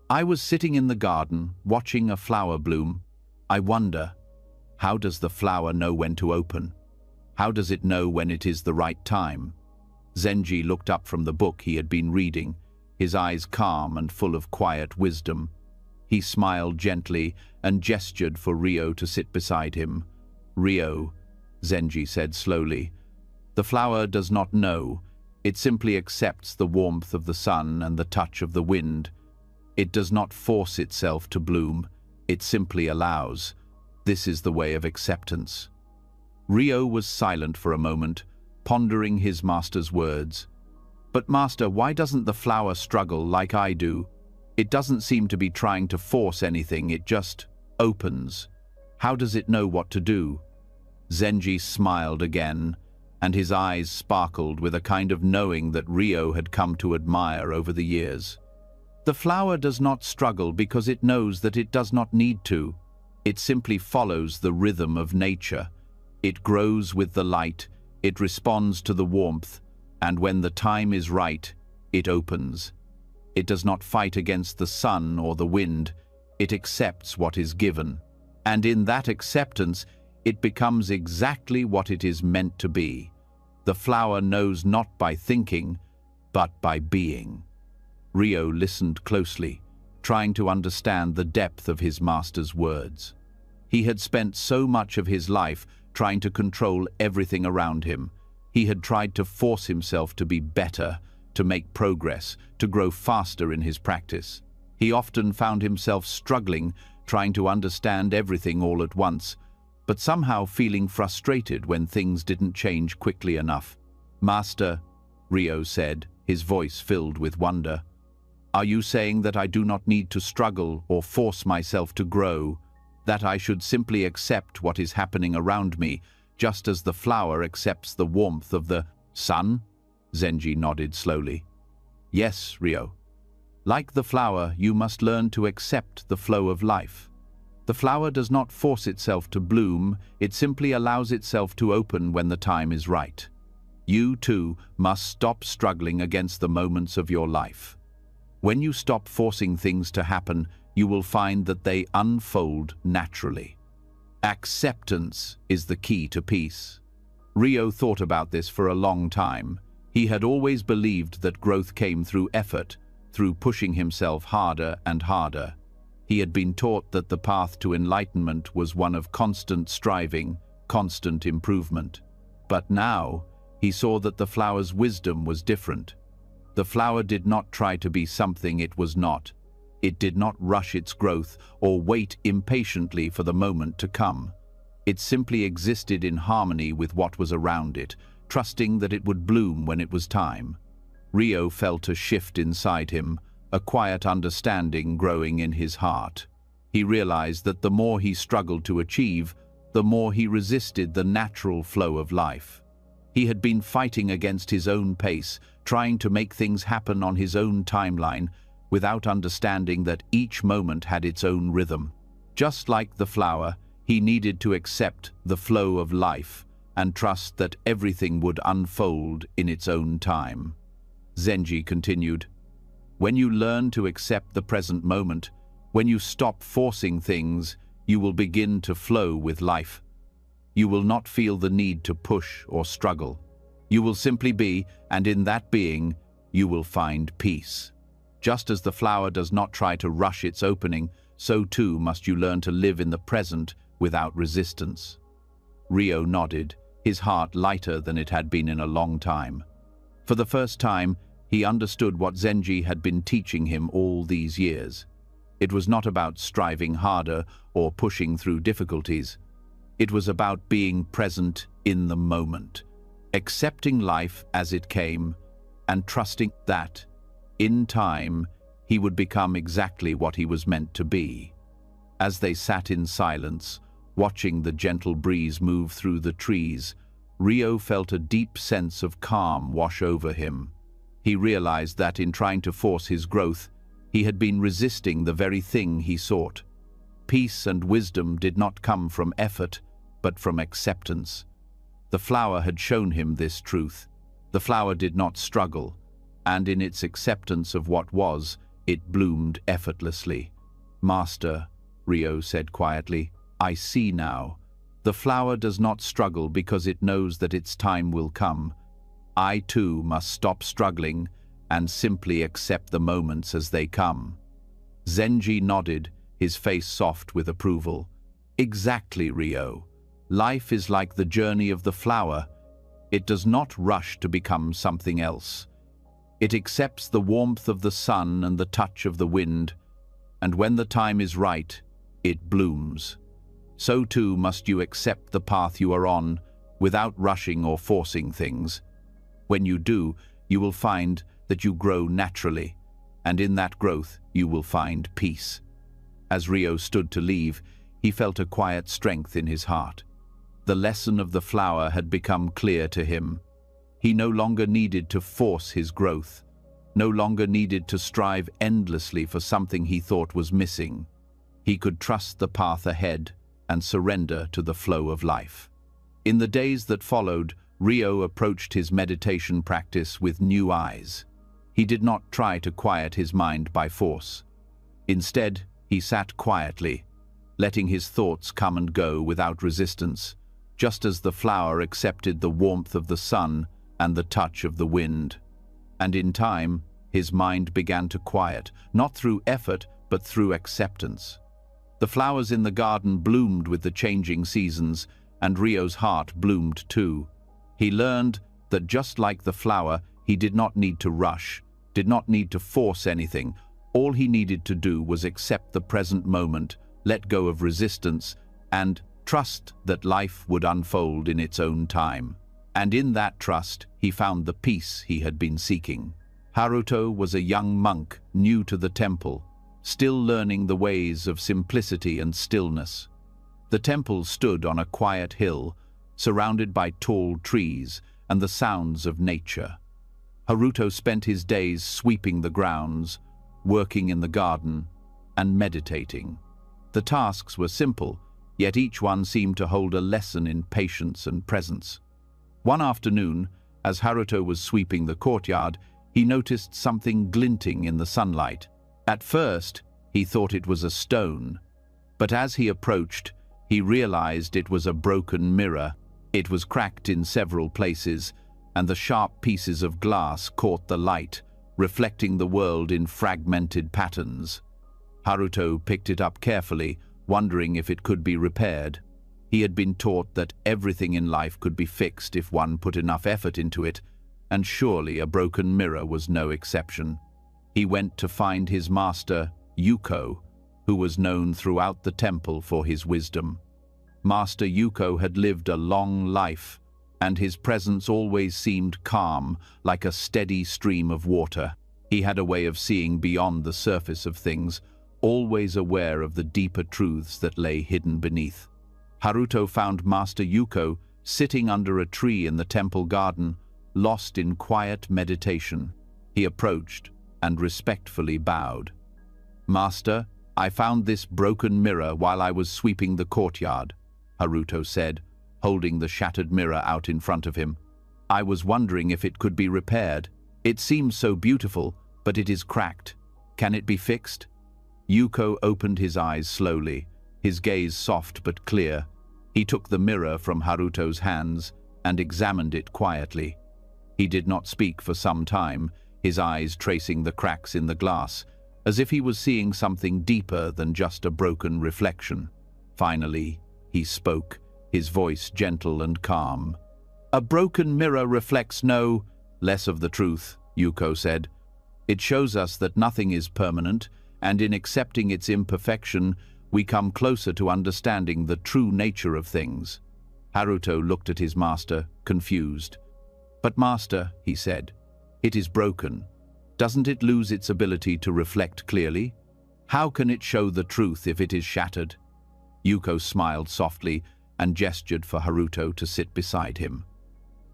"I was sitting in the garden, watching a flower bloom. I wonder, how does the flower know when to open? How does it know when it is the right time?" Zenji looked up from the book he had been reading, his eyes calm and full of quiet wisdom. He smiled gently and gestured for Ryo to sit beside him. "Ryo," Zenji said slowly, "the flower does not know. It simply accepts the warmth of the sun and the touch of the wind. It does not force itself to bloom. It simply allows. This is the way of acceptance." Ryo was silent for a moment, pondering his master's words. "But master, why doesn't the flower struggle like I do? It doesn't seem to be trying to force anything, it just opens. How does it know what to do?" Zenji smiled again, and his eyes sparkled with a kind of knowing that Ryo had come to admire over the years. "The flower does not struggle because it knows that it does not need to. It simply follows the rhythm of nature. It grows with the light, it responds to the warmth, and when the time is right, it opens. It does not fight against the sun or the wind. It accepts what is given. And in that acceptance, it becomes exactly what it is meant to be. The flower knows not by thinking, but by being." Ryo listened closely, trying to understand the depth of his master's words. He had spent so much of his life trying to control everything around him. He had tried to force himself to be better, to make progress, to grow faster in his practice. He often found himself struggling, trying to understand everything all at once, but somehow feeling frustrated when things didn't change quickly enough. "Master," Ryo said, his voice filled with wonder, "are you saying that I do not need to struggle or force myself to grow, that I should simply accept what is happening around me, just as the flower accepts the warmth of the sun?" Zenji nodded slowly. "Yes, Ryo. Like the flower, you must learn to accept the flow of life. The flower does not force itself to bloom, it simply allows itself to open when the time is right. You, too, must stop struggling against the moments of your life. When you stop forcing things to happen, you will find that they unfold naturally. Acceptance is the key to peace." Ryo thought about this for a long time. He had always believed that growth came through effort, through pushing himself harder and harder. He had been taught that the path to enlightenment was one of constant striving, constant improvement. But now, he saw that the flower's wisdom was different. The flower did not try to be something it was not. It did not rush its growth or wait impatiently for the moment to come. It simply existed in harmony with what was around it, trusting that it would bloom when it was time. Ryo felt a shift inside him, a quiet understanding growing in his heart. He realized that the more he struggled to achieve, the more he resisted the natural flow of life. He had been fighting against his own pace, trying to make things happen on his own timeline, without understanding that each moment had its own rhythm. Just like the flower, he needed to accept the flow of life and trust that everything would unfold in its own time. Zenji continued, "When you learn to accept the present moment, when you stop forcing things, you will begin to flow with life. You will not feel the need to push or struggle. You will simply be, and in that being, you will find peace. Just as the flower does not try to rush its opening, so too must you learn to live in the present without resistance." Ryo nodded, his heart lighter than it had been in a long time. For the first time, he understood what Zenji had been teaching him all these years. It was not about striving harder or pushing through difficulties. It was about being present in the moment, accepting life as it came, and trusting that, in time, he would become exactly what he was meant to be. As they sat in silence, watching the gentle breeze move through the trees, Rio felt a deep sense of calm wash over him. He realized that in trying to force his growth, he had been resisting the very thing he sought. Peace and wisdom did not come from effort, but from acceptance. The flower had shown him this truth. The flower did not struggle, and in its acceptance of what was, it bloomed effortlessly. "Master," Rio said quietly, "I see now. The flower does not struggle because it knows that its time will come. I too must stop struggling and simply accept the moments as they come." Zenji nodded, his face soft with approval. "Exactly, Rio. Life is like the journey of the flower. It does not rush to become something else. It accepts the warmth of the sun and the touch of the wind, and when the time is right, it blooms. So too must you accept the path you are on, without rushing or forcing things. When you do, you will find that you grow naturally, and in that growth you will find peace." As Rio stood to leave, he felt a quiet strength in his heart. The lesson of the flower had become clear to him. He no longer needed to force his growth, no longer needed to strive endlessly for something he thought was missing. He could trust the path ahead and surrender to the flow of life. In the days that followed, Rio approached his meditation practice with new eyes. He did not try to quiet his mind by force. Instead, he sat quietly, letting his thoughts come and go without resistance, just as the flower accepted the warmth of the sun and the touch of the wind. And in time, his mind began to quiet, not through effort, but through acceptance. The flowers in the garden bloomed with the changing seasons, and Rio's heart bloomed too. He learned that just like the flower, he did not need to rush, did not need to force anything. All he needed to do was accept the present moment, let go of resistance, and trust that life would unfold in its own time. And in that trust, he found the peace he had been seeking. Haruto was a young monk, new to the temple, still learning the ways of simplicity and stillness. The temple stood on a quiet hill, surrounded by tall trees and the sounds of nature. Haruto spent his days sweeping the grounds, working in the garden, and meditating. The tasks were simple, yet each one seemed to hold a lesson in patience and presence. One afternoon, as Haruto was sweeping the courtyard, he noticed something glinting in the sunlight. At first, he thought it was a stone, but as he approached, he realized it was a broken mirror. It was cracked in several places, and the sharp pieces of glass caught the light, reflecting the world in fragmented patterns. Haruto picked it up carefully, wondering if it could be repaired. He had been taught that everything in life could be fixed if one put enough effort into it, and surely a broken mirror was no exception. He went to find his master, Yuko, who was known throughout the temple for his wisdom. Master Yuko had lived a long life, and his presence always seemed calm, like a steady stream of water. He had a way of seeing beyond the surface of things, always aware of the deeper truths that lay hidden beneath. Haruto found Master Yuko sitting under a tree in the temple garden, lost in quiet meditation. He approached and respectfully bowed. "Master, I found this broken mirror while I was sweeping the courtyard," Haruto said, holding the shattered mirror out in front of him. "I was wondering if it could be repaired. It seems so beautiful, but it is cracked. Can it be fixed?" Yuko opened his eyes slowly, his gaze soft but clear. He took the mirror from Haruto's hands and examined it quietly. He did not speak for some time, his eyes tracing the cracks in the glass, as if he was seeing something deeper than just a broken reflection. Finally, he spoke, his voice gentle and calm. "A broken mirror reflects no less of the truth," Yuko said. "It shows us that nothing is permanent, and in accepting its imperfection, we come closer to understanding the true nature of things." Haruto looked at his master, confused. "But master," he said, "it is broken. Doesn't it lose its ability to reflect clearly?" How can it show the truth if it is shattered? Yuko smiled softly and gestured for Haruto to sit beside him.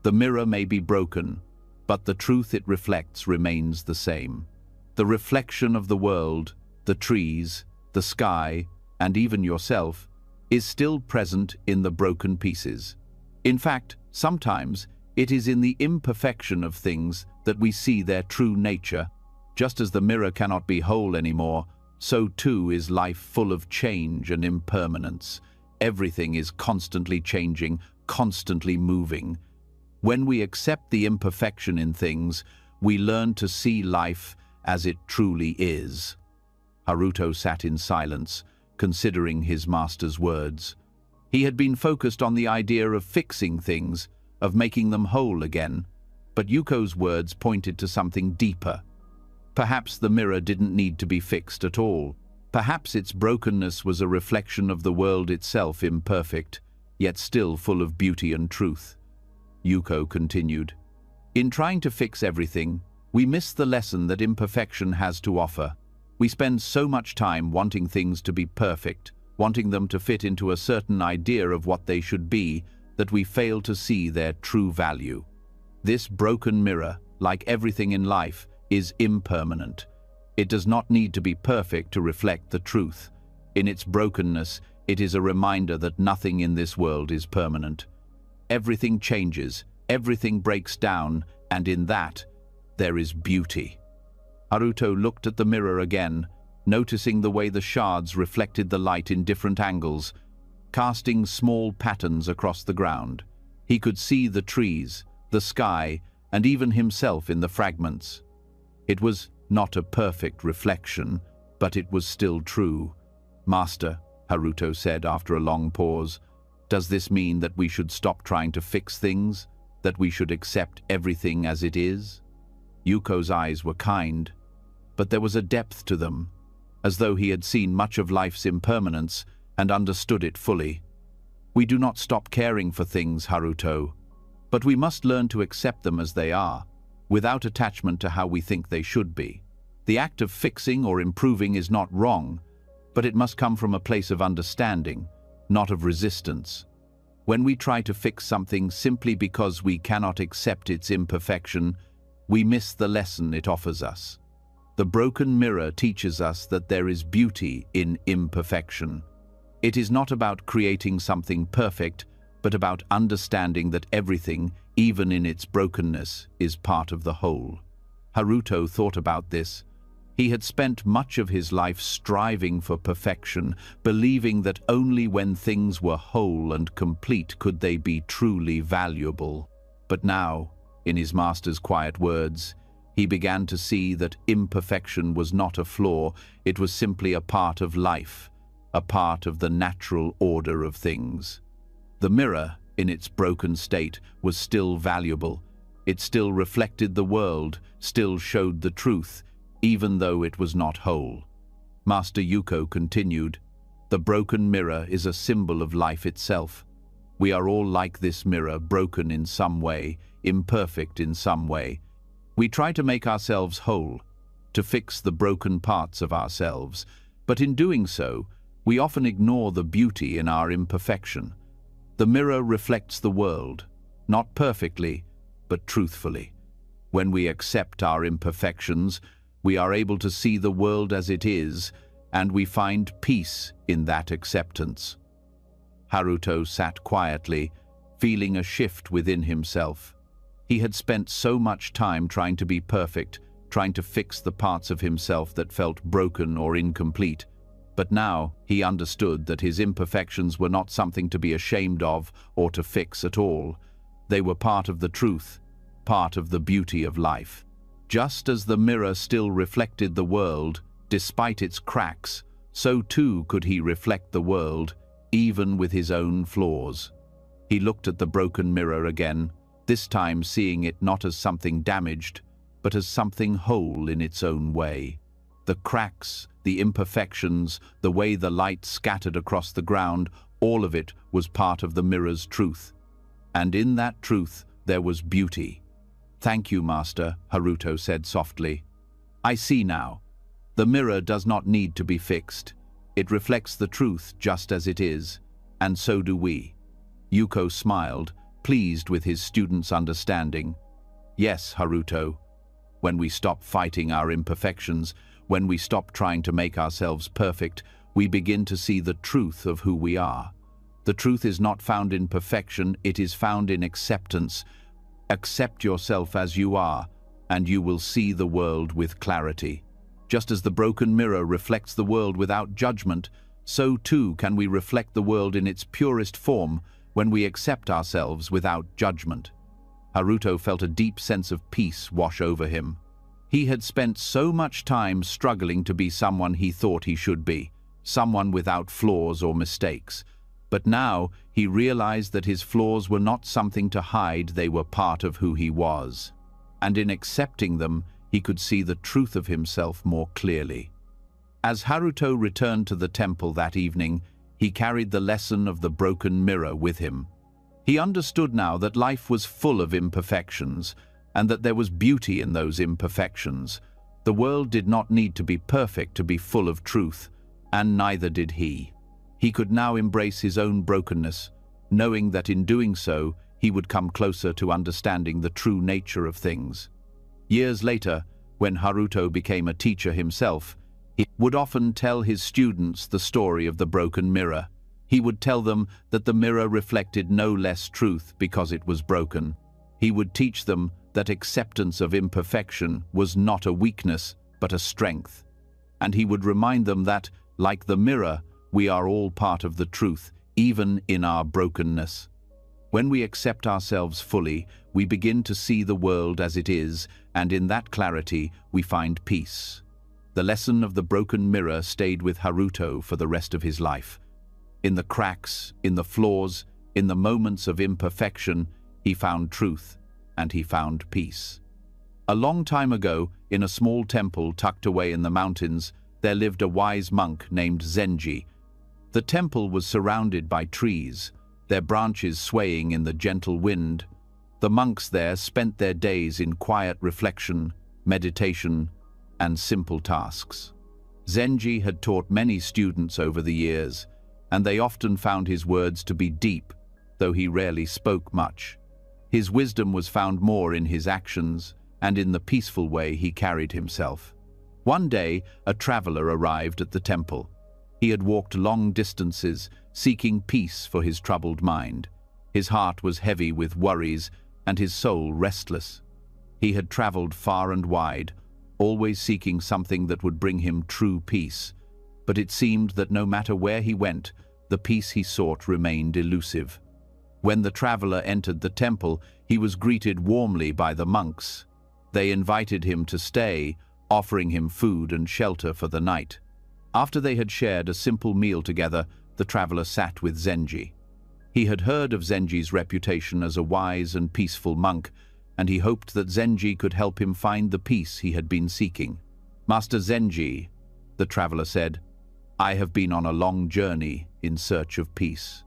The mirror may be broken, but the truth it reflects remains the same. The reflection of the world, the trees, the sky, and even yourself, is still present in the broken pieces. In fact, sometimes it is in the imperfection of things that we see their true nature. Just as the mirror cannot be whole anymore, so too is life full of change and impermanence. Everything is constantly changing, constantly moving. When we accept the imperfection in things, we learn to see life as it truly is. Haruto sat in silence, considering his master's words. He had been focused on the idea of fixing things, of making them whole again, but Yuko's words pointed to something deeper. Perhaps the mirror didn't need to be fixed at all. Perhaps its brokenness was a reflection of the world itself, imperfect, yet still full of beauty and truth. Yuko continued, "In trying to fix everything, we miss the lesson that imperfection has to offer. We spend so much time wanting things to be perfect, wanting them to fit into a certain idea of what they should be, that we fail to see their true value. This broken mirror, like everything in life, is impermanent. It does not need to be perfect to reflect the truth. In its brokenness, it is a reminder that nothing in this world is permanent. Everything changes, everything breaks down, and in that, there is beauty." Haruto looked at the mirror again, noticing the way the shards reflected the light in different angles, casting small patterns across the ground. He could see the trees, the sky, and even himself in the fragments. It was not a perfect reflection, but it was still true. "Master," Haruto said after a long pause, "does this mean that we should stop trying to fix things? That we should accept everything as it is?" Yuko's eyes were kind, but there was a depth to them, as though he had seen much of life's impermanence and understood it fully. "We do not stop caring for things, Haruto, but we must learn to accept them as they are, without attachment to how we think they should be. The act of fixing or improving is not wrong, but it must come from a place of understanding, not of resistance. When we try to fix something simply because we cannot accept its imperfection, we miss the lesson it offers us. The broken mirror teaches us that there is beauty in imperfection. It is not about creating something perfect, but about understanding that everything, even in its brokenness, is part of the whole." Haruto thought about this. He had spent much of his life striving for perfection, believing that only when things were whole and complete could they be truly valuable. But now, in his master's quiet words, he began to see that imperfection was not a flaw, it was simply a part of life, a part of the natural order of things. The mirror, in its broken state, was still valuable. It still reflected the world, still showed the truth, even though it was not whole. Master Yuko continued, "The broken mirror is a symbol of life itself. We are all like this mirror, broken in some way, imperfect in some way. We try to make ourselves whole, to fix the broken parts of ourselves, but in doing so, we often ignore the beauty in our imperfection. The mirror reflects the world, not perfectly, but truthfully. When we accept our imperfections, we are able to see the world as it is, and we find peace in that acceptance." Haruto sat quietly, feeling a shift within himself. He had spent so much time trying to be perfect, trying to fix the parts of himself that felt broken or incomplete. But now he understood that his imperfections were not something to be ashamed of or to fix at all. They were part of the truth, part of the beauty of life. Just as the mirror still reflected the world, despite its cracks, so too could he reflect the world, even with his own flaws. He looked at the broken mirror again, this time seeing it not as something damaged, but as something whole in its own way. The cracks, the imperfections, the way the light scattered across the ground, all of it was part of the mirror's truth. And in that truth there was beauty. "Thank you, Master," Haruto said softly. "I see now. The mirror does not need to be fixed. It reflects the truth just as it is, and so do we. Yuko smiled, pleased with his student's understanding. Yes, Haruto. When we stop fighting our imperfections, when we stop trying to make ourselves perfect, we begin to see the truth of who we are. The truth is not found in perfection, it is found in acceptance. Accept yourself as you are, and you will see the world with clarity. Just as the broken mirror reflects the world without judgment, so too can we reflect the world in its purest form when we accept ourselves without judgment. Haruto felt a deep sense of peace wash over him. He had spent so much time struggling to be someone he thought he should be, someone without flaws or mistakes. But now he realized that his flaws were not something to hide, they were part of who he was. And in accepting them, he could see the truth of himself more clearly. As Haruto returned to the temple that evening, he carried the lesson of the broken mirror with him. He understood now that life was full of imperfections, and that there was beauty in those imperfections. The world did not need to be perfect to be full of truth, and neither did he. He could now embrace his own brokenness, knowing that in doing so, he would come closer to understanding the true nature of things. Years later, when Haruto became a teacher himself, he would often tell his students the story of the broken mirror. He would tell them that the mirror reflected no less truth because it was broken. He would teach them that acceptance of imperfection was not a weakness, but a strength. And he would remind them that, like the mirror, we are all part of the truth, even in our brokenness. When we accept ourselves fully, we begin to see the world as it is, and in that clarity, we find peace. The lesson of the broken mirror stayed with Haruto for the rest of his life. In the cracks, in the flaws, in the moments of imperfection, he found truth, and he found peace. A long time ago, in a small temple tucked away in the mountains, there lived a wise monk named Zenji. The temple was surrounded by trees, their branches swaying in the gentle wind. The monks there spent their days in quiet reflection, meditation, and simple tasks. Zenji had taught many students over the years, and they often found his words to be deep, though he rarely spoke much. His wisdom was found more in his actions and in the peaceful way he carried himself. One day, a traveler arrived at the temple. He had walked long distances, seeking peace for his troubled mind. His heart was heavy with worries, and his soul restless. He had traveled far and wide, always seeking something that would bring him true peace. But it seemed that no matter where he went, the peace he sought remained elusive. When the traveler entered the temple, he was greeted warmly by the monks. They invited him to stay, offering him food and shelter for the night. After they had shared a simple meal together, the traveler sat with Zenji. He had heard of Zenji's reputation as a wise and peaceful monk, and he hoped that Zenji could help him find the peace he had been seeking. "Master Zenji," the traveler said, "I have been on a long journey in search of peace.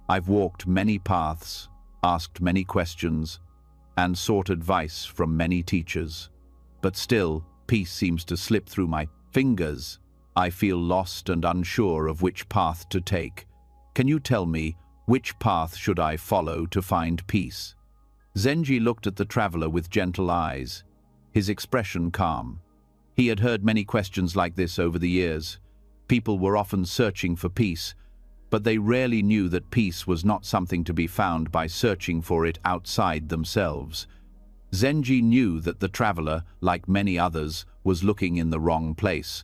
I've walked many paths, asked many questions, and sought advice from many teachers. But still, peace seems to slip through my fingers. I feel lost and unsure of which path to take. Can you tell me, which path should I follow to find peace?" Zenji looked at the traveler with gentle eyes, his expression calm. He had heard many questions like this over the years. People were often searching for peace, but they rarely knew that peace was not something to be found by searching for it outside themselves. Zenji knew that the traveler, like many others, was looking in the wrong place.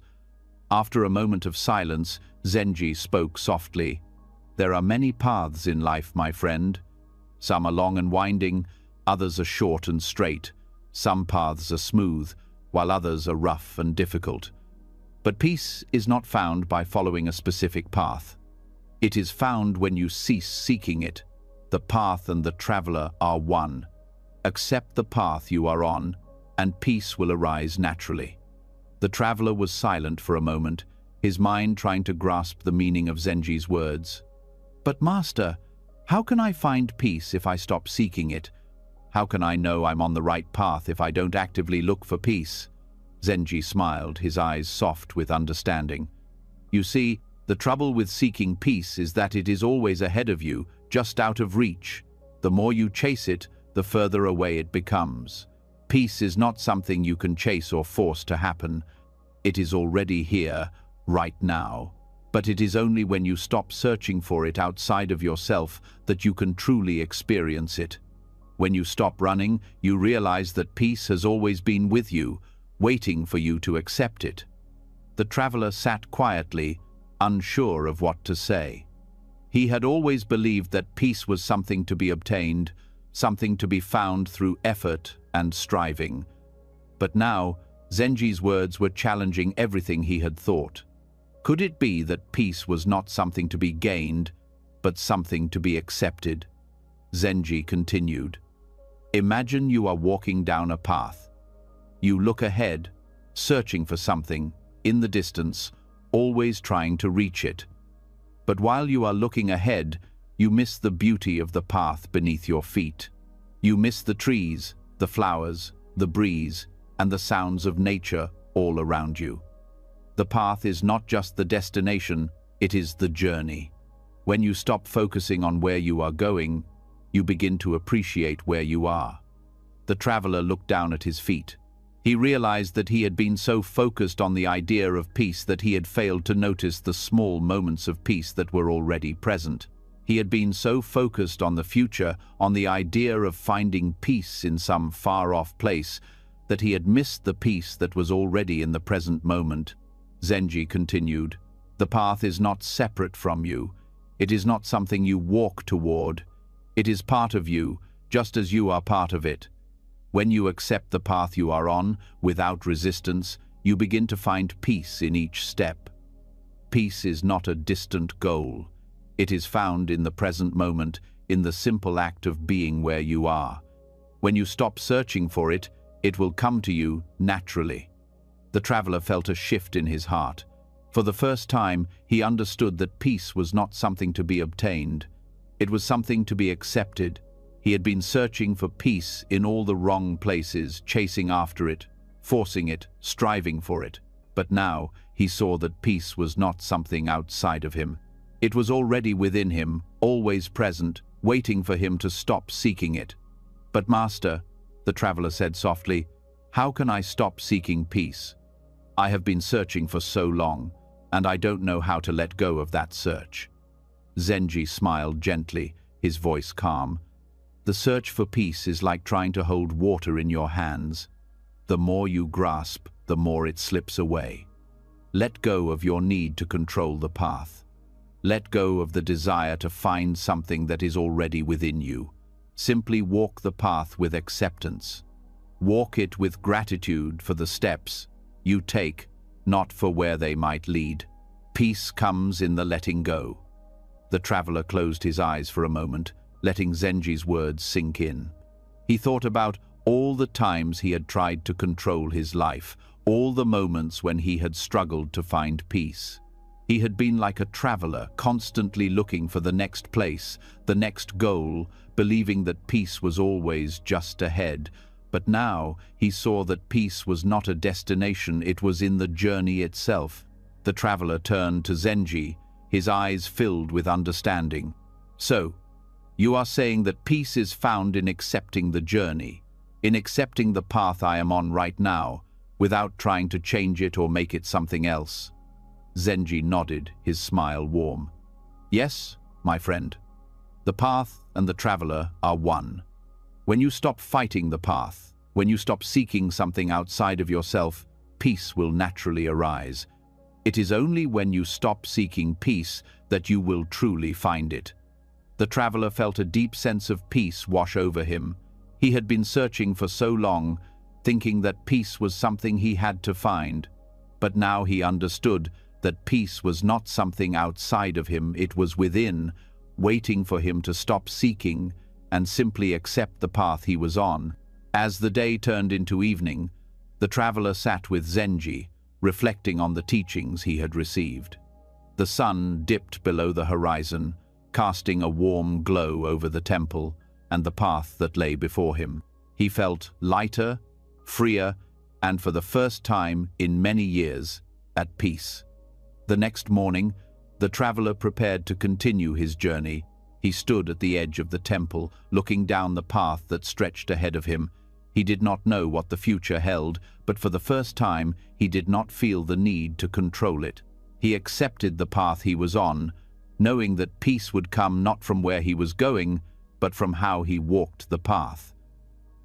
After a moment of silence, Zenji spoke softly. "There are many paths in life, my friend. Some are long and winding, others are short and straight. Some paths are smooth, while others are rough and difficult. But peace is not found by following a specific path. It is found when you cease seeking it. The path and the traveler are one. Accept the path you are on, and peace will arise naturally." The traveler was silent for a moment, his mind trying to grasp the meaning of Zenji's words. "But Master, how can I find peace if I stop seeking it? How can I know I'm on the right path if I don't actively look for peace?" Zenji smiled, his eyes soft with understanding. You see, the trouble with seeking peace is that it is always ahead of you, just out of reach. The more you chase it, the further away it becomes. Peace is not something you can chase or force to happen. It is already here, right now. But it is only when you stop searching for it outside of yourself that you can truly experience it. When you stop running, you realize that peace has always been with you, waiting for you to accept it. The traveler sat quietly, unsure of what to say. He had always believed that peace was something to be obtained, something to be found through effort and striving. But now, Zenji's words were challenging everything he had thought. Could it be that peace was not something to be gained, but something to be accepted? Zenji continued. Imagine you are walking down a path. You look ahead, searching for something, in the distance, always trying to reach it. But while you are looking ahead, you miss the beauty of the path beneath your feet. You miss the trees, the flowers, the breeze, and the sounds of nature all around you. The path is not just the destination, it is the journey. When you stop focusing on where you are going, you begin to appreciate where you are. The traveler looked down at his feet. He realized that he had been so focused on the idea of peace that he had failed to notice the small moments of peace that were already present. He had been so focused on the future, on the idea of finding peace in some far-off place, that he had missed the peace that was already in the present moment. Zenji continued, the path is not separate from you. It is not something you walk toward. It is part of you, just as you are part of it. When you accept the path you are on, without resistance, you begin to find peace in each step. Peace is not a distant goal. It is found in the present moment, in the simple act of being where you are. When you stop searching for it, it will come to you naturally. The traveler felt a shift in his heart. For the first time, he understood that peace was not something to be obtained. It was something to be accepted. He had been searching for peace in all the wrong places, chasing after it, forcing it, striving for it. But now he saw that peace was not something outside of him. It was already within him, always present, waiting for him to stop seeking it. But Master, the traveler said softly, how can I stop seeking peace? I have been searching for so long, and I don't know how to let go of that search. Zenji smiled gently, his voice calm. The search for peace is like trying to hold water in your hands. The more you grasp, the more it slips away. Let go of your need to control the path. Let go of the desire to find something that is already within you. Simply walk the path with acceptance. Walk it with gratitude for the steps you take, not for where they might lead. Peace comes in the letting go. The traveler closed his eyes for a moment, letting Zenji's words sink in. He thought about all the times he had tried to control his life, all the moments when he had struggled to find peace. He had been like a traveler, constantly looking for the next place, the next goal, believing that peace was always just ahead. But now he saw that peace was not a destination, it was in the journey itself. The traveler turned to Zenji, his eyes filled with understanding. So, you are saying that peace is found in accepting the journey, in accepting the path I am on right now, without trying to change it or make it something else. Zenji nodded, his smile warm. Yes, my friend. The path and the traveler are one. When you stop fighting the path, when you stop seeking something outside of yourself, peace will naturally arise. It is only when you stop seeking peace that you will truly find it. The traveler felt a deep sense of peace wash over him. He had been searching for so long, thinking that peace was something he had to find. But now he understood that peace was not something outside of him, it was within, waiting for him to stop seeking and simply accept the path he was on. As the day turned into evening, the traveler sat with Zenji, reflecting on the teachings he had received. The sun dipped below the horizon, casting a warm glow over the temple and the path that lay before him. He felt lighter, freer, and for the first time in many years, at peace. The next morning, the traveler prepared to continue his journey. He stood at the edge of the temple, looking down the path that stretched ahead of him. He did not know what the future held, but for the first time, he did not feel the need to control it. He accepted the path he was on, knowing that peace would come not from where he was going, but from how he walked the path.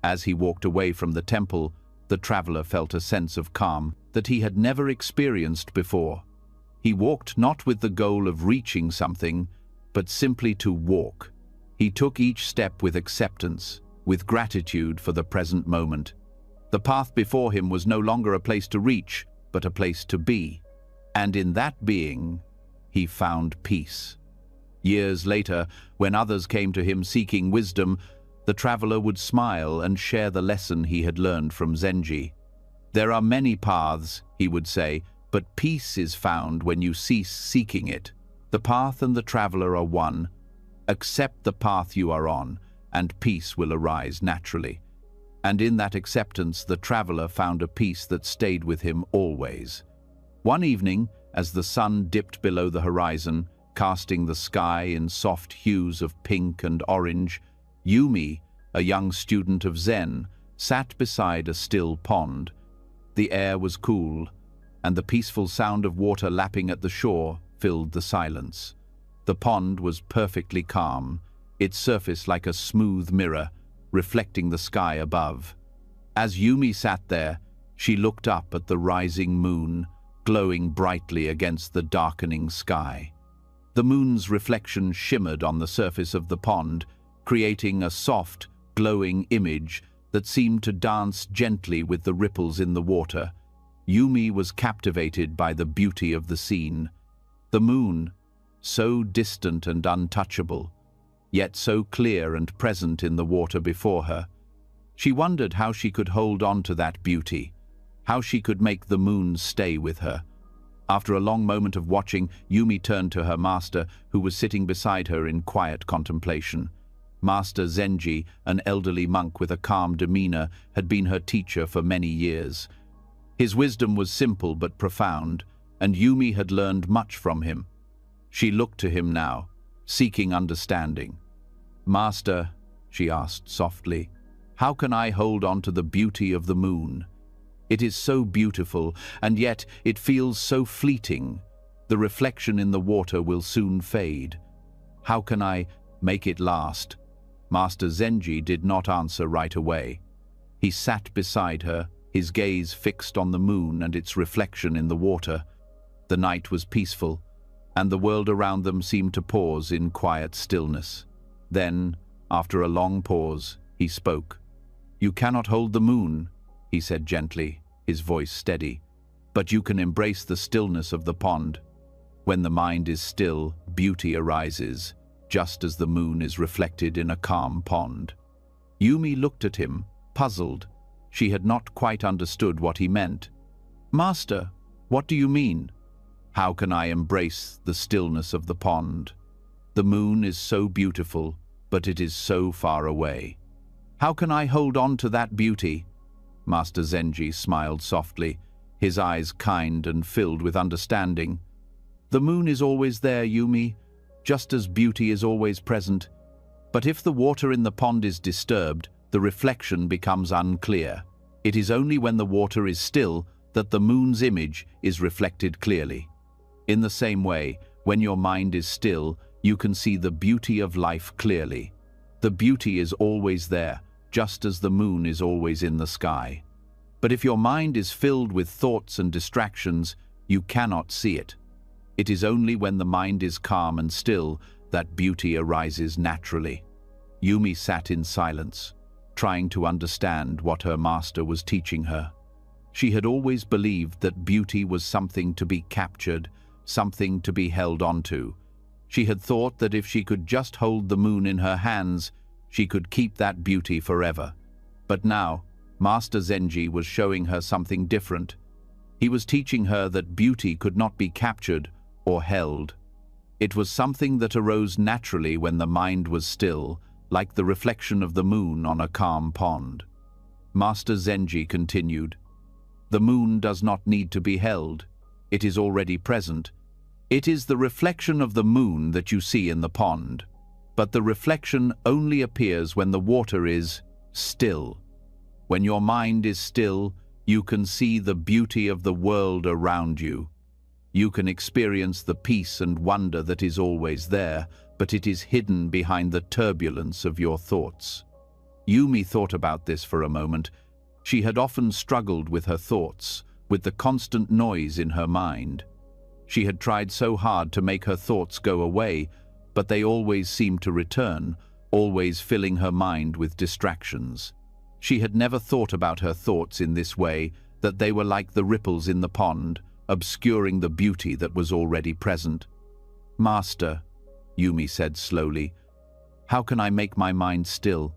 As he walked away from the temple, the traveler felt a sense of calm that he had never experienced before. He walked not with the goal of reaching something, but simply to walk. He took each step with acceptance, with gratitude for the present moment. The path before him was no longer a place to reach, but a place to be. And in that being, he found peace. Years later, when others came to him seeking wisdom, the traveler would smile and share the lesson he had learned from Zenji. There are many paths, he would say, but peace is found when you cease seeking it. The path and the traveler are one. Accept the path you are on, and peace will arise naturally. And in that acceptance, the traveler found a peace that stayed with him always. One evening, as the sun dipped below the horizon, casting the sky in soft hues of pink and orange, Yumi, a young student of Zen, sat beside a still pond. The air was cool, and the peaceful sound of water lapping at the shore filled the silence. The pond was perfectly calm, its surface like a smooth mirror, reflecting the sky above. As Yumi sat there, she looked up at the rising moon, glowing brightly against the darkening sky. The moon's reflection shimmered on the surface of the pond, creating a soft, glowing image that seemed to dance gently with the ripples in the water. Yumi was captivated by the beauty of the scene. The moon, so distant and untouchable, yet so clear and present in the water before her. She wondered how she could hold on to that beauty, how she could make the moon stay with her. After a long moment of watching, Yumi turned to her master, who was sitting beside her in quiet contemplation. Master Zenji, an elderly monk with a calm demeanor, had been her teacher for many years. His wisdom was simple but profound, and Yumi had learned much from him. She looked to him now, seeking understanding. "Master," she asked softly, "how can I hold on to the beauty of the moon? It is so beautiful, and yet it feels so fleeting. The reflection in the water will soon fade. How can I make it last?" Master Zenji did not answer right away. He sat beside her, his gaze fixed on the moon and its reflection in the water. The night was peaceful, and the world around them seemed to pause in quiet stillness. Then, after a long pause, he spoke. "You cannot hold the moon," he said gently, his voice steady, "but you can embrace the stillness of the pond. When the mind is still, beauty arises, just as the moon is reflected in a calm pond." Yumi looked at him, puzzled. She had not quite understood what he meant. "Master, what do you mean?" "How can I embrace the stillness of the pond? The moon is so beautiful, but it is so far away. How can I hold on to that beauty?" Master Zenji smiled softly, his eyes kind and filled with understanding. "The moon is always there, Yumi, just as beauty is always present. But if the water in the pond is disturbed, the reflection becomes unclear. It is only when the water is still that the moon's image is reflected clearly. In the same way, when your mind is still, you can see the beauty of life clearly. The beauty is always there, just as the moon is always in the sky. But if your mind is filled with thoughts and distractions, you cannot see it. It is only when the mind is calm and still that beauty arises naturally." Yumi sat in silence, trying to understand what her master was teaching her. She had always believed that beauty was something to be captured, something to be held onto. She had thought that if she could just hold the moon in her hands, she could keep that beauty forever. But now, Master Zenji was showing her something different. He was teaching her that beauty could not be captured or held. It was something that arose naturally when the mind was still, like the reflection of the moon on a calm pond. Master Zenji continued, The moon does not need to be held. It is already present. It is the reflection of the moon that you see in the pond. But the reflection only appears when the water is still. When your mind is still, you can see the beauty of the world around you. You can experience the peace and wonder that is always there, but it is hidden behind the turbulence of your thoughts. Yumi thought about this for a moment. She had often struggled with her thoughts, with the constant noise in her mind. She had tried so hard to make her thoughts go away, but they always seemed to return, always filling her mind with distractions. She had never thought about her thoughts in this way, that they were like the ripples in the pond, obscuring the beauty that was already present. "Master," Yumi said slowly, "how can I make my mind still?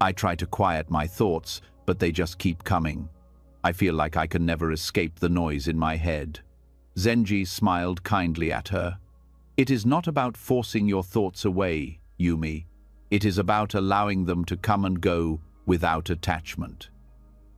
I try to quiet my thoughts, but they just keep coming. I feel like I can never escape the noise in my head." Zenji smiled kindly at her. "It is not about forcing your thoughts away, Yumi. It is about allowing them to come and go without attachment.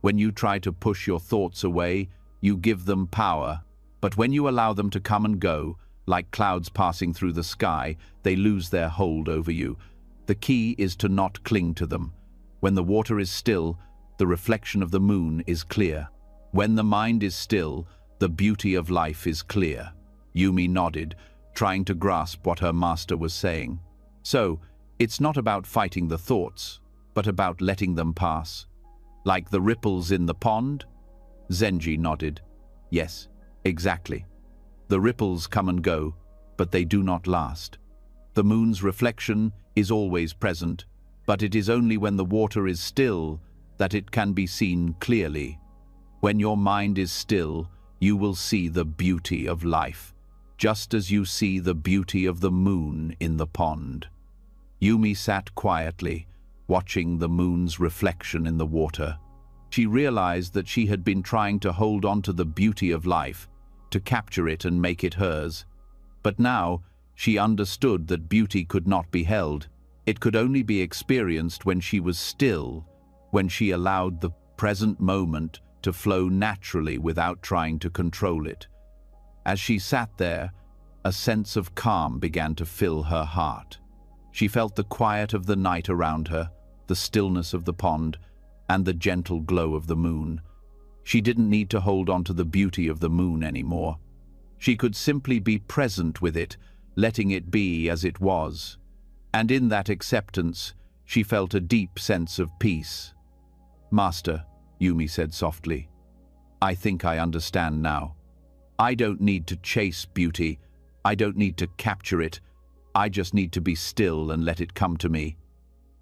When you try to push your thoughts away, you give them power, but when you allow them to come and go, like clouds passing through the sky, they lose their hold over you. The key is to not cling to them. When the water is still, the reflection of the moon is clear. When the mind is still, the beauty of life is clear." Yumi nodded, trying to grasp what her master was saying. "So, it's not about fighting the thoughts, but about letting them pass. Like the ripples in the pond?" Zenji nodded. "Yes, exactly. The ripples come and go, but they do not last. The moon's reflection is always present, but it is only when the water is still that it can be seen clearly. When your mind is still, you will see the beauty of life, just as you see the beauty of the moon in the pond." Yumi sat quietly, watching the moon's reflection in the water. She realized that she had been trying to hold on to the beauty of life, to capture it and make it hers. But now, she understood that beauty could not be held. It could only be experienced when she was still, when she allowed the present moment to flow naturally without trying to control it. As she sat there, a sense of calm began to fill her heart. She felt the quiet of the night around her, the stillness of the pond, and the gentle glow of the moon. She didn't need to hold on to the beauty of the moon anymore. She could simply be present with it, letting it be as it was. And in that acceptance, she felt a deep sense of peace. "Master," Yumi said softly, "I think I understand now. I don't need to chase beauty. I don't need to capture it. I just need to be still and let it come to me."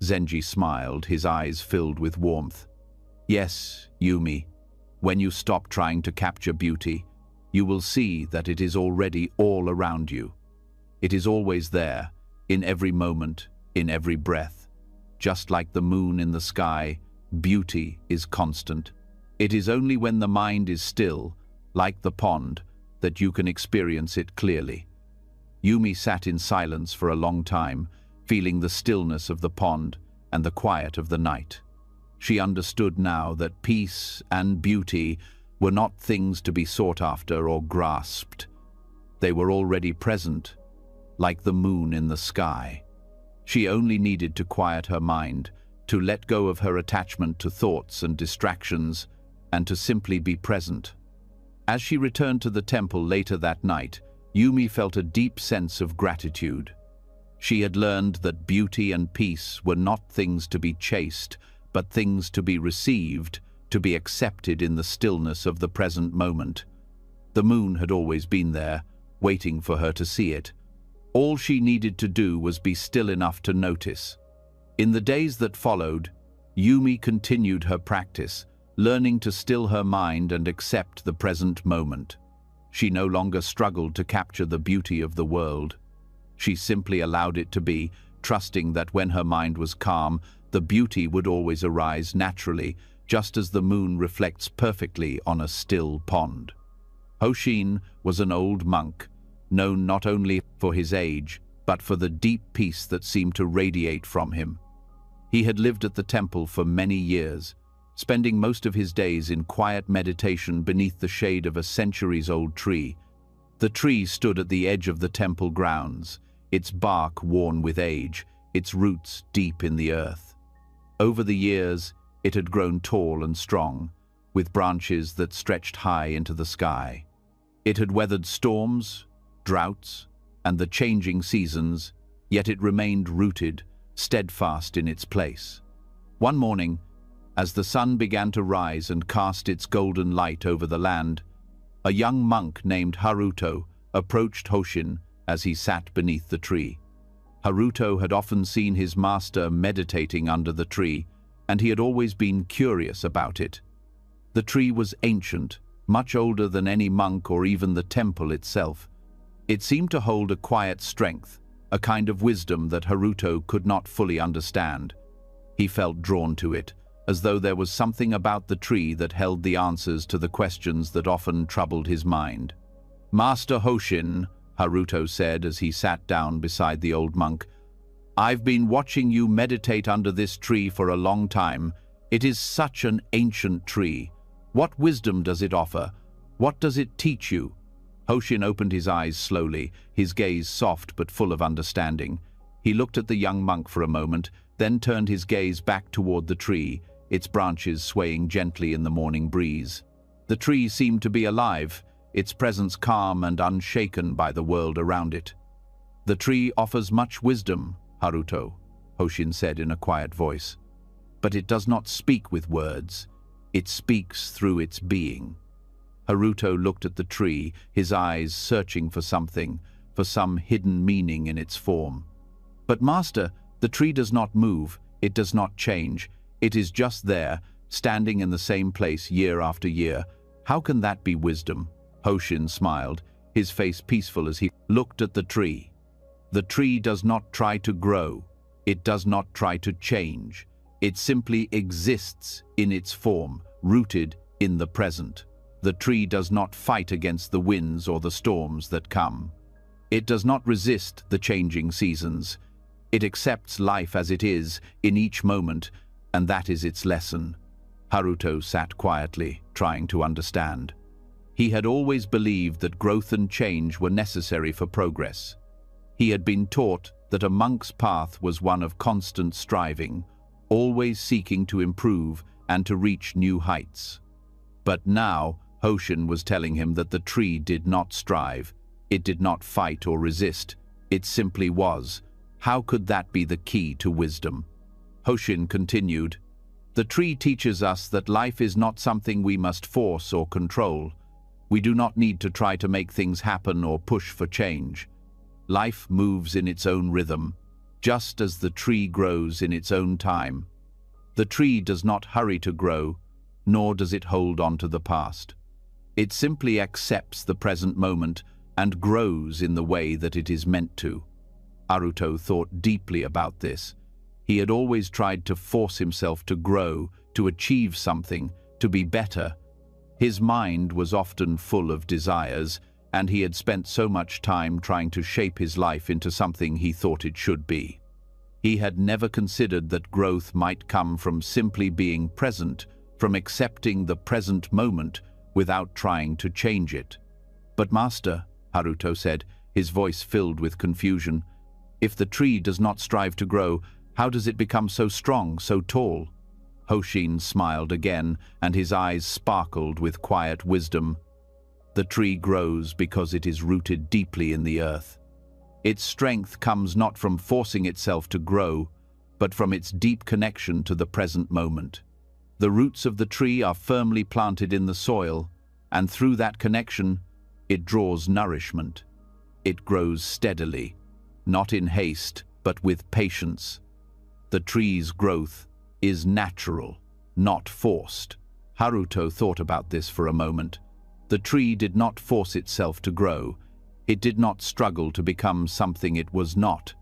Zenji smiled, his eyes filled with warmth. "Yes, Yumi, when you stop trying to capture beauty, you will see that it is already all around you. It is always there, in every moment, in every breath. Just like the moon in the sky, beauty is constant. It is only when the mind is still, like the pond, that you can experience it clearly." Yumi sat in silence for a long time, feeling the stillness of the pond and the quiet of the night. She understood now that peace and beauty were not things to be sought after or grasped. They were already present, like the moon in the sky. She only needed to quiet her mind, to let go of her attachment to thoughts and distractions, and to simply be present. As she returned to the temple later that night, Yumi felt a deep sense of gratitude. She had learned that beauty and peace were not things to be chased, but things to be received, to be accepted in the stillness of the present moment. The moon had always been there, waiting for her to see it. All she needed to do was be still enough to notice. In the days that followed, Yumi continued her practice, learning to still her mind and accept the present moment. She no longer struggled to capture the beauty of the world. She simply allowed it to be, trusting that when her mind was calm, the beauty would always arise naturally, just as the moon reflects perfectly on a still pond. Hoshin was an old monk, known not only for his age, but for the deep peace that seemed to radiate from him. He had lived at the temple for many years, spending most of his days in quiet meditation beneath the shade of a centuries-old tree. The tree stood at the edge of the temple grounds, its bark worn with age, its roots deep in the earth. Over the years, it had grown tall and strong, with branches that stretched high into the sky. It had weathered storms, droughts, and the changing seasons, yet it remained rooted, steadfast in its place. One morning, as the sun began to rise and cast its golden light over the land, a young monk named Haruto approached Hoshin as he sat beneath the tree. Haruto had often seen his master meditating under the tree, and he had always been curious about it. The tree was ancient, much older than any monk or even the temple itself. It seemed to hold a quiet strength, a kind of wisdom that Haruto could not fully understand. He felt drawn to it, as though there was something about the tree that held the answers to the questions that often troubled his mind. "Master Hoshin," Haruto said as he sat down beside the old monk, "I've been watching you meditate under this tree for a long time. It is such an ancient tree. What wisdom does it offer? What does it teach you?" Hoshin opened his eyes slowly, his gaze soft but full of understanding. He looked at the young monk for a moment, then turned his gaze back toward the tree, its branches swaying gently in the morning breeze. The tree seemed to be alive, its presence calm and unshaken by the world around it. "The tree offers much wisdom, Haruto," Hoshin said in a quiet voice. "But it does not speak with words. It speaks through its being." Haruto looked at the tree, his eyes searching for something, for some hidden meaning in its form. "But master, the tree does not move, it does not change. It is just there, standing in the same place year after year. How can that be wisdom?" Hoshin smiled, his face peaceful as he looked at the tree. "The tree does not try to grow. It does not try to change. It simply exists in its form, rooted in the present. The tree does not fight against the winds or the storms that come. It does not resist the changing seasons. It accepts life as it is in each moment, and that is its lesson." Haruto sat quietly, trying to understand. He had always believed that growth and change were necessary for progress. He had been taught that a monk's path was one of constant striving, always seeking to improve and to reach new heights. But now, Hoshin was telling him that the tree did not strive, it did not fight or resist, it simply was. How could that be the key to wisdom? Hoshin continued, "The tree teaches us that life is not something we must force or control. We do not need to try to make things happen or push for change. Life moves in its own rhythm, just as the tree grows in its own time. The tree does not hurry to grow, nor does it hold on to the past. It simply accepts the present moment and grows in the way that it is meant to." Haruto thought deeply about this. He had always tried to force himself to grow, to achieve something, to be better. His mind was often full of desires, and he had spent so much time trying to shape his life into something he thought it should be. He had never considered that growth might come from simply being present, from accepting the present moment without trying to change it. "But master," Haruto said, his voice filled with confusion, "if the tree does not strive to grow, how does it become so strong, so tall?" Hoshin smiled again, and his eyes sparkled with quiet wisdom. "The tree grows because it is rooted deeply in the earth. Its strength comes not from forcing itself to grow, but from its deep connection to the present moment. The roots of the tree are firmly planted in the soil, and through that connection, it draws nourishment. It grows steadily, not in haste, but with patience. The tree's growth is natural, not forced." Haruto thought about this for a moment. The tree did not force itself to grow. It did not struggle to become something it was not.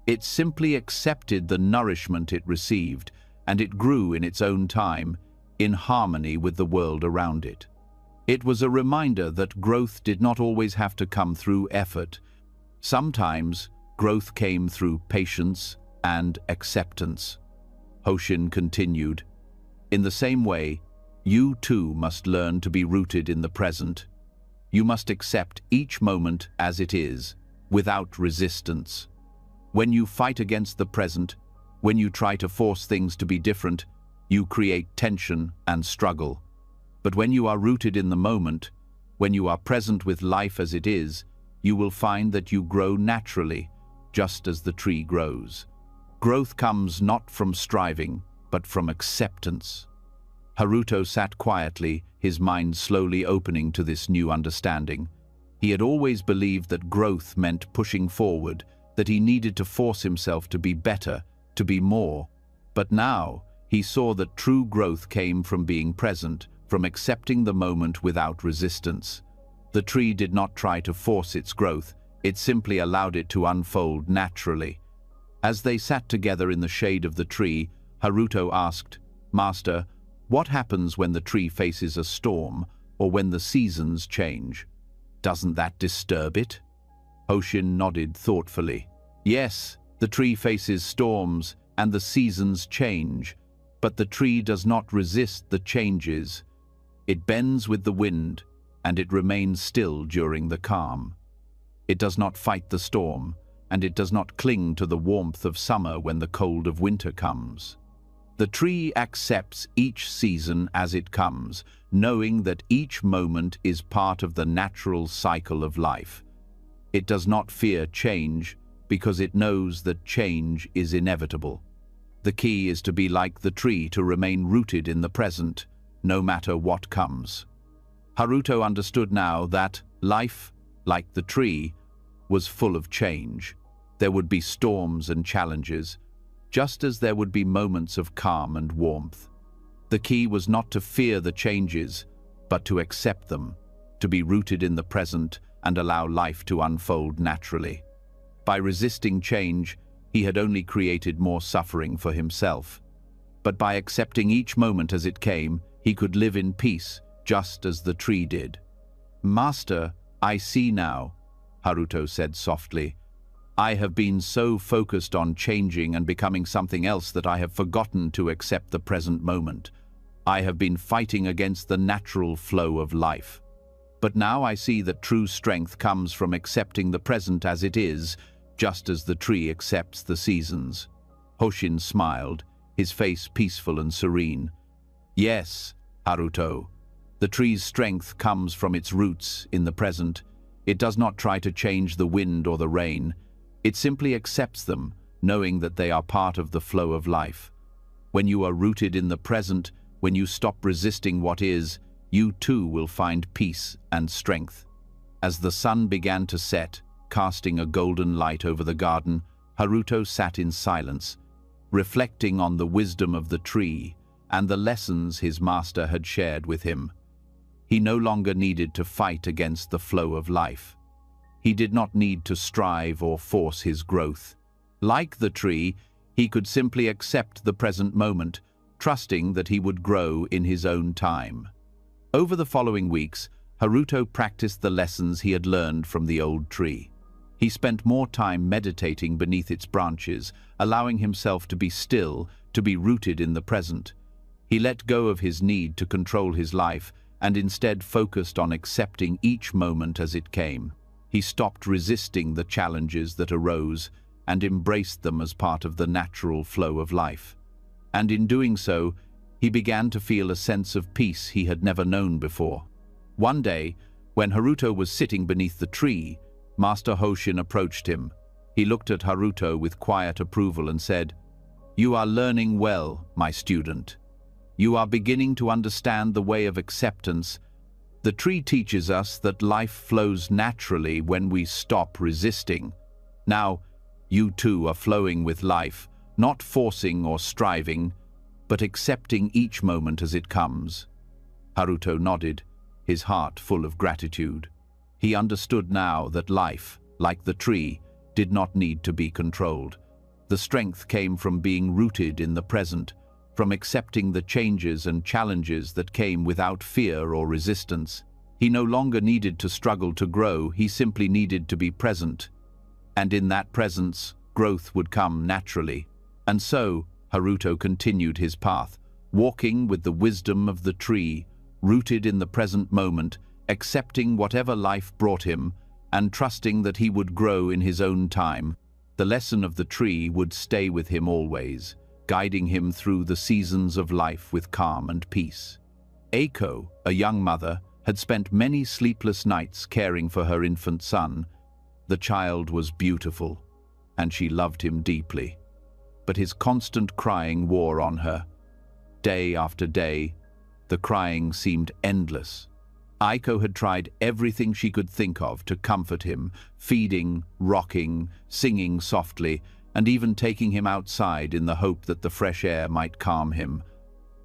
It simply accepted the nourishment it received, and it grew in its own time, in harmony with the world around it. It was a reminder that growth did not always have to come through effort. Sometimes, growth came through patience and acceptance. Hoshin continued, In the same way, you too must learn to be rooted in the present. You must accept each moment as it is, without resistance. When you fight against the present, when you try to force things to be different, you create tension and struggle. But when you are rooted in the moment, when you are present with life as it is, you will find that you grow naturally, just as the tree grows. Growth comes not from striving, but from acceptance. Haruto sat quietly, his mind slowly opening to this new understanding. He had always believed that growth meant pushing forward, that he needed to force himself to be better, to be more. But now, he saw that true growth came from being present, from accepting the moment without resistance. The tree did not try to force its growth, it simply allowed it to unfold naturally. As they sat together in the shade of the tree, Haruto asked, "Master, what happens when the tree faces a storm, or when the seasons change? Doesn't that disturb it?" Hoshin nodded thoughtfully. "Yes, the tree faces storms, and the seasons change, but the tree does not resist the changes. It bends with the wind, and it remains still during the calm. It does not fight the storm, and it does not cling to the warmth of summer when the cold of winter comes. The tree accepts each season as it comes, knowing that each moment is part of the natural cycle of life. It does not fear change because it knows that change is inevitable. The key is to be like the tree, to remain rooted in the present, no matter what comes." Haruto understood now that life, like the tree, was full of change. There would be storms and challenges, just as there would be moments of calm and warmth. The key was not to fear the changes, but to accept them, to be rooted in the present and allow life to unfold naturally. By resisting change, he had only created more suffering for himself. But by accepting each moment as it came, he could live in peace, just as the tree did. "Master, I see now," Haruto said softly. "I have been so focused on changing and becoming something else that I have forgotten to accept the present moment. I have been fighting against the natural flow of life. But now I see that true strength comes from accepting the present as it is, just as the tree accepts the seasons." Hoshin smiled, his face peaceful and serene. "Yes, Haruto, the tree's strength comes from its roots in the present. It does not try to change the wind or the rain. It simply accepts them, knowing that they are part of the flow of life. When you are rooted in the present, when you stop resisting what is, you too will find peace and strength." As the sun began to set, casting a golden light over the garden, Haruto sat in silence, reflecting on the wisdom of the tree and the lessons his master had shared with him. He no longer needed to fight against the flow of life. He did not need to strive or force his growth. Like the tree, he could simply accept the present moment, trusting that he would grow in his own time. Over the following weeks, Haruto practiced the lessons he had learned from the old tree. He spent more time meditating beneath its branches, allowing himself to be still, to be rooted in the present. He let go of his need to control his life and instead focused on accepting each moment as it came. He stopped resisting the challenges that arose and embraced them as part of the natural flow of life. And in doing so, he began to feel a sense of peace he had never known before. One day, when Haruto was sitting beneath the tree, Master Hoshin approached him. He looked at Haruto with quiet approval and said, "You are learning well, my student. You are beginning to understand the way of acceptance. The tree teaches us that life flows naturally when we stop resisting. Now, you too are flowing with life, not forcing or striving, but accepting each moment as it comes." Haruto nodded, his heart full of gratitude. He understood now that life, like the tree, did not need to be controlled. The strength came from being rooted in the present, from accepting the changes and challenges that came without fear or resistance. He no longer needed to struggle to grow, he simply needed to be present. And in that presence, growth would come naturally. And so, Haruto continued his path, walking with the wisdom of the tree, rooted in the present moment, accepting whatever life brought him, and trusting that he would grow in his own time. The lesson of the tree would stay with him always, guiding him through the seasons of life with calm and peace. Eiko, a young mother, had spent many sleepless nights caring for her infant son. The child was beautiful, and she loved him deeply. But his constant crying wore on her. Day after day, the crying seemed endless. Eiko had tried everything she could think of to comfort him, feeding, rocking, singing softly, and even taking him outside in the hope that the fresh air might calm him.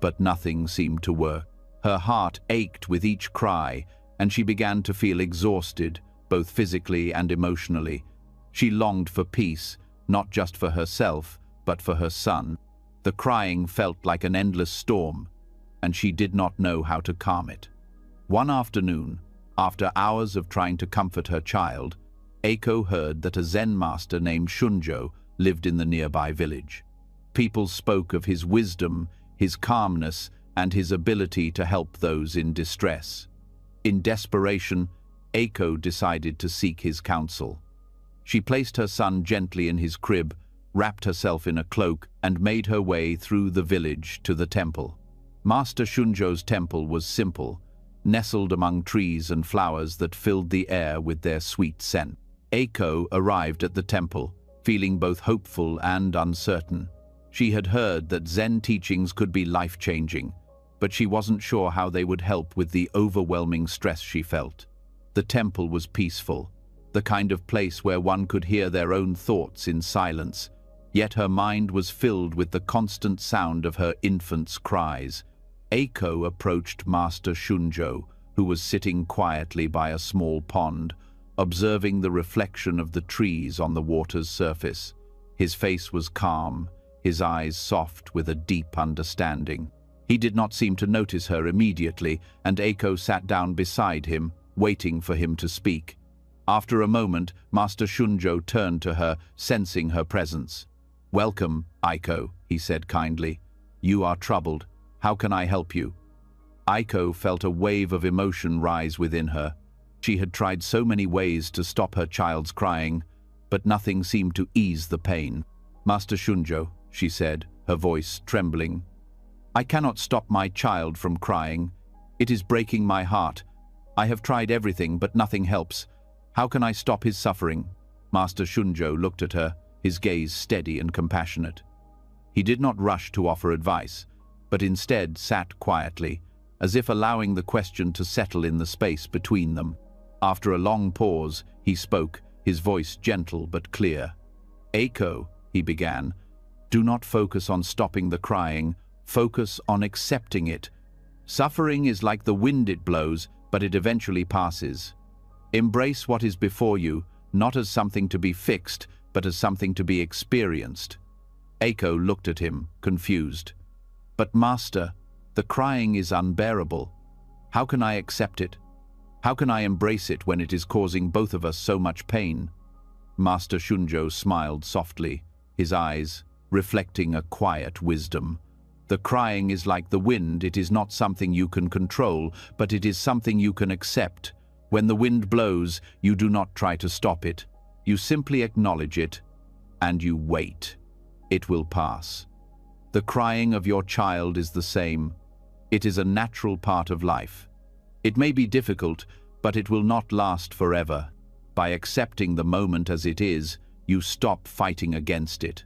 But nothing seemed to work. Her heart ached with each cry, and she began to feel exhausted, both physically and emotionally. She longed for peace, not just for herself, but for her son. The crying felt like an endless storm, and she did not know how to calm it. One afternoon, after hours of trying to comfort her child, Eiko heard that a Zen master named Shunjo lived in the nearby village. People spoke of his wisdom, his calmness, and his ability to help those in distress. In desperation, Eiko decided to seek his counsel. She placed her son gently in his crib, wrapped herself in a cloak, and made her way through the village to the temple. Master Shunjo's temple was simple, nestled among trees and flowers that filled the air with their sweet scent. Eiko arrived at the temple, feeling both hopeful and uncertain. She had heard that Zen teachings could be life-changing, but she wasn't sure how they would help with the overwhelming stress she felt. The temple was peaceful, the kind of place where one could hear their own thoughts in silence, yet her mind was filled with the constant sound of her infant's cries. Eiko approached Master Shunjo, who was sitting quietly by a small pond, observing the reflection of the trees on the water's surface. His face was calm, his eyes soft with a deep understanding. He did not seem to notice her immediately, and Eiko sat down beside him, waiting for him to speak. After a moment, Master Shunjo turned to her, sensing her presence. "Welcome, Eiko," he said kindly. "You are troubled. How can I help you?" Eiko felt a wave of emotion rise within her. She had tried so many ways to stop her child's crying, but nothing seemed to ease the pain. "Master Shunjo," she said, her voice trembling, "I cannot stop my child from crying. It is breaking my heart. I have tried everything, but nothing helps. How can I stop his suffering?" Master Shunjo looked at her, his gaze steady and compassionate. He did not rush to offer advice, but instead sat quietly, as if allowing the question to settle in the space between them. After a long pause, he spoke, his voice gentle but clear. "Eiko," he began, "do not focus on stopping the crying, focus on accepting it. Suffering is like the wind, it blows, but it eventually passes. Embrace what is before you, not as something to be fixed, but as something to be experienced." Eiko looked at him, confused. "But Master, the crying is unbearable. How can I accept it? How can I embrace it when it is causing both of us so much pain?" Master Shunjo smiled softly, his eyes reflecting a quiet wisdom. "The crying is like the wind. It is not something you can control, but it is something you can accept. When the wind blows, you do not try to stop it. You simply acknowledge it, and you wait. It will pass. The crying of your child is the same. It is a natural part of life. It may be difficult, but it will not last forever. By accepting the moment as it is, you stop fighting against it."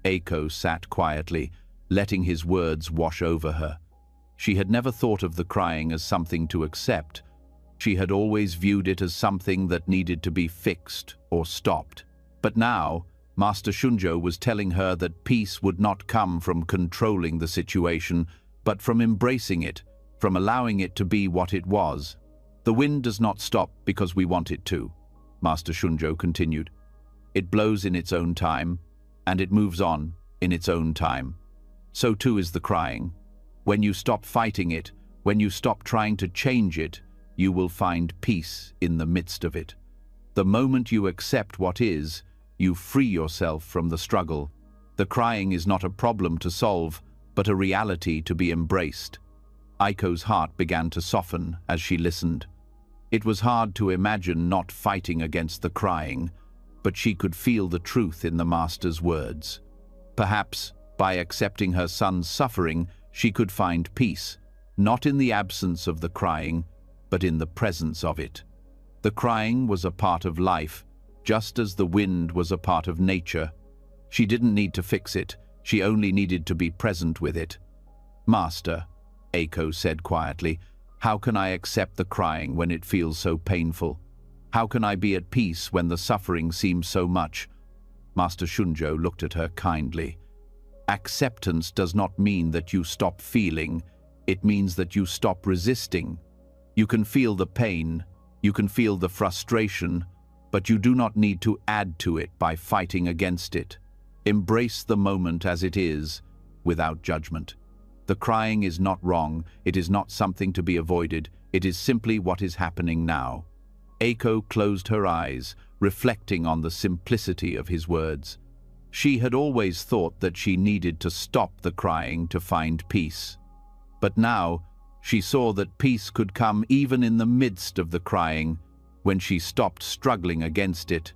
Eiko sat quietly, letting his words wash over her. She had never thought of the crying as something to accept. She had always viewed it as something that needed to be fixed or stopped. But now, Master Shunjo was telling her that peace would not come from controlling the situation, but from embracing it, from allowing it to be what it was. "The wind does not stop because we want it to," Master Shunjo continued. "It blows in its own time, and it moves on in its own time. So too is the crying. When you stop fighting it, when you stop trying to change it, you will find peace in the midst of it. The moment you accept what is, you free yourself from the struggle. The crying is not a problem to solve, but a reality to be embraced. Aiko's heart began to soften as she listened. It was hard to imagine not fighting against the crying, but she could feel the truth in the master's words. Perhaps, by accepting her son's suffering, she could find peace, not in the absence of the crying, but in the presence of it. The crying was a part of life, just as the wind was a part of nature. She didn't need to fix it, she only needed to be present with it. "Master," Aiko said quietly, "how can I accept the crying when it feels so painful? How can I be at peace when the suffering seems so much?" Master Shunjo looked at her kindly. "Acceptance does not mean that you stop feeling, it means that you stop resisting. You can feel the pain, you can feel the frustration, but you do not need to add to it by fighting against it. Embrace the moment as it is, without judgment. The crying is not wrong, it is not something to be avoided, it is simply what is happening now." Aiko closed her eyes, reflecting on the simplicity of his words. She had always thought that she needed to stop the crying to find peace. But now, she saw that peace could come even in the midst of the crying, when she stopped struggling against it.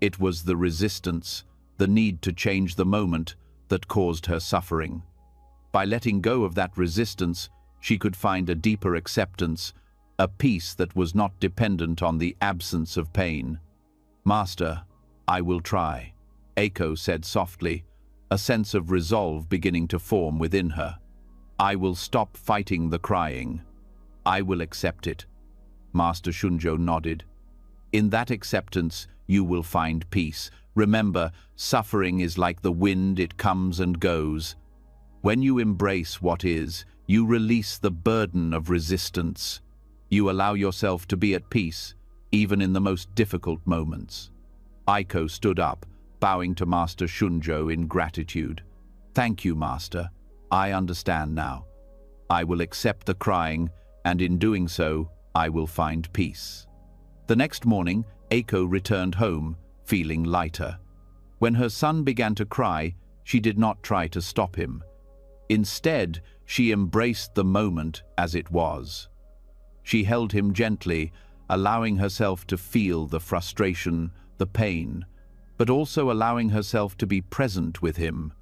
It was the resistance, the need to change the moment, that caused her suffering. By letting go of that resistance, she could find a deeper acceptance, a peace that was not dependent on the absence of pain. "Master, I will try," Aiko said softly, a sense of resolve beginning to form within her. "I will stop fighting the crying. I will accept it." Master Shunjo nodded. "In that acceptance, you will find peace. Remember, suffering is like the wind, it comes and goes. When you embrace what is, you release the burden of resistance. You allow yourself to be at peace, even in the most difficult moments." Aiko stood up, bowing to Master Shunjo in gratitude. "Thank you, Master. I understand now. I will accept the crying, and in doing so, I will find peace." The next morning, Aiko returned home, feeling lighter. When her son began to cry, she did not try to stop him. Instead, she embraced the moment as it was. She held him gently, allowing herself to feel the frustration, the pain, but also allowing herself to be present with him.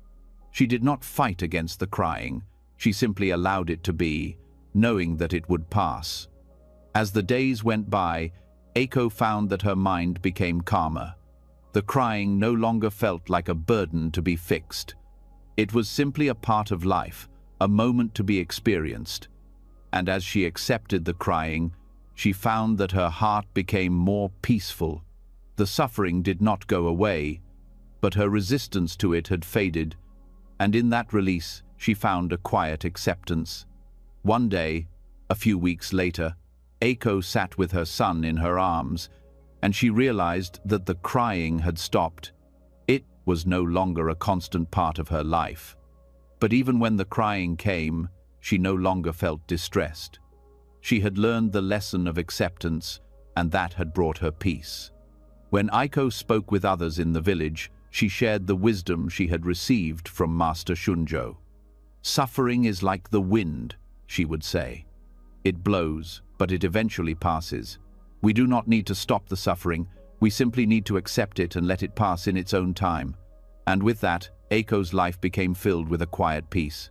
She did not fight against the crying, she simply allowed it to be, knowing that it would pass. As the days went by, Aiko found that her mind became calmer. The crying no longer felt like a burden to be fixed. It was simply a part of life, a moment to be experienced. And as she accepted the crying, she found that her heart became more peaceful. The suffering did not go away, but her resistance to it had faded, and in that release, she found a quiet acceptance. One day, a few weeks later, Aiko sat with her son in her arms, and she realized that the crying had stopped. It was no longer a constant part of her life. But even when the crying came, she no longer felt distressed. She had learned the lesson of acceptance, and that had brought her peace. When Aiko spoke with others in the village, she shared the wisdom she had received from Master Shunjo. "Suffering is like the wind," she would say. "It blows, but it eventually passes. We do not need to stop the suffering, we simply need to accept it and let it pass in its own time." And with that, Aiko's life became filled with a quiet peace.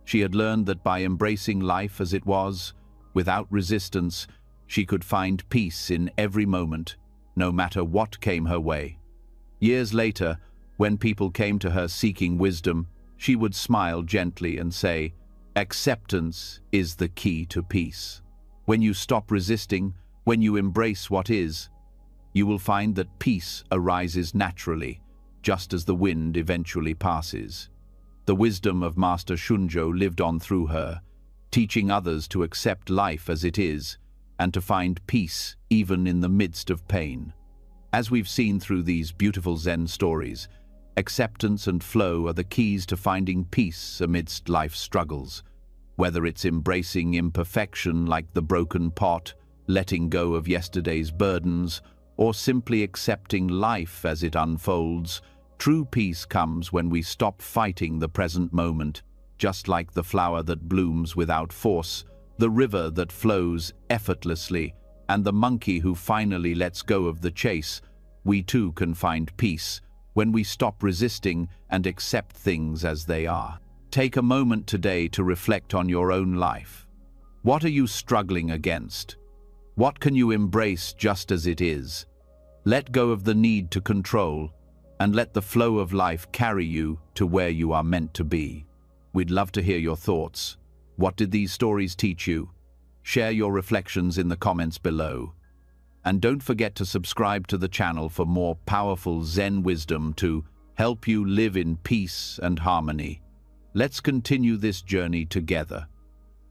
She had learned that by embracing life as it was, without resistance, she could find peace in every moment, no matter what came her way. Years later, when people came to her seeking wisdom, she would smile gently and say, "Acceptance is the key to peace. When you stop resisting, when you embrace what is, you will find that peace arises naturally, just as the wind eventually passes." The wisdom of Master Shunjo lived on through her, teaching others to accept life as it is and to find peace even in the midst of pain. As we've seen through these beautiful Zen stories, acceptance and flow are the keys to finding peace amidst life's struggles. Whether it's embracing imperfection like the broken pot, letting go of yesterday's burdens, or simply accepting life as it unfolds, true peace comes when we stop fighting the present moment. just like the flower that blooms without force, the river that flows effortlessly, and the monkey who finally lets go of the chase, we too can find peace when we stop resisting and accept things as they are. Take a moment today to reflect on your own life. What are you struggling against? What can you embrace just as it is? Let go of the need to control and let the flow of life carry you to where you are meant to be. We'd love to hear your thoughts. What did these stories teach you? Share your reflections in the comments below. And don't forget to subscribe to the channel for more powerful Zen wisdom to help you live in peace and harmony. Let's continue this journey together.